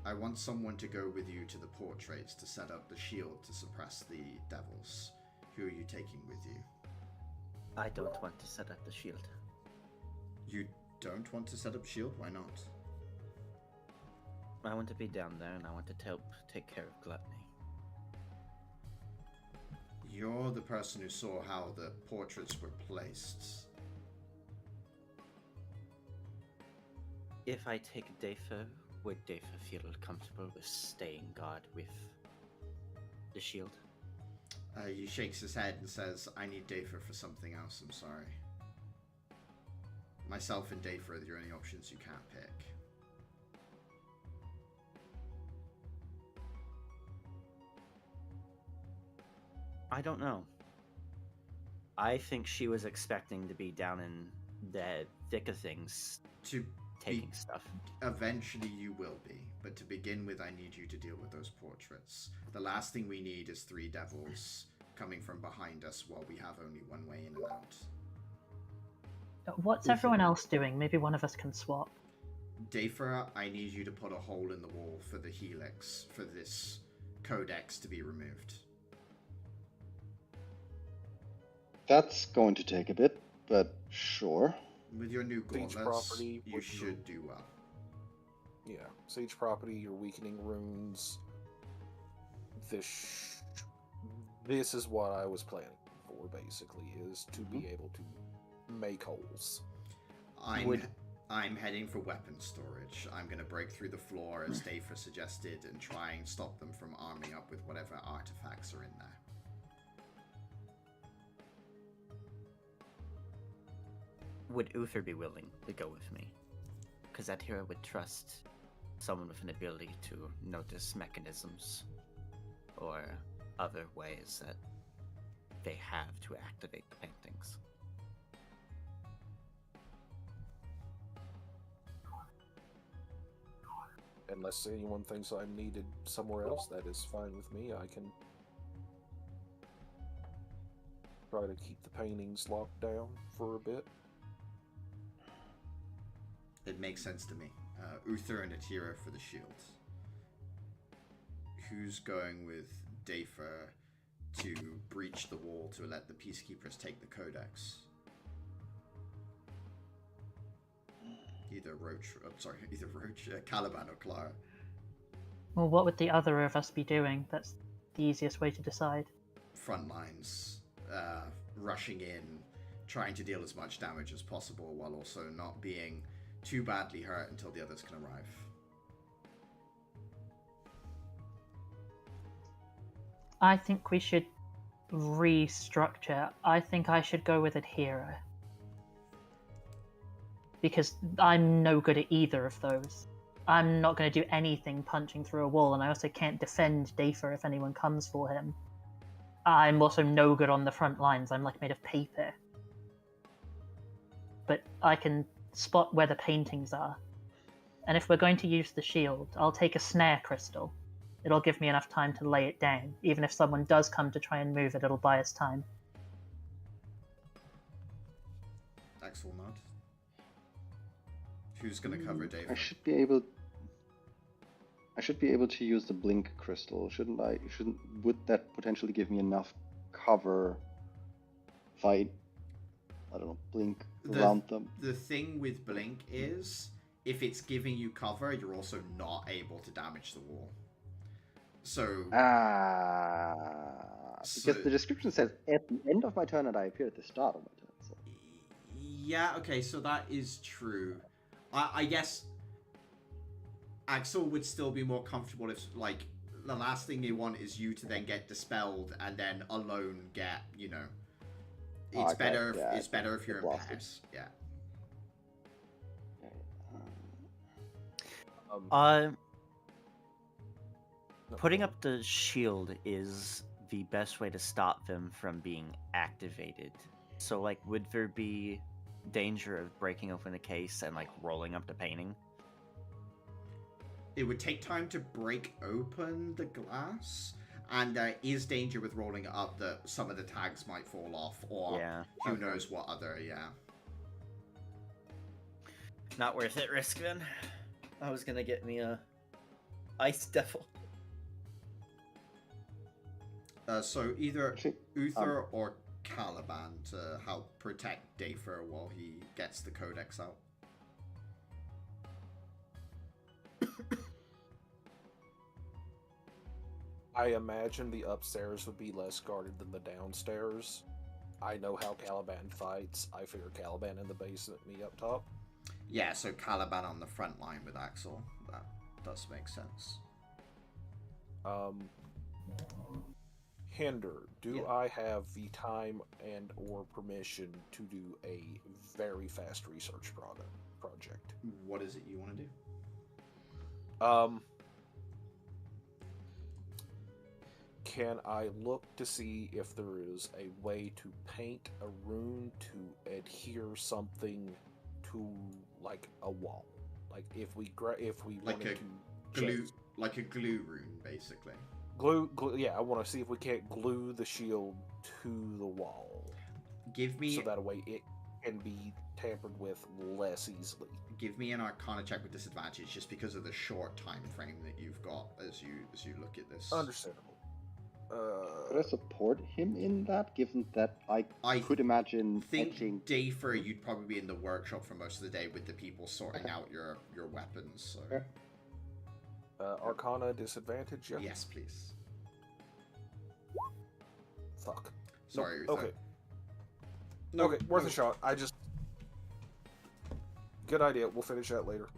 I want someone to go with you to the portraits to set up the shield to suppress the devils. Who are you taking with you? I don't want to set up the shield. You don't want to set up shield? Why not? I want to be down there and I want to help take care of Gluttony. You're the person who saw how the portraits were placed. If I take Dafa, would Dafa feel comfortable with staying guard with the shield? He shakes his head and says, I need Dafa for something else, I'm sorry. Myself and Dafa are the only options you can't pick. I don't know. I think she was expecting to be down in the thick of things, taking stuff. Eventually you will be, but to begin with I need you to deal with those portraits. The last thing we need is 3 devils coming from behind us while we have only one way in and out. What's everyone else doing? Maybe one of us can swap. Dafer, I need you to put a hole in the wall for the helix, for this codex to be removed. That's going to take a bit, but sure. With your new Siege gauntlets, property, you would should do well. Yeah, siege property, your weakening runes. This is what I was planning for, basically, is to be able to make holes. I'm heading for weapon storage. I'm going to break through the floor, as Dafer suggested, and try and stop them from arming up with whatever artifacts are in there. Would Uther be willing to go with me? Because Atira would trust someone with an ability to notice mechanisms or other ways that they have to activate the paintings. Unless anyone thinks I'm needed somewhere else, that is fine with me. I can try to keep the paintings locked down for a bit. It makes sense to me. Uther and Atira for the shield. Who's going with Dafer to breach the wall to let the peacekeepers take the codex? Either Caliban or Clara. Well, what would the other of us be doing? That's the easiest way to decide. Front lines, rushing in, trying to deal as much damage as possible while also not being too badly hurt until the others can arrive. I think we should restructure. I think I should go with Adhera. Because I'm no good at either of those. I'm not going to do anything punching through a wall, and I also can't defend Dafer if anyone comes for him. I'm also no good on the front lines. I'm like made of paper. But I can spot where the paintings are. And if we're going to use the shield, I'll take a snare crystal. It'll give me enough time to lay it down. Even if someone does come to try and move it, it'll buy us time. Axel nod. Who's gonna cover David? I should be able to use the blink crystal, shouldn't I? Would that potentially give me enough cover if I don't know, blink around them? The thing with blink is, if it's giving you cover, you're also not able to damage the wall. So because the description says at the end of my turn and I appear at the start of my turn. So. Yeah, okay, so that is true. I guess Axel would still be more comfortable if, like, the last thing they want is you to then get dispelled and then alone get, you know. It's better. Yeah, it's better if you're in pairs. Yeah. Putting up the shield is the best way to stop them from being activated. So, like, would there be danger of breaking open the case and, like, rolling up the painting? It would take time to break open the glass, and there is danger with rolling it up that some of the tags might fall off, or who knows what other, Not worth it, risk then. I was gonna get me a Ice Devil. So either Uther or Caliban to help protect Dafer while he gets the codex out. I imagine the upstairs would be less guarded than the downstairs. I know how Caliban fights. I figure Caliban in the basement, me up top. Yeah, so Caliban on the front line with Axel. That does make sense. Hinder, do I have the time and or permission to do a very fast research project? What is it you want to do? Can I look to see if there is a way to paint a rune to adhere something to, like, a wall? Like, if we wanted to like a glue rune, basically. Glue, yeah, I want to see if we can't glue the shield to the wall. Give me... So that way it can be tampered with less easily. Give me an Arcana check with disadvantage, just because of the short time frame that you've got as you look at this. Understandable. Could I support him in that, given that I could imagine thinking Dafer, you'd probably be in the workshop for most of the day with the people sorting out your weapons. So. Arcana disadvantage, yeah? Yes, please. Fuck. Sorry. No, okay. Worth a shot. Good idea. We'll finish that later.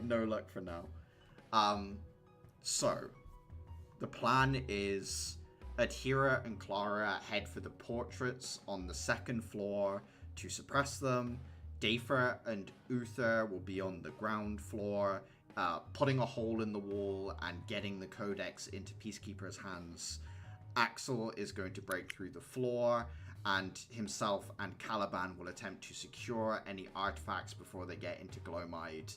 No luck for now. So, the plan is Adhera and Clara head for the portraits on the second floor to suppress them. Dafer and Uther will be on the ground floor, putting a hole in the wall and getting the codex into Peacekeeper's hands. Axel is going to break through the floor, and himself and Caliban will attempt to secure any artifacts before they get into Glowmide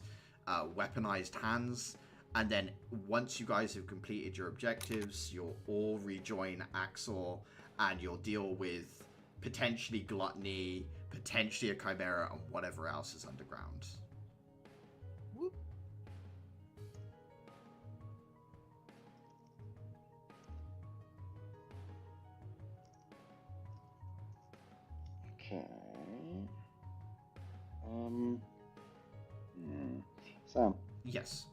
weaponized hands. And then once you guys have completed your objectives, you'll all rejoin Axel, and you'll deal with potentially Gluttony, potentially a Chimera, and whatever else is underground. Whoop. Okay. Sam. Yes.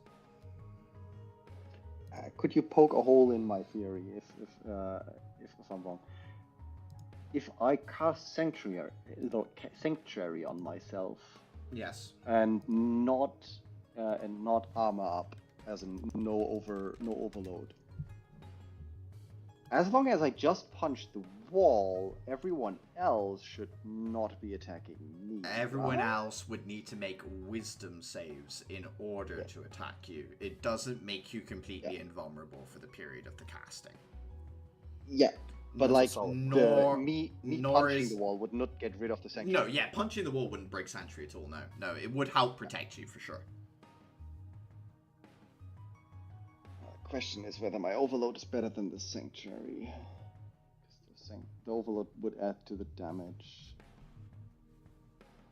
Could you poke a hole in my theory if I'm wrong? If I cast Sanctuary on myself, Yes. and not armor up, as in no overload, As long as I just punch the wall, everyone else should not be attacking me. Everyone right? else would need to make wisdom saves in order to attack you. It doesn't make you completely invulnerable for the period of the casting. Yeah, but Nor- like nor- me nor punching is- the wall would not get rid of the sanctuary. No, yeah, punching the wall wouldn't break Sanctuary at all, no. it would help protect you for sure. Question is whether my overload is better than the sanctuary. 'Cause the overload would add to the damage.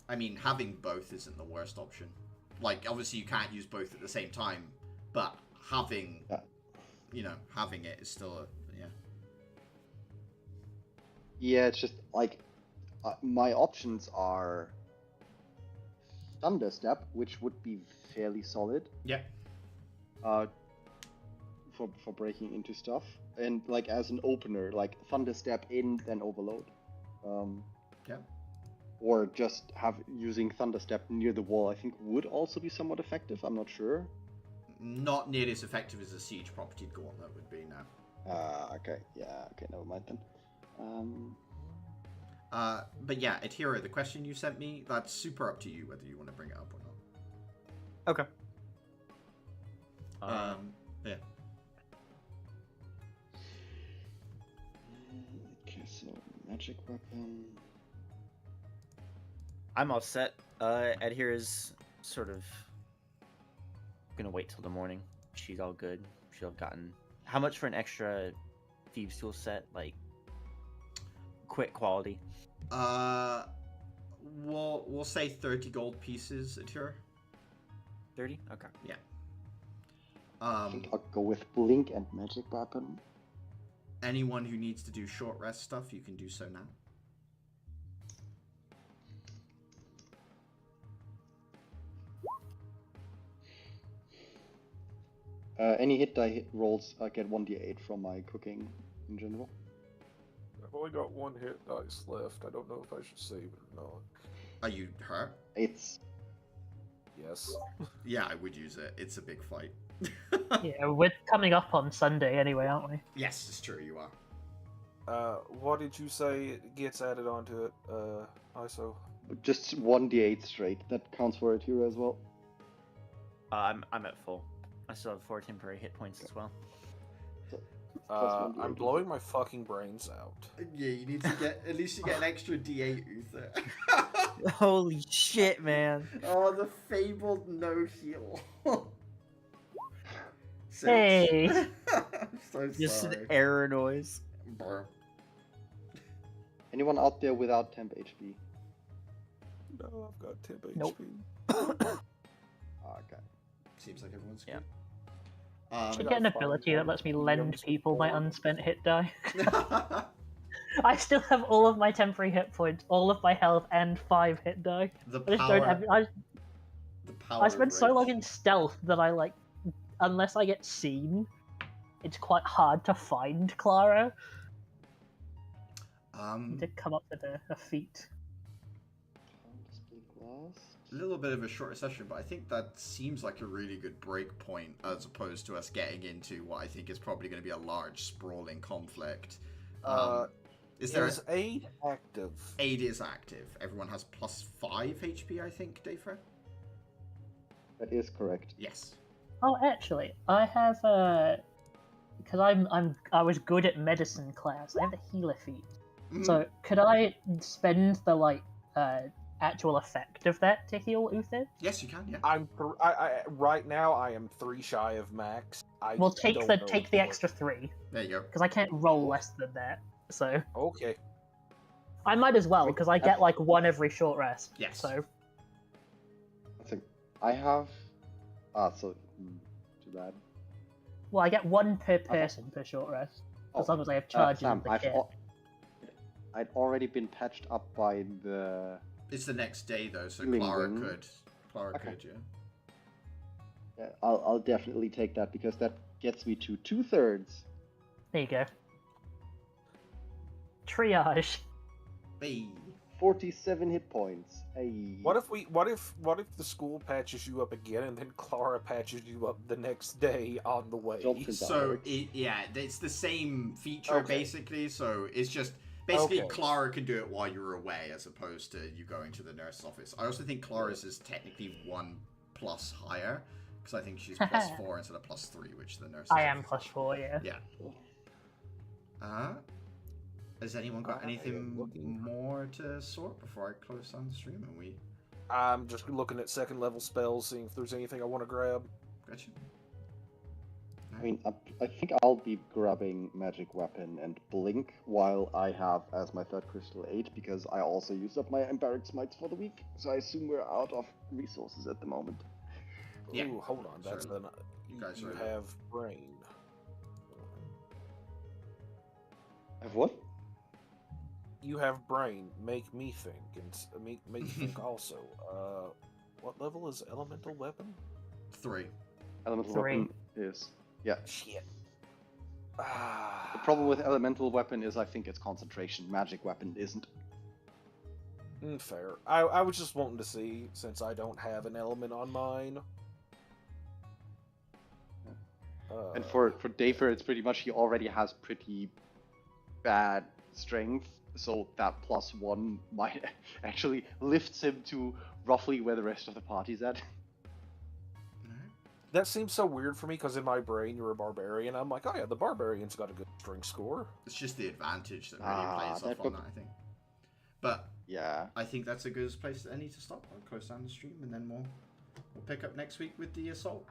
I mean, having both isn't the worst option. Like, obviously you can't use both at the same time, but having, having it is still a, Yeah, it's just like my options are Thunderstep, which would be fairly solid. Yeah. For breaking into stuff, and like as an opener, like Thunderstep in, then Overload. Yeah. Or just using Thunderstep near the wall, I think would also be somewhat effective. I'm not sure. Not nearly as effective as a siege property gauntlet would be now. Okay. Yeah. Okay. Never mind then. But yeah, Adhira, the question you sent me, that's super up to you whether you want to bring it up or not. Okay. Yeah. Okay, so magic weapon. I'm all set. Adhere is sort of gonna wait till the morning. She's all good. She'll have gotten how much for an extra thieves tool set? Like quick quality. We'll say 30 gold pieces, Adhira. 30? Okay. Yeah. I think I'll go with blink and magic weapon. Anyone who needs to do short rest stuff, you can do so now. Any hit die rolls, I get 1d8 from my cooking in general. I've only got one hit dice left. I don't know if I should save it or not. Are you hurt? It's Yes. Yeah, I would use it. It's a big fight. Yeah, we're coming up on Sunday anyway, aren't we? Yes, it's true, you are. What did you say it gets added onto it, ISO? just 1d8 straight. That counts for it here as well. I'm at full. I still have 4 temporary hit points as well. Plus 1d8. I'm blowing my fucking brains out. Yeah, you need to get, at least you get an extra d8, Uther. Holy shit, man. Oh, the fabled no heal. Hey. I'm so Just sorry. an error noise. Brr. Anyone out there without temp HP? No, I've got 10 Nope. HP. Okay. Seems like everyone's Yeah. good. Should get an ability that lets me lend people my unspent hit die. I still have all of my temporary hit points, all of my health, and 5 hit die. the I just don't have. power. The power. I of spent so rage. long in stealth that I like, unless I get seen, it's quite hard to find Clara to come up with a feat. Display glass. A little bit of a shorter session, but I think that seems like a really good break point as opposed to us getting into what I think is probably going to be a large, sprawling conflict. Is there Is aid active? aid is active? Everyone has plus 5 HP, I think, Dayfra? That is correct. Yes. Oh, actually, I have because I was good at medicine class. I have the healer feat. Mhm. So could I spend the actual effect of that to heal Uther? Yes, you can. Yeah. I right now I am 3 shy of max. Well, take don't the know take the what- extra 3 There you go. because I can't roll less than that. So Okay. I might as well because I get like 1 every short rest. Yes. So I think I have. Too bad. well, I get 1 per person per short rest as long as I have charges Sam, of the kit. I'd already been patched up by the. It's the next day though, so Healing Clara wing. could. Clara Okay. could, yeah. Yeah, I'll definitely take that because that gets me to 2/3. There you go. Triage. Hey. 47 hit points. Hey. What if the school patches you up again, and then Clara patches you up the next day on the way? Don't think that So works. it's the same feature Okay. basically. So it's just basically Okay. Clara can do it while you're away, as opposed to you going to the nurse's office. I also think Clara's is technically 1+ higher, because I think she's +4 instead of +3, which the nurse. I am +4, yeah. Yeah. Has anyone got I am anything looking. more to sort before I close down the stream and we I'm just looking at second level spells, seeing if there's anything I want to grab. got you? I mean, I think I'll be grabbing Magic Weapon and Blink while I have as my third crystal 8, because I also used up my Embarrassed Smites for the week, so I assume we're out of resources at the moment. Yeah. Ooh, hold on. That's Sorry. the You guys you are- have brain. I have what? You have brain. Make me think, and make me think also. What level is elemental weapon? 3. Elemental 3. Weapon is... Yeah. Shit. The problem with Elemental Weapon is I think it's concentration. Magic Weapon isn't. Fair. I was just wanting to see, since I don't have an element on mine. And for Dafer, it's pretty much he already has pretty bad strength, so that +1 might actually lifts him to roughly where the rest of the party's at. That seems so weird for me, because in my brain you're a barbarian. I'm like, oh yeah, the barbarian's got a good strength score. It's just the advantage that really plays that off on got- that, I think. But Yeah. I think that's a good place I need to stop. I'll close down the stream and then we'll pick up next week with the assault.